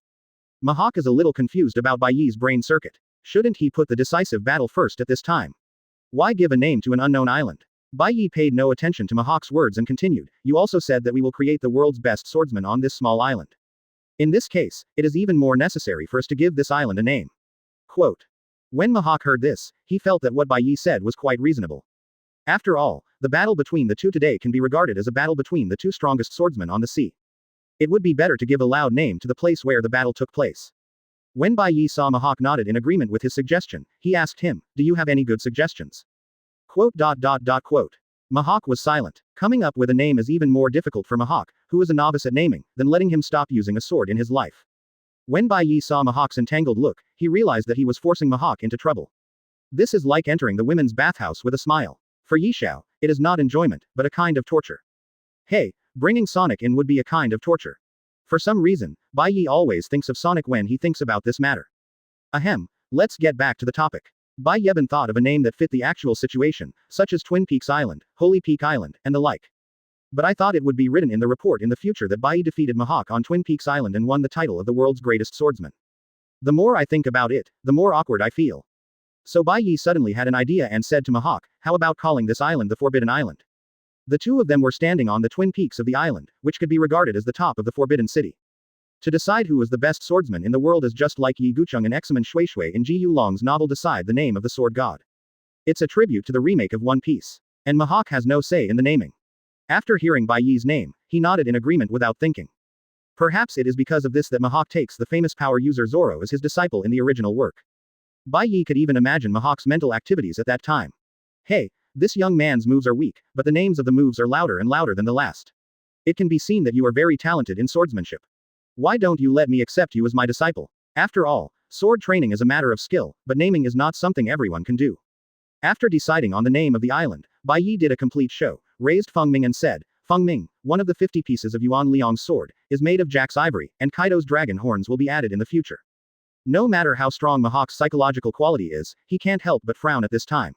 Mihawk is a little confused about Bai Ye's brain circuit. Shouldn't he put the decisive battle first at this time? Why give a name to an unknown island? Bai Ye paid no attention to Mihawk's words and continued, "You also said that we will create the world's best swordsman on this small island. In this case, it is even more necessary for us to give this island a name." Quote. When Mihawk heard this, he felt that what Bai Ye said was quite reasonable. After all, the battle between the two today can be regarded as a battle between the two strongest swordsmen on the sea. It would be better to give a loud name to the place where the battle took place. When Bai Ye saw Mihawk nodded in agreement with his suggestion, he asked him, "Do you have any good suggestions?" Quote. Mihawk was silent. Coming up with a name is even more difficult for Mihawk, who is a novice at naming, than letting him stop using a sword in his life. When Bai Ye saw Mihawk's entangled look, he realized that he was forcing Mihawk into trouble. This is like entering the women's bathhouse with a smile. For Yi Xiao, it is not enjoyment, but a kind of torture. Hey, bringing Sonic in would be a kind of torture. For some reason, Bai Ye always thinks of Sonic when he thinks about this matter. Ahem, let's get back to the topic. Bai Yeben thought of a name that fit the actual situation, such as Twin Peaks Island, Holy Peak Island, and the like. But I thought it would be written in the report in the future that Bai Ye defeated Mihawk on Twin Peaks Island and won the title of the world's greatest swordsman. The more I think about it, the more awkward I feel. So Bai Ye suddenly had an idea and said to Mihawk, "How about calling this island the Forbidden Island?" The two of them were standing on the twin peaks of the island, which could be regarded as the top of the Forbidden City. To decide who is the best swordsman in the world is just like Yi Gucheng and Examen Shui in Ji Yulong's novel Decide the Name of the Sword God. It's a tribute to the remake of One Piece. And Mihawk has no say in the naming. After hearing Bai Ye's name, he nodded in agreement without thinking. Perhaps it is because of this that Mihawk takes the famous power user Zoro as his disciple in the original work. Bai Ye could even imagine Mihawk's mental activities at that time. Hey, this young man's moves are weak, but the names of the moves are louder and louder than the last. It can be seen that you are very talented in swordsmanship. Why don't you let me accept you as my disciple? After all, sword training is a matter of skill, but naming is not something everyone can do. After deciding on the name of the island, Bai Ye did a complete show, raised Feng Ming and said, "Feng Ming, one of the 50 pieces of Yuan Liang's sword, is made of Jack's ivory, and Kaido's dragon horns will be added in the future." No matter how strong Mihawk's psychological quality is, he can't help but frown at this time.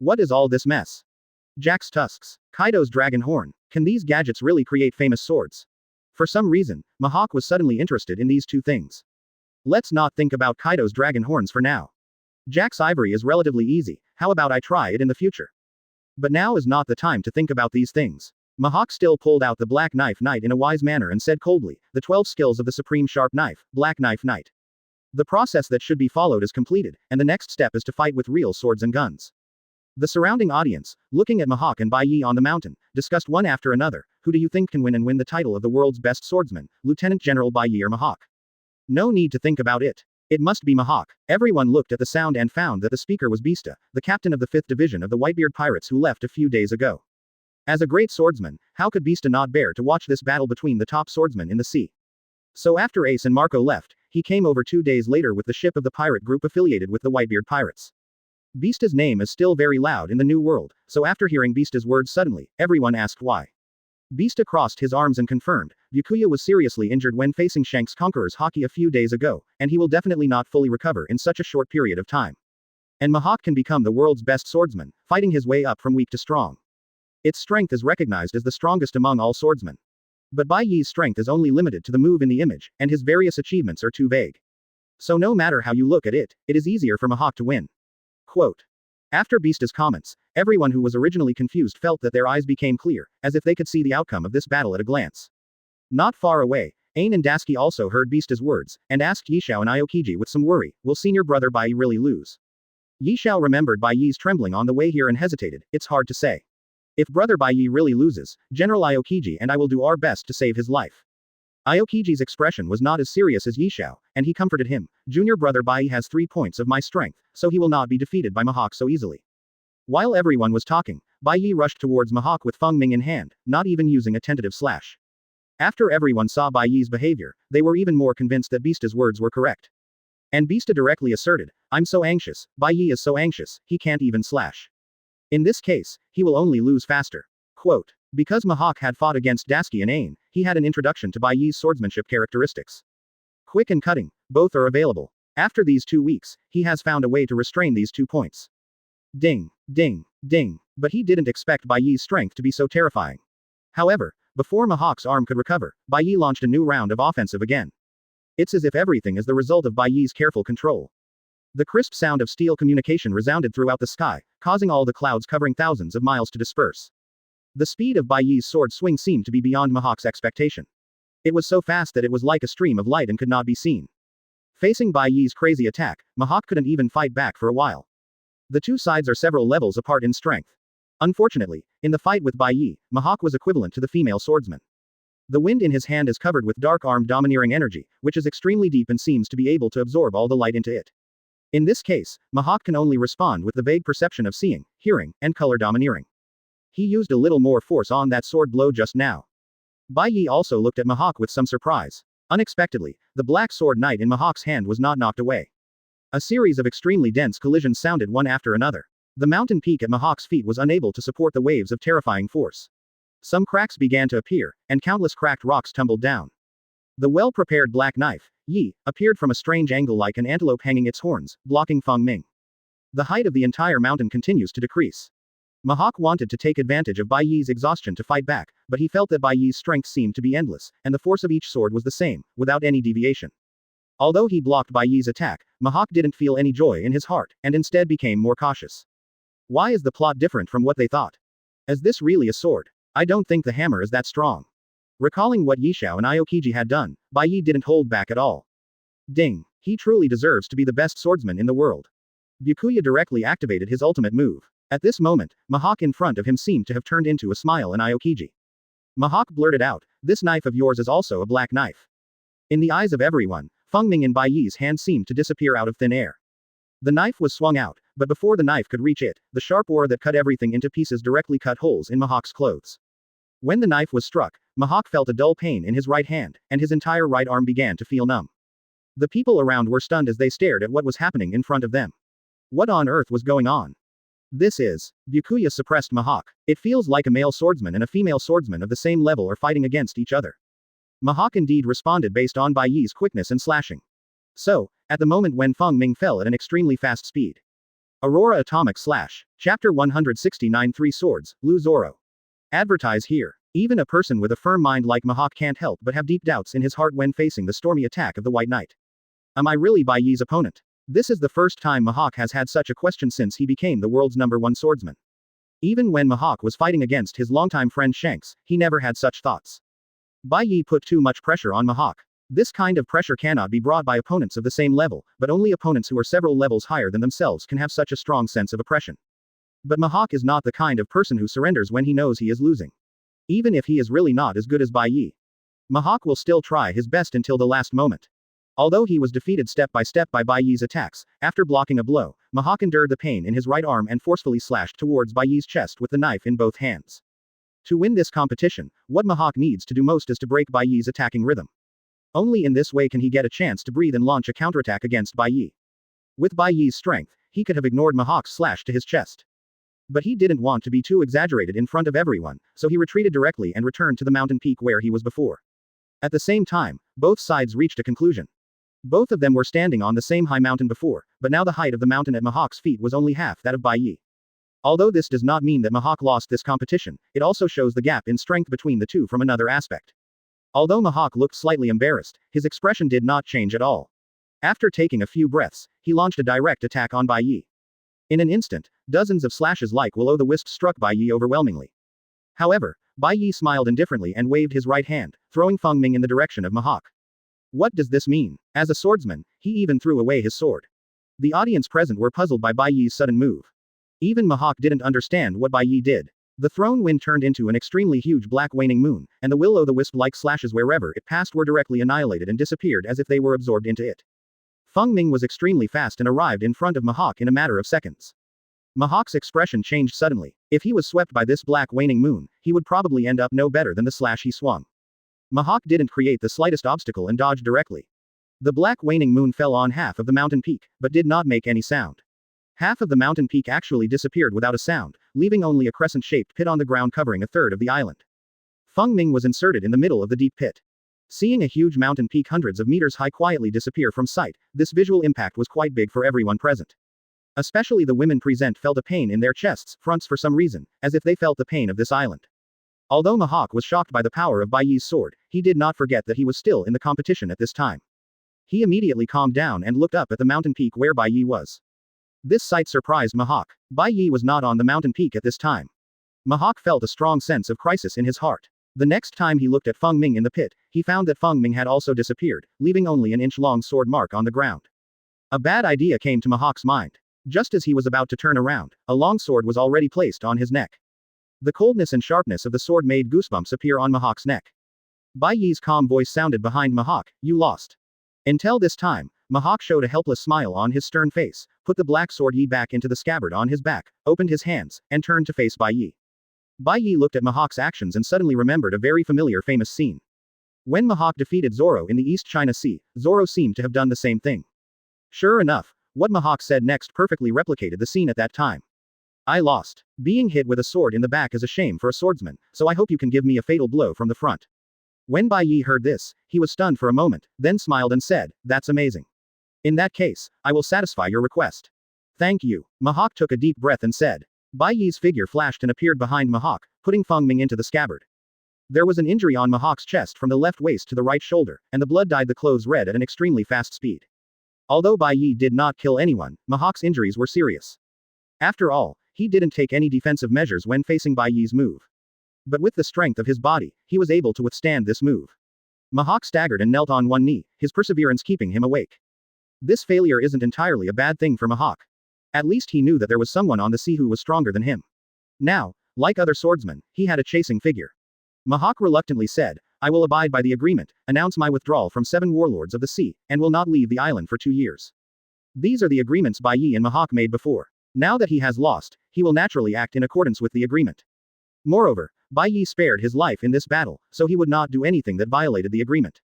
What is all this mess? Jack's tusks, Kaido's dragon horn, can these gadgets really create famous swords? For some reason, Mihawk was suddenly interested in these two things. Let's not think about Kaido's dragon horns for now. Jack's ivory is relatively easy, how about I try it in the future? But now is not the time to think about these things. Mihawk still pulled out the Black Knife Knight in a wise manner and said coldly, "The 12 skills of the Supreme Sharp Knife, Black Knife Knight. The process that should be followed is completed, and the next step is to fight with real swords and guns." The surrounding audience, looking at Mihawk and Bai Ye on the mountain, discussed one after another, "Who do you think can win and win the title of the world's best swordsman, Lieutenant General Bai Ye or Mihawk?" No need to think about it. It must be Mihawk. Everyone looked at the sound and found that the speaker was Beasta, the captain of the 5th Division of the Whitebeard pirates who left a few days ago. As a great swordsman, how could Beasta not bear to watch this battle between the top swordsmen in the sea? So after Ace and Marco left, he came over 2 days later with the ship of the pirate group affiliated with the Whitebeard pirates. Beasta's name is still very loud in the New World, so after hearing Beasta's words suddenly, everyone asked why. Beasta crossed his arms and confirmed, Byakuya was seriously injured when facing Shanks Conqueror's Haki a few days ago, and he will definitely not fully recover in such a short period of time. And Mihawk can become the world's best swordsman, fighting his way up from weak to strong. Its strength is recognized as the strongest among all swordsmen. But Bai Ye's strength is only limited to the move in the image, and his various achievements are too vague. So no matter how you look at it, it is easier for Mihawk to win. Quote. After Beasta's comments, everyone who was originally confused felt that their eyes became clear, as if they could see the outcome of this battle at a glance. Not far away, Ain and Dasky also heard Beasta's words, and asked Yishao and Aokiji with some worry, will senior brother Bai Ye really lose? Yishao remembered Bai Ye's trembling on the way here and hesitated, it's hard to say. If brother Bai Ye really loses, General Aokiji and I will do our best to save his life. Aokiji's expression was not as serious as Yishao, and he comforted him, junior brother Bai Ye has 3 points of my strength, so he will not be defeated by Mihawk so easily. While everyone was talking, Bai Ye rushed towards Mihawk with Feng Ming in hand, not even using a tentative slash. After everyone saw Bai Ye's behavior, they were even more convinced that Beasta's words were correct. And Beasta directly asserted, I'm so anxious, Bai Ye is so anxious, he can't even slash. In this case, he will only lose faster. Quote. Because Mihawk had fought against Dasky and Ain, he had an introduction to Bai Ye's swordsmanship characteristics. Quick and cutting, both are available. After these 2 weeks, he has found a way to restrain these 2 points. Ding, ding, ding, but he didn't expect Bai Ye's strength to be so terrifying. However, before Mihawk's arm could recover, Bai Ye launched a new round of offensive again. It's as if everything is the result of Bai Ye's careful control. The crisp sound of steel communication resounded throughout the sky, causing all the clouds covering thousands of miles to disperse. The speed of Bai Ye's sword swing seemed to be beyond Mihawk's expectation. It was so fast that it was like a stream of light and could not be seen. Facing Bai Ye's crazy attack, Mihawk couldn't even fight back for a while. The two sides are several levels apart in strength. Unfortunately, in the fight with Bai Ye, Mihawk was equivalent to the female swordsman. The wind in his hand is covered with dark-armed domineering energy, which is extremely deep and seems to be able to absorb all the light into it. In this case, Mihawk can only respond with the vague perception of seeing, hearing, and color domineering. He used a little more force on that sword blow just now. Bai Ye also looked at Mihawk with some surprise. Unexpectedly, the black sword knight in Mihawk's hand was not knocked away. A series of extremely dense collisions sounded one after another. The mountain peak at Mihawk's feet was unable to support the waves of terrifying force. Some cracks began to appear, and countless cracked rocks tumbled down. The well-prepared black knife, Yi, appeared from a strange angle like an antelope hanging its horns, blocking Feng Ming. The height of the entire mountain continues to decrease. Mihawk wanted to take advantage of Bai Ye's exhaustion to fight back, but he felt that Bai Ye's strength seemed to be endless, and the force of each sword was the same, without any deviation. Although he blocked Bai Ye's attack, Mihawk didn't feel any joy in his heart, and instead became more cautious. Why is the plot different from what they thought? Is this really a sword? I don't think the hammer is that strong. Recalling what Yishao and Aokiji had done, Bai Ye didn't hold back at all. Ding. He truly deserves to be the best swordsman in the world. Byakuya directly activated his ultimate move. At this moment, Mihawk in front of him seemed to have turned into a smile in Aokiji. Mihawk blurted out, this knife of yours is also a black knife. In the eyes of everyone, Feng Ming in Bai Ye's hand seemed to disappear out of thin air. The knife was swung out, but before the knife could reach it, the sharp oar that cut everything into pieces directly cut holes in Mihawk's clothes. When the knife was struck, Mihawk felt a dull pain in his right hand, and his entire right arm began to feel numb. The people around were stunned as they stared at what was happening in front of them. What on earth was going on? This is. Byakuya suppressed Mihawk. It feels like a male swordsman and a female swordsman of the same level are fighting against each other. Mihawk indeed responded based on Bai Ye's quickness and slashing. So, at the moment when Feng Ming fell at an extremely fast speed. Aurora Atomic Slash. Chapter 169 3 Swords, Lu Zoro. Advertise here. Even a person with a firm mind like Mihawk can't help but have deep doubts in his heart when facing the stormy attack of the White Knight. Am I really Bai Ye's opponent? This is the first time Mihawk has had such a question since he became the world's #1 swordsman. Even when Mihawk was fighting against his longtime friend Shanks, he never had such thoughts. Bai Ye put too much pressure on Mihawk. This kind of pressure cannot be brought by opponents of the same level, but only opponents who are several levels higher than themselves can have such a strong sense of oppression. But Mihawk is not the kind of person who surrenders when he knows he is losing. Even if he is really not as good as Bai Ye, Mihawk will still try his best until the last moment. Although he was defeated step by step by Bai Ye's attacks, after blocking a blow, Mihawk endured the pain in his right arm and forcefully slashed towards Bai Ye's chest with the knife in both hands. To win this competition, what Mihawk needs to do most is to break Bai Ye's attacking rhythm. Only in this way can he get a chance to breathe and launch a counterattack against Bai Ye. With Bai Ye's strength, he could have ignored Mihawk's slash to his chest. But he didn't want to be too exaggerated in front of everyone, so he retreated directly and returned to the mountain peak where he was before. At the same time, both sides reached a conclusion. Both of them were standing on the same high mountain before, but now the height of the mountain at Mihawk's feet was only half that of Bai Ye. Although this does not mean that Mihawk lost this competition, it also shows the gap in strength between the two from another aspect. Although Mihawk looked slightly embarrassed, his expression did not change at all. After taking a few breaths, he launched a direct attack on Bai Ye. In an instant, dozens of slashes like will-o'-the-wisp struck Bai Ye overwhelmingly. However, Bai Ye smiled indifferently and waved his right hand, throwing Feng Ming in the direction of Mihawk. What does this mean? As a swordsman, he even threw away his sword. The audience present were puzzled by Bai Ye's sudden move. Even Mihawk didn't understand what Bai Ye did. The throne wind turned into an extremely huge black waning moon, and the will-o'-the-wisp-like slashes wherever it passed were directly annihilated and disappeared as if they were absorbed into it. Feng Ming was extremely fast and arrived in front of Mihawk in a matter of seconds. Mihawk's expression changed suddenly. If he was swept by this black waning moon, he would probably end up no better than the slash he swung. Mihawk didn't create the slightest obstacle and dodged directly. The black waning moon fell on half of the mountain peak, but did not make any sound. Half of the mountain peak actually disappeared without a sound, leaving only a crescent-shaped pit on the ground covering a third of the island. Feng Ming was inserted in the middle of the deep pit. Seeing a huge mountain peak hundreds of meters high quietly disappear from sight, this visual impact was quite big for everyone present. Especially the women present felt a pain in their chests, fronts for some reason, as if they felt the pain of this island. Although Mihawk was shocked by the power of Bai Ye's sword, he did not forget that he was still in the competition at this time. He immediately calmed down and looked up at the mountain peak where Bai Ye was. This sight surprised Mihawk. Bai Ye was not on the mountain peak at this time. Mihawk felt a strong sense of crisis in his heart. The next time he looked at Feng Ming in the pit, he found that Feng Ming had also disappeared, leaving only an inch-long sword mark on the ground. A bad idea came to Mihawk's mind. Just as he was about to turn around, a long sword was already placed on his neck. The coldness and sharpness of the sword made goosebumps appear on Mihawk's neck. Bai Ye's calm voice sounded behind Mihawk, "You lost." Until this time, Mihawk showed a helpless smile on his stern face, put the black sword Yi back into the scabbard on his back, opened his hands, and turned to face Bai Ye. Bai Ye looked at Mihawk's actions and suddenly remembered a very familiar famous scene. When Mihawk defeated Zoro in the East China Sea, Zoro seemed to have done the same thing. Sure enough, what Mihawk said next perfectly replicated the scene at that time. "I lost. Being hit with a sword in the back is a shame for a swordsman, so I hope you can give me a fatal blow from the front." When Bai Ye heard this, he was stunned for a moment, then smiled and said, "That's amazing. In that case, I will satisfy your request." "Thank you." Mihawk took a deep breath and said. Bai Ye's figure flashed and appeared behind Mihawk, putting Feng Ming into the scabbard. There was an injury on Mihawk's chest from the left waist to the right shoulder, and the blood dyed the clothes red at an extremely fast speed. Although Bai Ye did not kill anyone, Mihawk's injuries were serious. After all, he didn't take any defensive measures when facing Bai Ye's move. But with the strength of his body, he was able to withstand this move. Mihawk staggered and knelt on one knee, his perseverance keeping him awake. This failure isn't entirely a bad thing for Mihawk. At least he knew that there was someone on the sea who was stronger than him. Now, like other swordsmen, he had a chasing figure. Mihawk reluctantly said, "I will abide by the agreement, announce my withdrawal from 7 warlords of the sea, and will not leave the island for 2 years. These are the agreements Bai Ye and Mihawk made before. Now that he has lost, he will naturally act in accordance with the agreement. Moreover, Bai Ye spared his life in this battle, so he would not do anything that violated the agreement."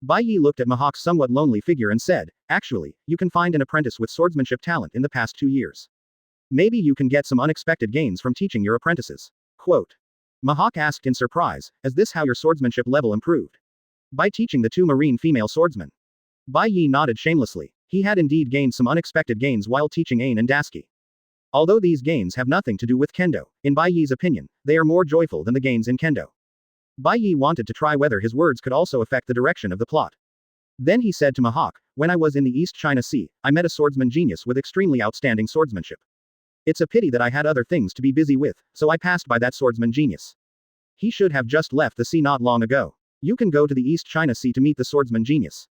Bai Ye looked at Mihawk's somewhat lonely figure and said, "Actually, you can find an apprentice with swordsmanship talent in the past 2 years. Maybe you can get some unexpected gains from teaching your apprentices." Quote. Mihawk asked in surprise, "Is this how your swordsmanship level improved?" "By teaching the 2 marine female swordsmen." Bai Ye nodded shamelessly. He had indeed gained some unexpected gains while teaching Ain and Daisuke. Although these gains have nothing to do with kendo, in Bai Ye's opinion, they are more joyful than the gains in kendo. Bai Ye wanted to try whether his words could also affect the direction of the plot. Then he said to Mihawk, "When I was in the East China Sea, I met a swordsman genius with extremely outstanding swordsmanship. It's a pity that I had other things to be busy with, so I passed by that swordsman genius. He should have just left the sea not long ago. You can go to the East China Sea to meet the swordsman genius.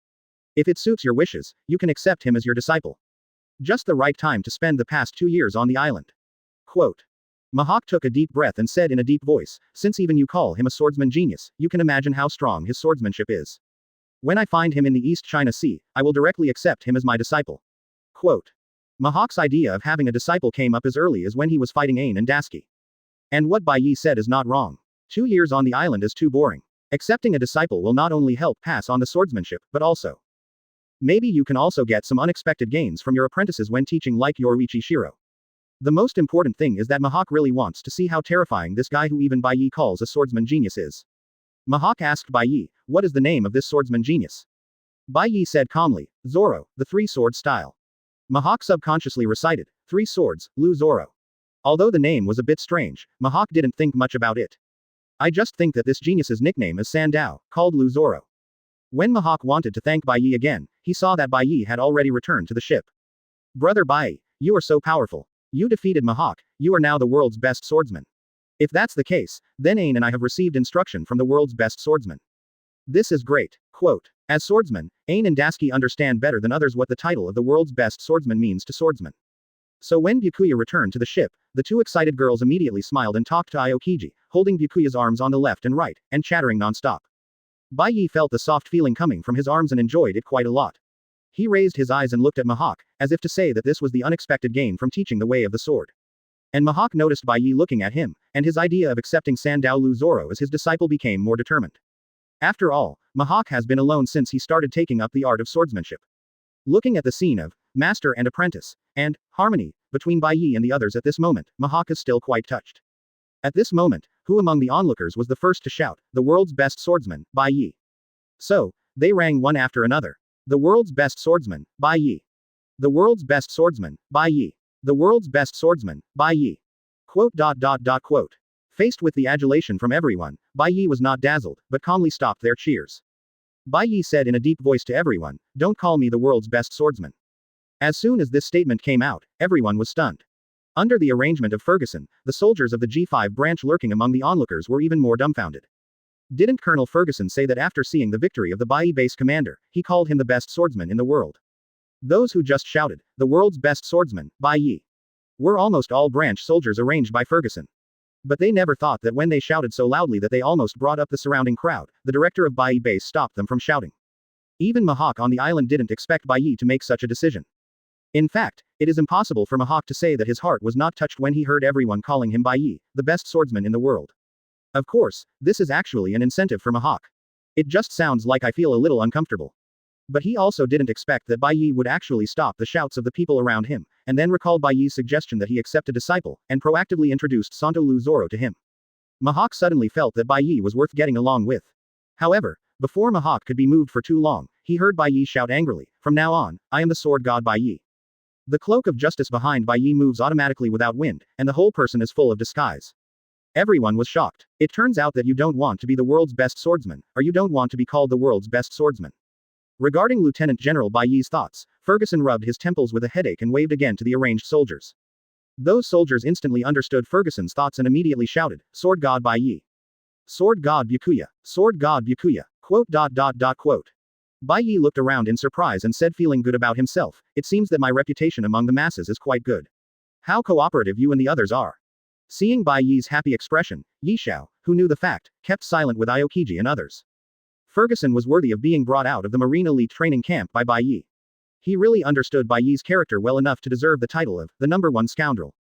If it suits your wishes, you can accept him as your disciple. Just the right time to spend the past 2 years on the island." Quote. Mihawk took a deep breath and said in a deep voice, "Since even you call him a swordsman genius, you can imagine how strong his swordsmanship is. When I find him in the East China Sea, I will directly accept him as my disciple." Quote. Mihawk's idea of having a disciple came up as early as when he was fighting Ain and Daisuke. And what Bai Ye said is not wrong. 2 years on the island is too boring. Accepting a disciple will not only help pass on the swordsmanship, but also, maybe you can also get some unexpected gains from your apprentices when teaching like Yoruichi Shiro. The most important thing is that Mihawk really wants to see how terrifying this guy who even Bai Ye calls a swordsman genius is. Mihawk asked Bai Ye, "What is the name of this swordsman genius?" Bai Ye said calmly, "Zoro, the 3-sword style." Mihawk subconsciously recited, 3 swords, Lu Zoro. Although the name was a bit strange, Mihawk didn't think much about it. I just think that this genius's nickname is Sandao, called Lu Zoro. When Mihawk wanted to thank Bai Ye again, he saw that Bai Ye had already returned to the ship. Brother Bai, you are so powerful. You defeated Mihawk, you are now the world's best swordsman. If that's the case, then Ain and I have received instruction from the world's best swordsman. This is great. Quote. As swordsmen, Ain and Dasky understand better than others what the title of the world's best swordsman means to swordsmen. So when Byakuya returned to the ship, the 2 excited girls immediately smiled and talked to Aokiji, holding Byakuya's arms on the left and right, and chattering non-stop. Bai Ye felt the soft feeling coming from his arms and enjoyed it quite a lot. He raised his eyes and looked at Mihawk, as if to say that this was the unexpected gain from teaching the way of the sword. And Mihawk noticed Bai Ye looking at him, and his idea of accepting Sandao Lu Zoro as his disciple became more determined. After all, Mihawk has been alone since he started taking up the art of swordsmanship. Looking at the scene of master and apprentice, and harmony between Bai Ye and the others at this moment, Mihawk is still quite touched. At this moment, who among the onlookers was the first to shout, the world's best swordsman, Bai Ye? So, they rang one after another. The world's best swordsman, Bai Ye. The world's best swordsman, Bai Ye. The world's best swordsman, Bai Ye. Quote. Faced with the adulation from everyone, Bai Ye was not dazzled, but calmly stopped their cheers. Bai Ye said in a deep voice to everyone, don't call me the world's best swordsman. As soon as this statement came out, everyone was stunned. Under the arrangement of Ferguson, the soldiers of the G5 branch lurking among the onlookers were even more dumbfounded. Didn't Colonel Ferguson say that after seeing the victory of the Bai Ye base commander, he called him the best swordsman in the world? Those who just shouted, the world's best swordsman, Bai Ye, were almost all branch soldiers arranged by Ferguson. But they never thought that when they shouted so loudly that they almost brought up the surrounding crowd, the director of Bai Ye base stopped them from shouting. Even Mihawk on the island didn't expect Bai Ye to make such a decision. In fact, it is impossible for Mihawk to say that his heart was not touched when he heard everyone calling him Bai Ye, the best swordsman in the world. Of course, this is actually an incentive for Mihawk. It just sounds like I feel a little uncomfortable. But he also didn't expect that Bai Ye would actually stop the shouts of the people around him, and then recalled Bai Ye's suggestion that he accept a disciple, and proactively introduced Santo Lu Zoro to him. Mihawk suddenly felt that Bai Ye was worth getting along with. However, before Mihawk could be moved for too long, he heard Bai Ye shout angrily, from now on, I am the sword god Bai Ye. The cloak of justice behind Bai Ye moves automatically without wind, and the whole person is full of disguise. Everyone was shocked. It turns out that you don't want to be the world's best swordsman, or you don't want to be called the world's best swordsman. Regarding Lieutenant General Bai Ye's thoughts, Ferguson rubbed his temples with a headache and waved again to the arranged soldiers. Those soldiers instantly understood Ferguson's thoughts and immediately shouted, Sword God Bai Ye. Sword God Byakuya. Sword God Byakuya. Quote. Bai Ye looked around in surprise and said, feeling good about himself, it seems that my reputation among the masses is quite good. How cooperative you and the others are. Seeing Bai Ye's happy expression, Yishao, who knew the fact, kept silent with Aokiji and others. Ferguson was worthy of being brought out of the Marine Elite training camp by Bai Ye. He really understood Bai Ye's character well enough to deserve the title of the #1 scoundrel.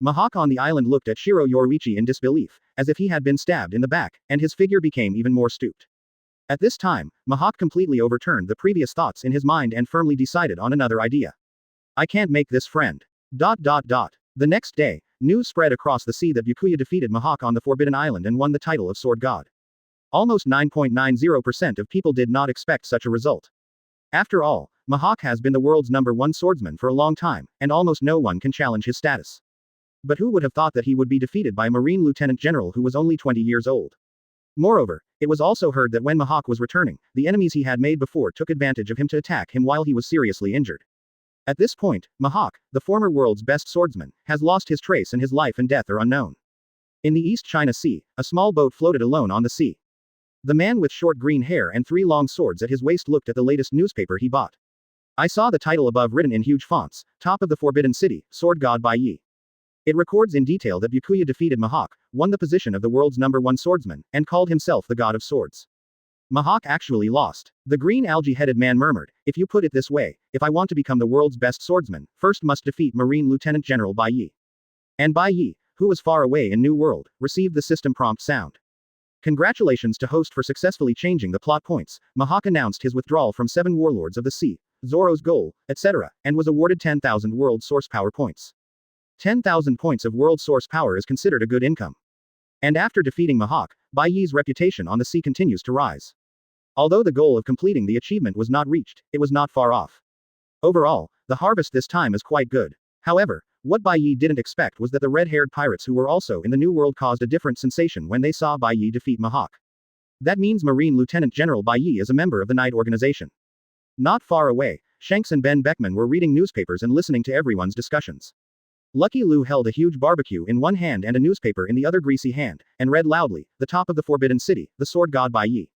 Mihawk on the island looked at Shiro Yoruichi in disbelief, as if he had been stabbed in the back, and his figure became even more stooped. At this time, Mihawk completely overturned the previous thoughts in his mind and firmly decided on another idea. I can't make this friend. The next day, news spread across the sea that Byakuya defeated Mihawk on the Forbidden Island and won the title of Sword God. Almost 9.90% of people did not expect such a result. After all, Mihawk has been the world's #1 swordsman for a long time, and almost no one can challenge his status. But who would have thought that he would be defeated by a Marine Lieutenant General who was only 20 years old? Moreover, it was also heard that when Mihawk was returning, the enemies he had made before took advantage of him to attack him while he was seriously injured. At this point, Mihawk, the former world's best swordsman, has lost his trace and his life and death are unknown. In the East China Sea, a small boat floated alone on the sea. The man with short green hair and 3 long swords at his waist looked at the latest newspaper he bought. I saw the title above written in huge fonts, top of the Forbidden City, Sword God Bai Ye. It records in detail that Byakuya defeated Mihawk, won the position of the world's #1 swordsman, and called himself the God of Swords. Mihawk actually lost. The green algae-headed man murmured, if you put it this way, if I want to become the world's best swordsman, first must defeat Marine Lieutenant General Bai Ye. And Bai Ye, who was far away in New World, received the system prompt sound. Congratulations to host for successfully changing the plot points. Mihawk announced his withdrawal from 7 Warlords of the Sea, Zoro's goal, etc., and was awarded 10,000 world source power points. 10,000 points of world source power is considered a good income. And after defeating Mihawk, Bai Ye's reputation on the sea continues to rise. Although the goal of completing the achievement was not reached, it was not far off. Overall, the harvest this time is quite good. However, what Bai Ye didn't expect was that the red-haired pirates who were also in the New World caused a different sensation when they saw Bai Ye defeat Mihawk. That means Marine Lieutenant General Bai Ye is a member of the Knight Organization. Not far away, Shanks and Ben Beckman were reading newspapers and listening to everyone's discussions. Lucky Lou held a huge barbecue in one hand and a newspaper in the other greasy hand, and read loudly, "The top of the Forbidden City, the sword god Bai Ye.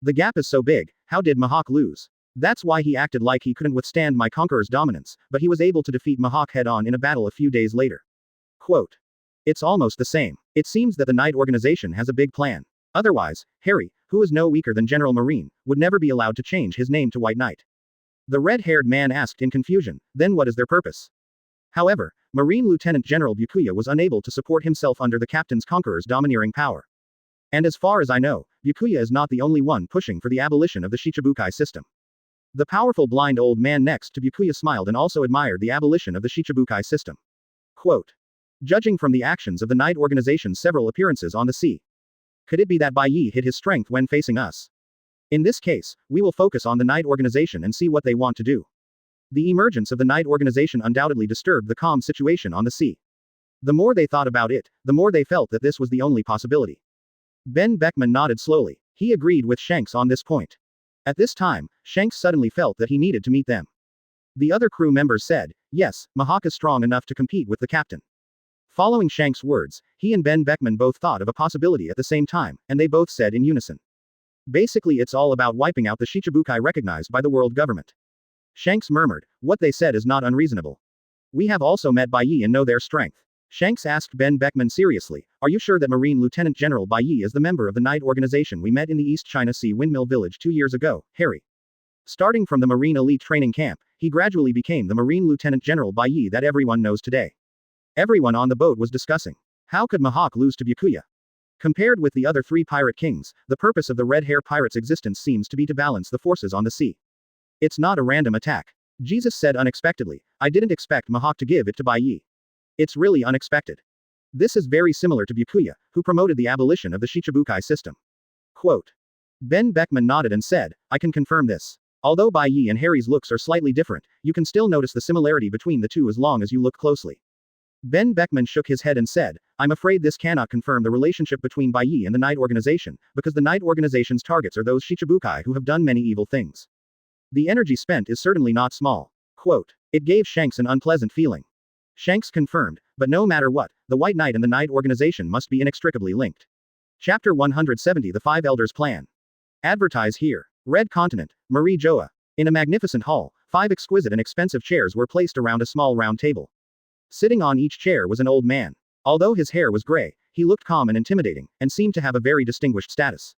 The gap is so big, how did Mihawk lose? That's why he acted like he couldn't withstand my conqueror's dominance, but he was able to defeat Mihawk head-on in a battle a few days later." Quote. It's almost the same. It seems that the Knight Organization has a big plan. Otherwise, Harry, who is no weaker than General Marine, would never be allowed to change his name to White Knight. The red-haired man asked in confusion, then what is their purpose? However, Marine Lieutenant General Byakuya was unable to support himself under the captain's conqueror's domineering power. And as far as I know, Byakuya is not the only one pushing for the abolition of the Shichibukai system. The powerful blind old man next to Byakuya smiled and also admired the abolition of the Shichibukai system. Quote. Judging from the actions of the Knight Organization's several appearances on the sea, could it be that Bai Ye hid his strength when facing us? In this case, we will focus on the Knight Organization and see what they want to do. The emergence of the Knight Organization undoubtedly disturbed the calm situation on the sea. The more they thought about it, the more they felt that this was the only possibility. Ben Beckman nodded slowly. He agreed with Shanks on this point. At this time, Shanks suddenly felt that he needed to meet them. The other crew members said, yes, Mihawk is strong enough to compete with the captain. Following Shanks' words, he and Ben Beckman both thought of a possibility at the same time, and they both said in unison. Basically it's all about wiping out the Shichibukai recognized by the world government. Shanks murmured, what they said is not unreasonable. We have also met Bai Ye and know their strength. Shanks asked Ben Beckman seriously, are you sure that Marine Lieutenant General Bai Ye is the member of the Knight Organization we met in the East China Sea Windmill Village 2 years ago, Harry? Starting from the Marine Elite Training Camp, he gradually became the Marine Lieutenant General Bai Ye that everyone knows today. Everyone on the boat was discussing. How could Mihawk lose to Byakuya? Compared with the other 3 pirate kings, the purpose of the Red Hair Pirate's existence seems to be to balance the forces on the sea. It's not a random attack. Jesus said unexpectedly, I didn't expect Mihawk to give it to Bai Ye. It's really unexpected. This is very similar to Byakuya, who promoted the abolition of the Shichibukai system. Quote. Ben Beckman nodded and said, I can confirm this. Although Bai Ye and Harry's looks are slightly different, you can still notice the similarity between the two as long as you look closely. Ben Beckman shook his head and said, I'm afraid this cannot confirm the relationship between Bai Ye and the Knight Organization, because the Knight Organization's targets are those Shichibukai who have done many evil things. The energy spent is certainly not small. Quote. It gave Shanks an unpleasant feeling. Shanks confirmed, but no matter what, the White Knight and the Knight Organization must be inextricably linked. Chapter 170 The Five Elders Plan. Advertise here. Red Continent, Marie Joa. In a magnificent hall, 5 exquisite and expensive chairs were placed around a small round table. Sitting on each chair was an old man. Although his hair was gray, he looked calm and intimidating, and seemed to have a very distinguished status.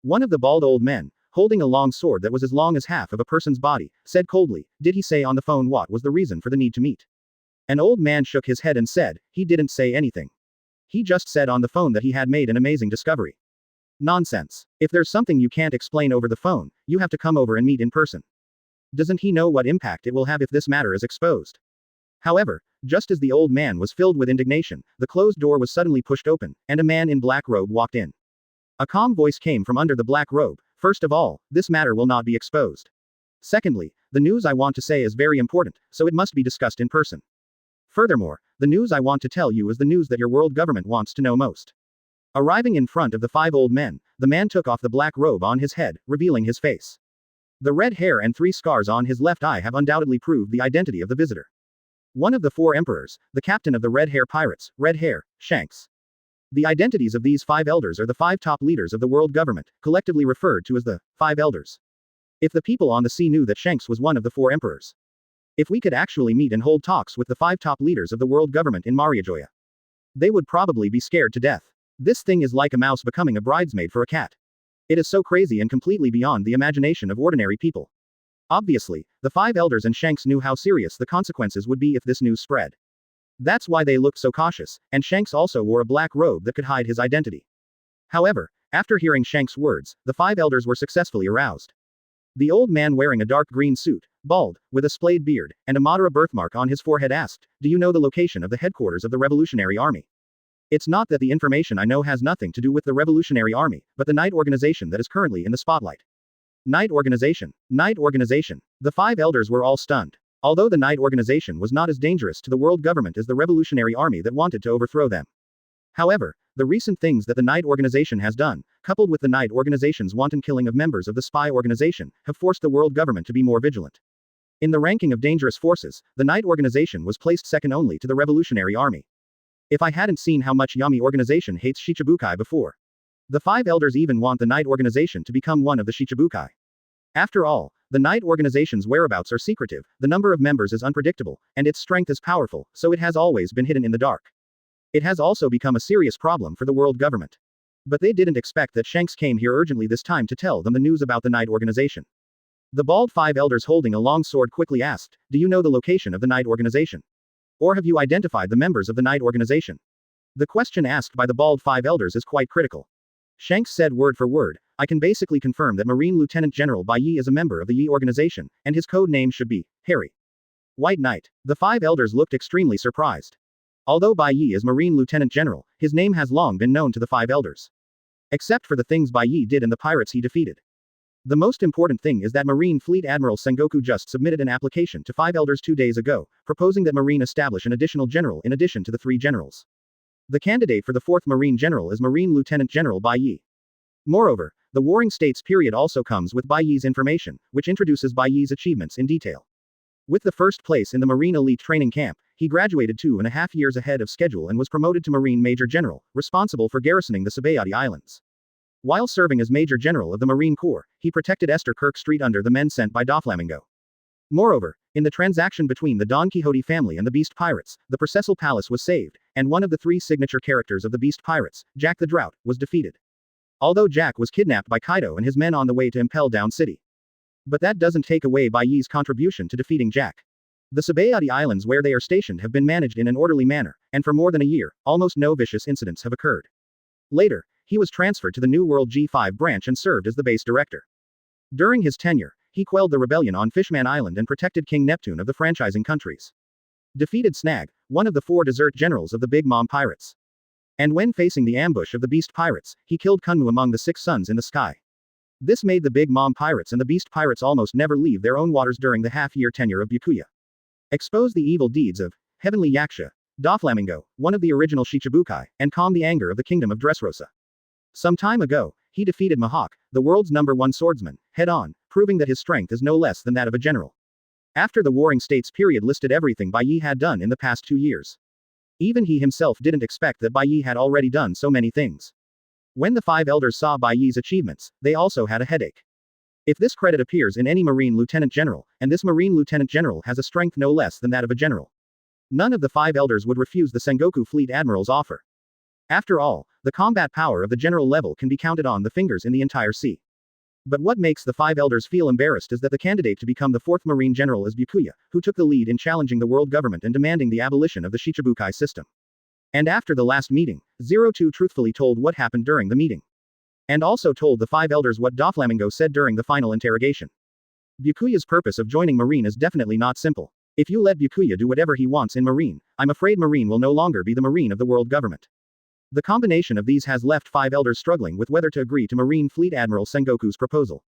One of the bald old men, holding a long sword that was as long as half of a person's body, said coldly, did he say on the phone what was the reason for the need to meet? An old man shook his head and said, he didn't say anything. He just said on the phone that he had made an amazing discovery. Nonsense. If there's something you can't explain over the phone, you have to come over and meet in person. Doesn't he know what impact it will have if this matter is exposed? However, just as the old man was filled with indignation, the closed door was suddenly pushed open, and a man in black robe walked in. A calm voice came from under the black robe, first of all, this matter will not be exposed. Secondly, the news I want to say is very important, so it must be discussed in person. Furthermore, the news I want to tell you is the news that your world government wants to know most. Arriving in front of the 5 old men, the man took off the black robe on his head, revealing his face. The red hair and 3 scars on his left eye have undoubtedly proved the identity of the visitor. One of the 4 emperors, the captain of the Red Hair Pirates, Red Hair, Shanks. The identities of these 5 elders are the 5 top leaders of the world government, collectively referred to as the 5 elders. If the people on the sea knew that Shanks was one of the 4 emperors. If we could actually meet and hold talks with the 5 top leaders of the world government in Mariajoya, they would probably be scared to death. This thing is like a mouse becoming a bridesmaid for a cat. It is so crazy and completely beyond the imagination of ordinary people. Obviously, the 5 elders and Shanks knew how serious the consequences would be if this news spread. That's why they looked so cautious, and Shanks also wore a black robe that could hide his identity. However, after hearing Shanks' words, the 5 elders were successfully aroused. The old man wearing a dark green suit, bald, with a splayed beard, and a Madara birthmark on his forehead asked, do you know the location of the headquarters of the Revolutionary Army? It's not that the information I know has nothing to do with the Revolutionary Army, but the Knight Organization that is currently in the spotlight. Knight Organization. Knight Organization. The 5 elders were all stunned. Although the Knight organization was not as dangerous to the world government as the revolutionary army that wanted to overthrow them. However, the recent things that the Knight organization has done, coupled with the Knight organization's wanton killing of members of the spy organization, have forced the world government to be more vigilant. In the ranking of dangerous forces, the Knight organization was placed second only to the revolutionary army. If I hadn't seen how much Yami organization hates Shichibukai before. The five elders even want the Knight organization to become one of the Shichibukai. After all, the Knight organization's whereabouts are secretive, the number of members is unpredictable, and its strength is powerful, so it has always been hidden in the dark. It has also become a serious problem for the world government. But they didn't expect that Shanks came here urgently this time to tell them the news about the Knight organization. The bald five elders holding a long sword quickly asked, "Do you know the location of the Knight organization? Or have you identified the members of the Knight organization?" The question asked by the bald five elders is quite critical. Shanks said word for word, "I can basically confirm that Marine Lieutenant General Bai Ye is a member of the Ye organization, and his code name should be Harry White Knight." The five elders looked extremely surprised. Although Bai Ye is Marine Lieutenant General, his name has long been known to the five elders. Except for the things Bai Ye did and the pirates he defeated. The most important thing is that Marine Fleet Admiral Sengoku just submitted an application to five elders 2 days ago, proposing that Marine establish an additional general in addition to the 3 generals. The candidate for the 4th Marine General is Marine Lieutenant General Bai Ye. Moreover, the Warring States period also comes with Bai Ye's information, which introduces Bai Ye's achievements in detail. With the first place in the Marine Elite Training Camp, he graduated 2.5 years ahead of schedule and was promoted to Marine Major General, responsible for garrisoning the Sabayati Islands. While serving as Major General of the Marine Corps, he protected Esther Kirk Street under the men sent by Doflamingo. Moreover, in the transaction between the Don Quixote family and the Beast Pirates, the Processal Palace was saved, and one of the 3 signature characters of the Beast Pirates, Jack the Drought, was defeated. Although Jack was kidnapped by Kaido and his men on the way to Impel Down City. But that doesn't take away Bai Ye's contribution to defeating Jack. The Sabayati Islands where they are stationed have been managed in an orderly manner, and for more than a year, almost no vicious incidents have occurred. Later, he was transferred to the New World G5 branch and served as the base director. During his tenure, he quelled the rebellion on Fishman Island and protected King Neptune of the franchising countries. Defeated Snag, one of the 4 desert generals of the Big Mom Pirates. And when facing the ambush of the Beast Pirates, he killed Kunmu among the 6 suns in the sky. This made the Big Mom Pirates and the Beast Pirates almost never leave their own waters during the half-year tenure of Byakuya. Expose the evil deeds of Heavenly Yaksha, Doflamingo, one of the original Shichibukai, and calm the anger of the kingdom of Dressrosa. Some time ago, he defeated Mihawk, the world's #1 swordsman, head-on, proving that his strength is no less than that of a general. After the Warring States period listed everything Bai Ye had done in the past 2 years. Even he himself didn't expect that Bai Ye had already done so many things. When the 5 elders saw Bai Ye's achievements, they also had a headache. If this credit appears in any Marine Lieutenant General, and this Marine Lieutenant General has a strength no less than that of a general, none of the 5 elders would refuse the Sengoku Fleet Admiral's offer. After all, the combat power of the general level can be counted on the fingers in the entire sea. But what makes the 5 elders feel embarrassed is that the candidate to become the 4th Marine General is Byakuya, who took the lead in challenging the world government and demanding the abolition of the Shichibukai system. And after the last meeting, 02 truthfully told what happened during the meeting. And also told the 5 elders what Doflamingo said during the final interrogation. Byakuya's purpose of joining Marine is definitely not simple. If you let Byakuya do whatever he wants in Marine, I'm afraid Marine will no longer be the Marine of the world government. The combination of these has left 5 elders struggling with whether to agree to Marine Fleet Admiral Sengoku's proposal.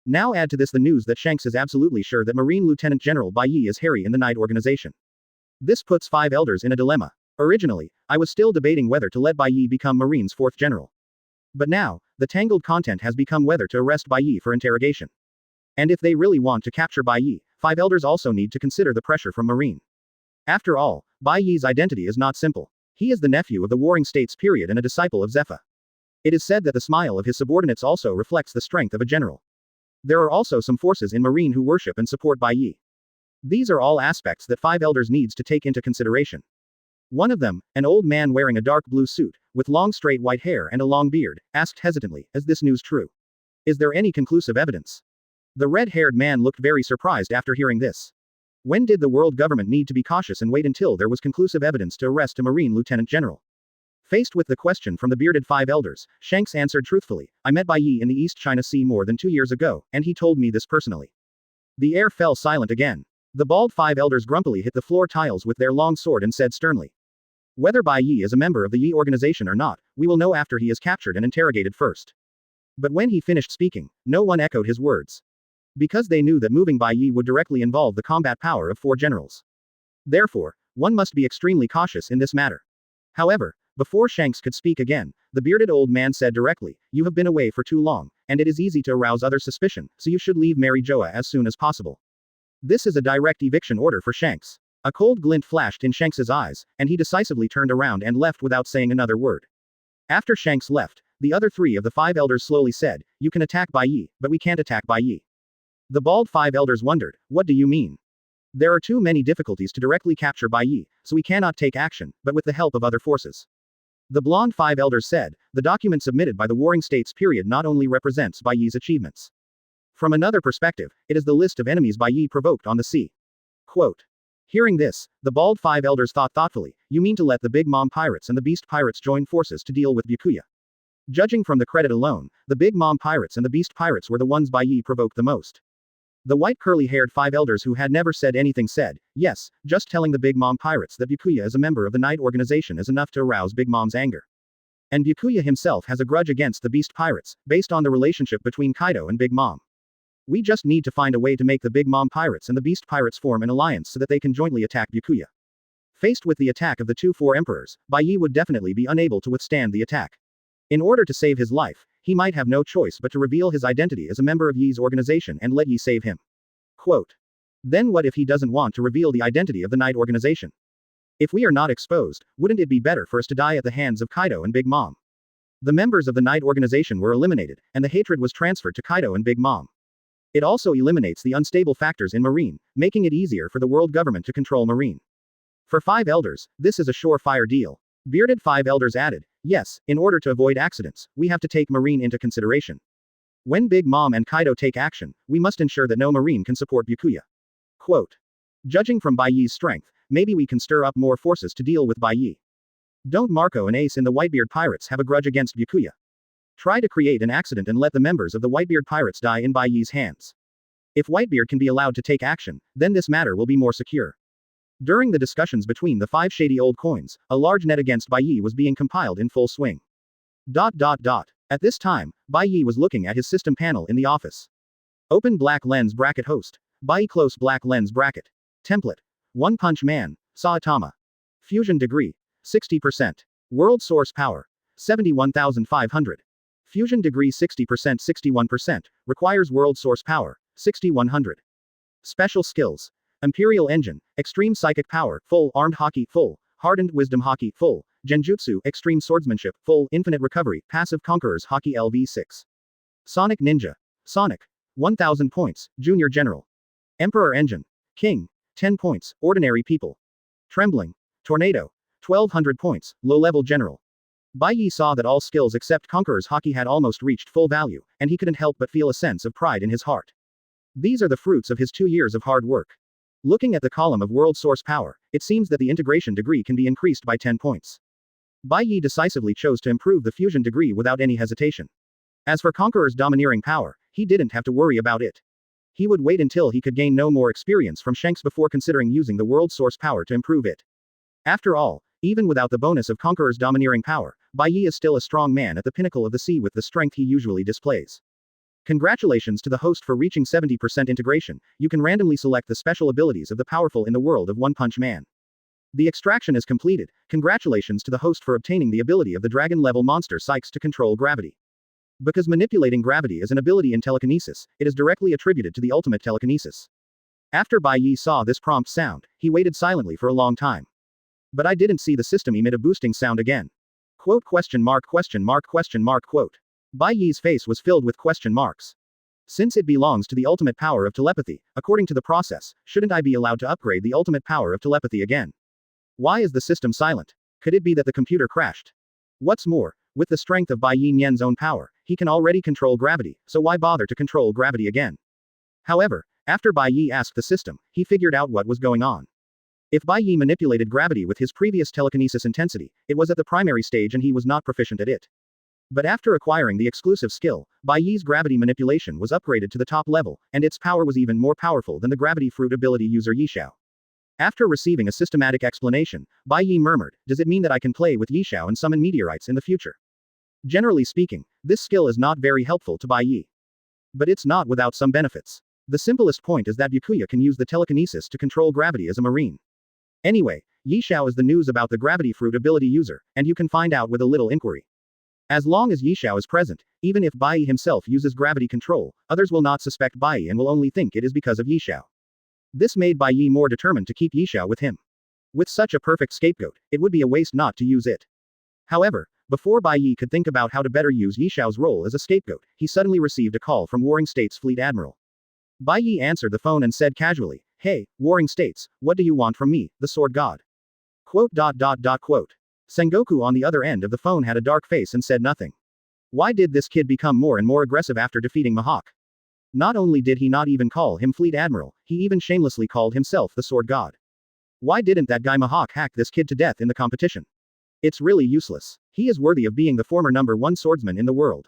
Now add to this the news that Shanks is absolutely sure that Marine Lieutenant General Bai Ye is Harry in the Knight organization. This puts 5 elders in a dilemma. Originally, I was still debating whether to let Bai Ye become Marine's 4th general. But now, the tangled content has become whether to arrest Bai Ye for interrogation. And if they really want to capture Bai Ye, 5 elders also need to consider the pressure from Marine. After all, Bai Ye's identity is not simple. He is the nephew of the Warring States period and a disciple of Zephyr. It is said that the smile of his subordinates also reflects the strength of a general. There are also some forces in Marine who worship and support Bai Ye. These are all aspects that 5 elders needs to take into consideration. One of them, an old man wearing a dark blue suit, with long straight white hair and a long beard, asked hesitantly, "Is this news true? Is there any conclusive evidence?" The red-haired man looked very surprised after hearing this. When did the world government need to be cautious and wait until there was conclusive evidence to arrest a Marine Lieutenant General? Faced with the question from the bearded 5 elders, Shanks answered truthfully, "I met Bai Ye in the East China Sea more than 2 years ago, and he told me this personally." The air fell silent again. The bald 5 elders grumpily hit the floor tiles with their long sword and said sternly, "Whether Bai Ye is a member of the Ye organization or not, we will know after he is captured and interrogated first." But when he finished speaking, no one echoed his words. because they knew that moving Bai Ye would directly involve the combat power of 4 generals. Therefore, one must be extremely cautious in this matter. However, before Shanks could speak again, the bearded old man said directly, "You have been away for too long, and it is easy to arouse other suspicion, so you should leave Mary Joa as soon as possible." This is a direct eviction order for Shanks. A cold glint flashed in Shanks's eyes, and he decisively turned around and left without saying another word. After Shanks left, the other 3 of the 5 elders slowly said, "You can attack Bai Ye, but we can't attack Bai Ye." The bald 5 elders wondered, "What do you mean?" "There are too many difficulties to directly capture Bai Ye, so we cannot take action, but with the help of other forces." The blonde 5 elders said, "The document submitted by the Warring States period not only represents Bai Ye's achievements. From another perspective, it is the list of enemies Bai Ye provoked on the sea." Quote. Hearing this, the bald 5 elders thought thoughtfully, "You mean to let the Big Mom pirates and the Beast pirates join forces to deal with Byakuya?" Judging from the credit alone, the Big Mom pirates and the Beast pirates were the ones Bai Ye provoked the most. The white curly-haired 5 elders who had never said anything said, "Yes, just telling the Big Mom pirates that Byakuya is a member of the Knight organization is enough to arouse Big Mom's anger. And Byakuya himself has a grudge against the Beast pirates, based on the relationship between Kaido and Big Mom. We just need to find a way to make the Big Mom pirates and the Beast pirates form an alliance so that they can jointly attack Byakuya." Faced with the attack of the 2 emperors, Bai Ye would definitely be unable to withstand the attack. In order to save his life, he might have no choice but to reveal his identity as a member of Ye's organization and let Ye save him. Quote. Then what if he doesn't want to reveal the identity of the Knight organization? If we are not exposed, wouldn't it be better for us to die at the hands of Kaido and Big Mom? The members of the Knight organization were eliminated, and the hatred was transferred to Kaido and Big Mom. It also eliminates the unstable factors in Marine, making it easier for the world government to control Marine. For 5 elders, this is a surefire deal. Bearded 5 elders added, "Yes, in order to avoid accidents, we have to take Marine into consideration. When Big Mom and Kaido take action, we must ensure that no Marine can support Byakuya." Quote. Judging from Bai Ye's strength, maybe we can stir up more forces to deal with Bai Ye. Don't Marco and Ace in the Whitebeard pirates have a grudge against Byakuya? Try to create an accident and let the members of the Whitebeard pirates die in Bai Ye's hands. If Whitebeard can be allowed to take action, then this matter will be more secure. During the discussions between the 5 shady old coins, a large net against Bai Ye was being compiled in full swing. At this time, Bai Ye was looking at his system panel in the office. Open black lens bracket host. Bai Ye close black lens bracket. Template. One Punch Man, Saitama. Fusion degree. 60%. World source power. 71,500. Fusion degree 60% 61%, requires world source power, 6100. Special skills. Imperial engine, extreme psychic power, full, armed hockey, full, hardened wisdom hockey, full, genjutsu, extreme swordsmanship, full, infinite recovery, passive conquerors hockey LV6. Sonic ninja. Sonic. 1000 points, junior general. Emperor engine. King. 10 points, ordinary people. Trembling. Tornado. 1200 points, low-level general. Bai Ye saw that all skills except Conqueror's Hockey had almost reached full value, and he couldn't help but feel a sense of pride in his heart. These are the fruits of his 2 years of hard work. Looking at the column of world source power, it seems that the integration degree can be increased by 10 points. Bai Ye decisively chose to improve the fusion degree without any hesitation. As for Conqueror's domineering power, he didn't have to worry about it. He would wait until he could gain no more experience from Shanks before considering using the world source power to improve it. After all, even without the bonus of Conqueror's domineering power, Bai Ye is still a strong man at the pinnacle of the sea with the strength he usually displays. Congratulations to the host for reaching 70% integration. You can randomly select the special abilities of the powerful in the world of One Punch Man. The extraction is completed. Congratulations to the host for obtaining the ability of the dragon-level monster Sykes to control gravity. Because manipulating gravity is an ability in telekinesis, it is directly attributed to the ultimate telekinesis. After Bai Ye saw this prompt sound, he waited silently for a long time. But I didn't see the system emit a boosting sound again. Quote question mark. Quote. Bai Ye's face was filled with question marks. Since it belongs to the ultimate power of telepathy, according to the process, shouldn't I be allowed to upgrade the ultimate power of telepathy again? Why is the system silent? Could it be that the computer crashed? What's more, with the strength of Bai Yi's own power, he can already control gravity, so why bother to control gravity again? However, after Bai Ye asked the system, he figured out what was going on. If Bai Ye manipulated gravity with his previous telekinesis intensity, it was at the primary stage and he was not proficient at it. But after acquiring the exclusive skill, Bai Ye's gravity manipulation was upgraded to the top level, and its power was even more powerful than the gravity fruit ability user Yishao. After receiving a systematic explanation, Bai Ye murmured, "Does it mean that I can play with Yishao and summon meteorites in the future?" Generally speaking, this skill is not very helpful to Bai Ye. But it's not without some benefits. The simplest point is that Byakuya can use the telekinesis to control gravity as a marine. Anyway, Yi Xiao is the news about the gravity fruit ability user, and you can find out with a little inquiry. As long as Yi Xiao is present, even if Bai Ye himself uses gravity control, others will not suspect Bai Ye and will only think it is because of Yi Xiao. This made Bai Ye more determined to keep Yi Xiao with him. With such a perfect scapegoat, it would be a waste not to use it. However, before Bai Ye could think about how to better use Yi Xiao's role as a scapegoat, he suddenly received a call from Warring States Fleet Admiral. Bai Ye answered the phone and said casually, "Hey, Warring States, what do you want from me, the sword god?" Quote. Sengoku on the other end of the phone had a dark face and said nothing. Why did this kid become more and more aggressive after defeating Mihawk? Not only did he not even call him Fleet Admiral, he even shamelessly called himself the Sword God. Why didn't that guy Mihawk hack this kid to death in the competition? It's really useless. He is worthy of being the former #1 swordsman in the world.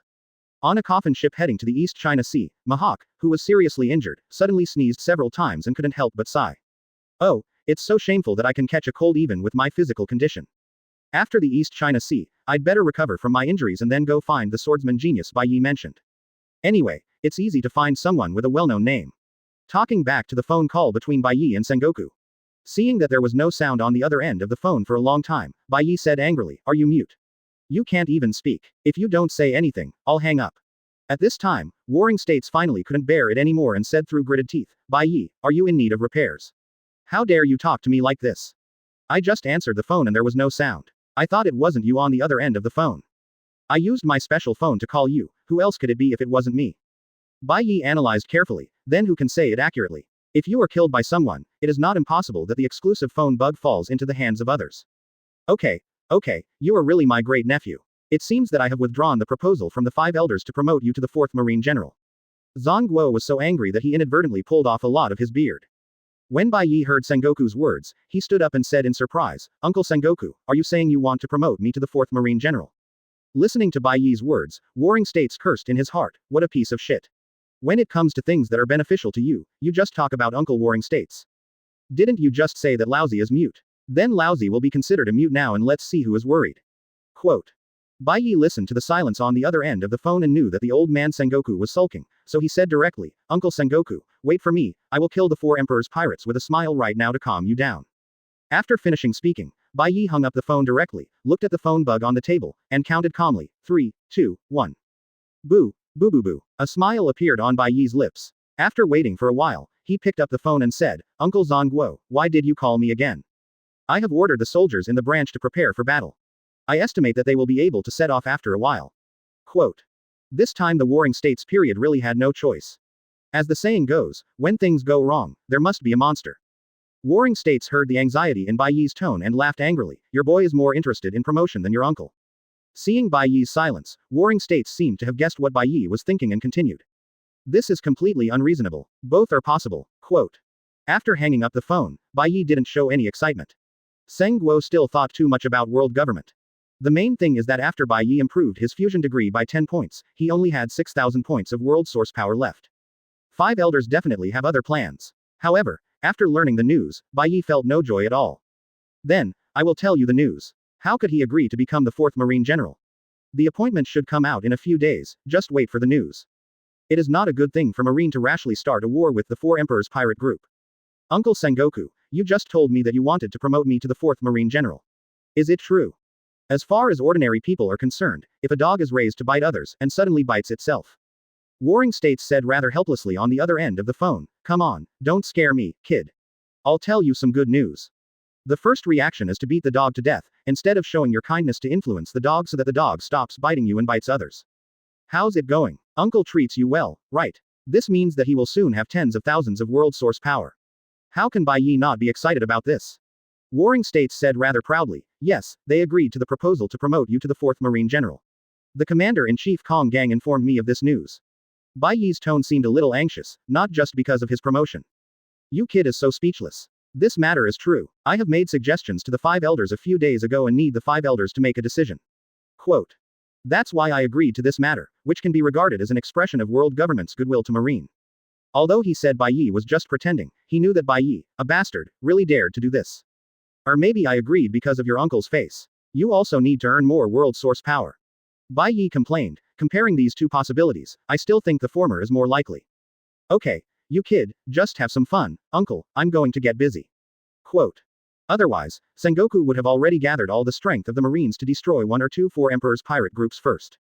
On a coffin ship heading to the East China Sea, Mihawk, who was seriously injured, suddenly sneezed several times and couldn't help but sigh. Oh, it's so shameful that I can catch a cold even with my physical condition. After the East China Sea, I'd better recover from my injuries and then go find the swordsman genius Bai Ye mentioned. Anyway, it's easy to find someone with a well-known name. Talking back to the phone call between Bai Ye and Sengoku. Seeing that there was no sound on the other end of the phone for a long time, Bai Ye said angrily, "Are you mute? You can't even speak. If you don't say anything, I'll hang up." At this time, Warring States finally couldn't bear it anymore and said through gritted teeth, "Bai Ye, are you in need of repairs? How dare you talk to me like this? I just answered the phone and there was no sound. I thought it wasn't you on the other end of the phone. I used my special phone to call you, who else could it be if it wasn't me?" Bai Ye analyzed carefully, then who can say it accurately? If you are killed by someone, it is not impossible that the exclusive phone bug falls into the hands of others. Okay, you are really my great nephew. It seems that I have withdrawn the proposal from the 5 elders to promote you to the 4th Marine General. Zhang Guo was so angry that he inadvertently pulled off a lot of his beard. When Bai Ye heard Sengoku's words, he stood up and said in surprise, "Uncle Sengoku, are you saying you want to promote me to the 4th Marine General?" Listening to Bai Ye's words, Warring States cursed in his heart, "What a piece of shit. When it comes to things that are beneficial to you, you just talk about Uncle Warring States. Didn't you just say that Lousy is mute? Then Lousy will be considered a mute now and let's see who is worried." Quote. Bai Ye listened to the silence on the other end of the phone and knew that the old man Sengoku was sulking, so he said directly, "Uncle Sengoku, wait for me, I will kill the 4 Emperor's pirates with a smile right now to calm you down." After finishing speaking, Bai Ye hung up the phone directly, looked at the phone bug on the table, and counted calmly, 3, 2, 1. Boo, boo boo boo. A smile appeared on Bai Ye's lips. After waiting for a while, he picked up the phone and said, "Uncle Zhang Guo, why did you call me again? I have ordered the soldiers in the branch to prepare for battle. I estimate that they will be able to set off after a while." Quote. This time the Warring States period really had no choice. As the saying goes, when things go wrong, there must be a monster. Warring States heard the anxiety in Bai Ye's tone and laughed angrily, "Your boy is more interested in promotion than your uncle." Seeing Bai Ye's silence, Warring States seemed to have guessed what Bai Ye was thinking and continued. "This is completely unreasonable. Both are possible." Quote. After hanging up the phone, Bai Ye didn't show any excitement. Seng Guo still thought too much about world government. The main thing is that after Bai Ye improved his fusion degree by 10 points, he only had 6,000 points of world source power left. 5 elders definitely have other plans. However, after learning the news, Bai Ye felt no joy at all. Then, I will tell you the news. How could he agree to become the 4th Marine General? The appointment should come out in a few days, just wait for the news. It is not a good thing for Marine to rashly start a war with the 4 Emperors pirate group. Uncle Sengoku, you just told me that you wanted to promote me to the 4th Marine General. Is it true? As far as ordinary people are concerned, if a dog is raised to bite others, and suddenly bites itself. Warring States said rather helplessly on the other end of the phone, "Come on, don't scare me, kid. I'll tell you some good news. The first reaction is to beat the dog to death, instead of showing your kindness to influence the dog so that the dog stops biting you and bites others. How's it going? Uncle treats you well, right? This means that he will soon have tens of thousands of world source power. How can Bai Ye not be excited about this?" Warring States said rather proudly, "Yes, they agreed to the proposal to promote you to the 4th Marine General. The Commander-in-Chief Kong Gang informed me of this news." Bai Ye's tone seemed a little anxious, not just because of his promotion. "You kid is so speechless. This matter is true. I have made suggestions to the 5 elders a few days ago and need the 5 elders to make a decision." Quote. That's why I agreed to this matter, which can be regarded as an expression of world government's goodwill to Marine. Although he said Bai Ye was just pretending, he knew that Bai Ye, a bastard, really dared to do this. Or maybe I agreed because of your uncle's face. You also need to earn more world source power. Bai Ye complained, comparing these two possibilities, I still think the former is more likely. Okay, You kid, just have some fun, uncle, I'm going to get busy. Quote. Otherwise, Sengoku would have already gathered all the strength of the Marines to destroy one or two four Emperor's pirate groups first.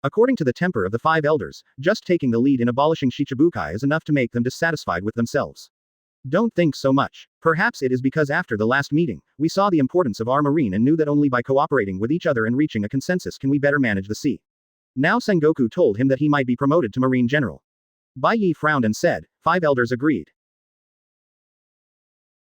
According to the temper of the five elders, just taking the lead in abolishing Shichibukai is enough to make them dissatisfied with themselves. Don't think so much. Perhaps it is because after the last meeting, we saw the importance of our marine and knew that only by cooperating with each other and reaching a consensus can we better manage the sea. Now Sengoku told him that he might be promoted to Marine General. Bai Ye frowned and said, 5 elders agreed.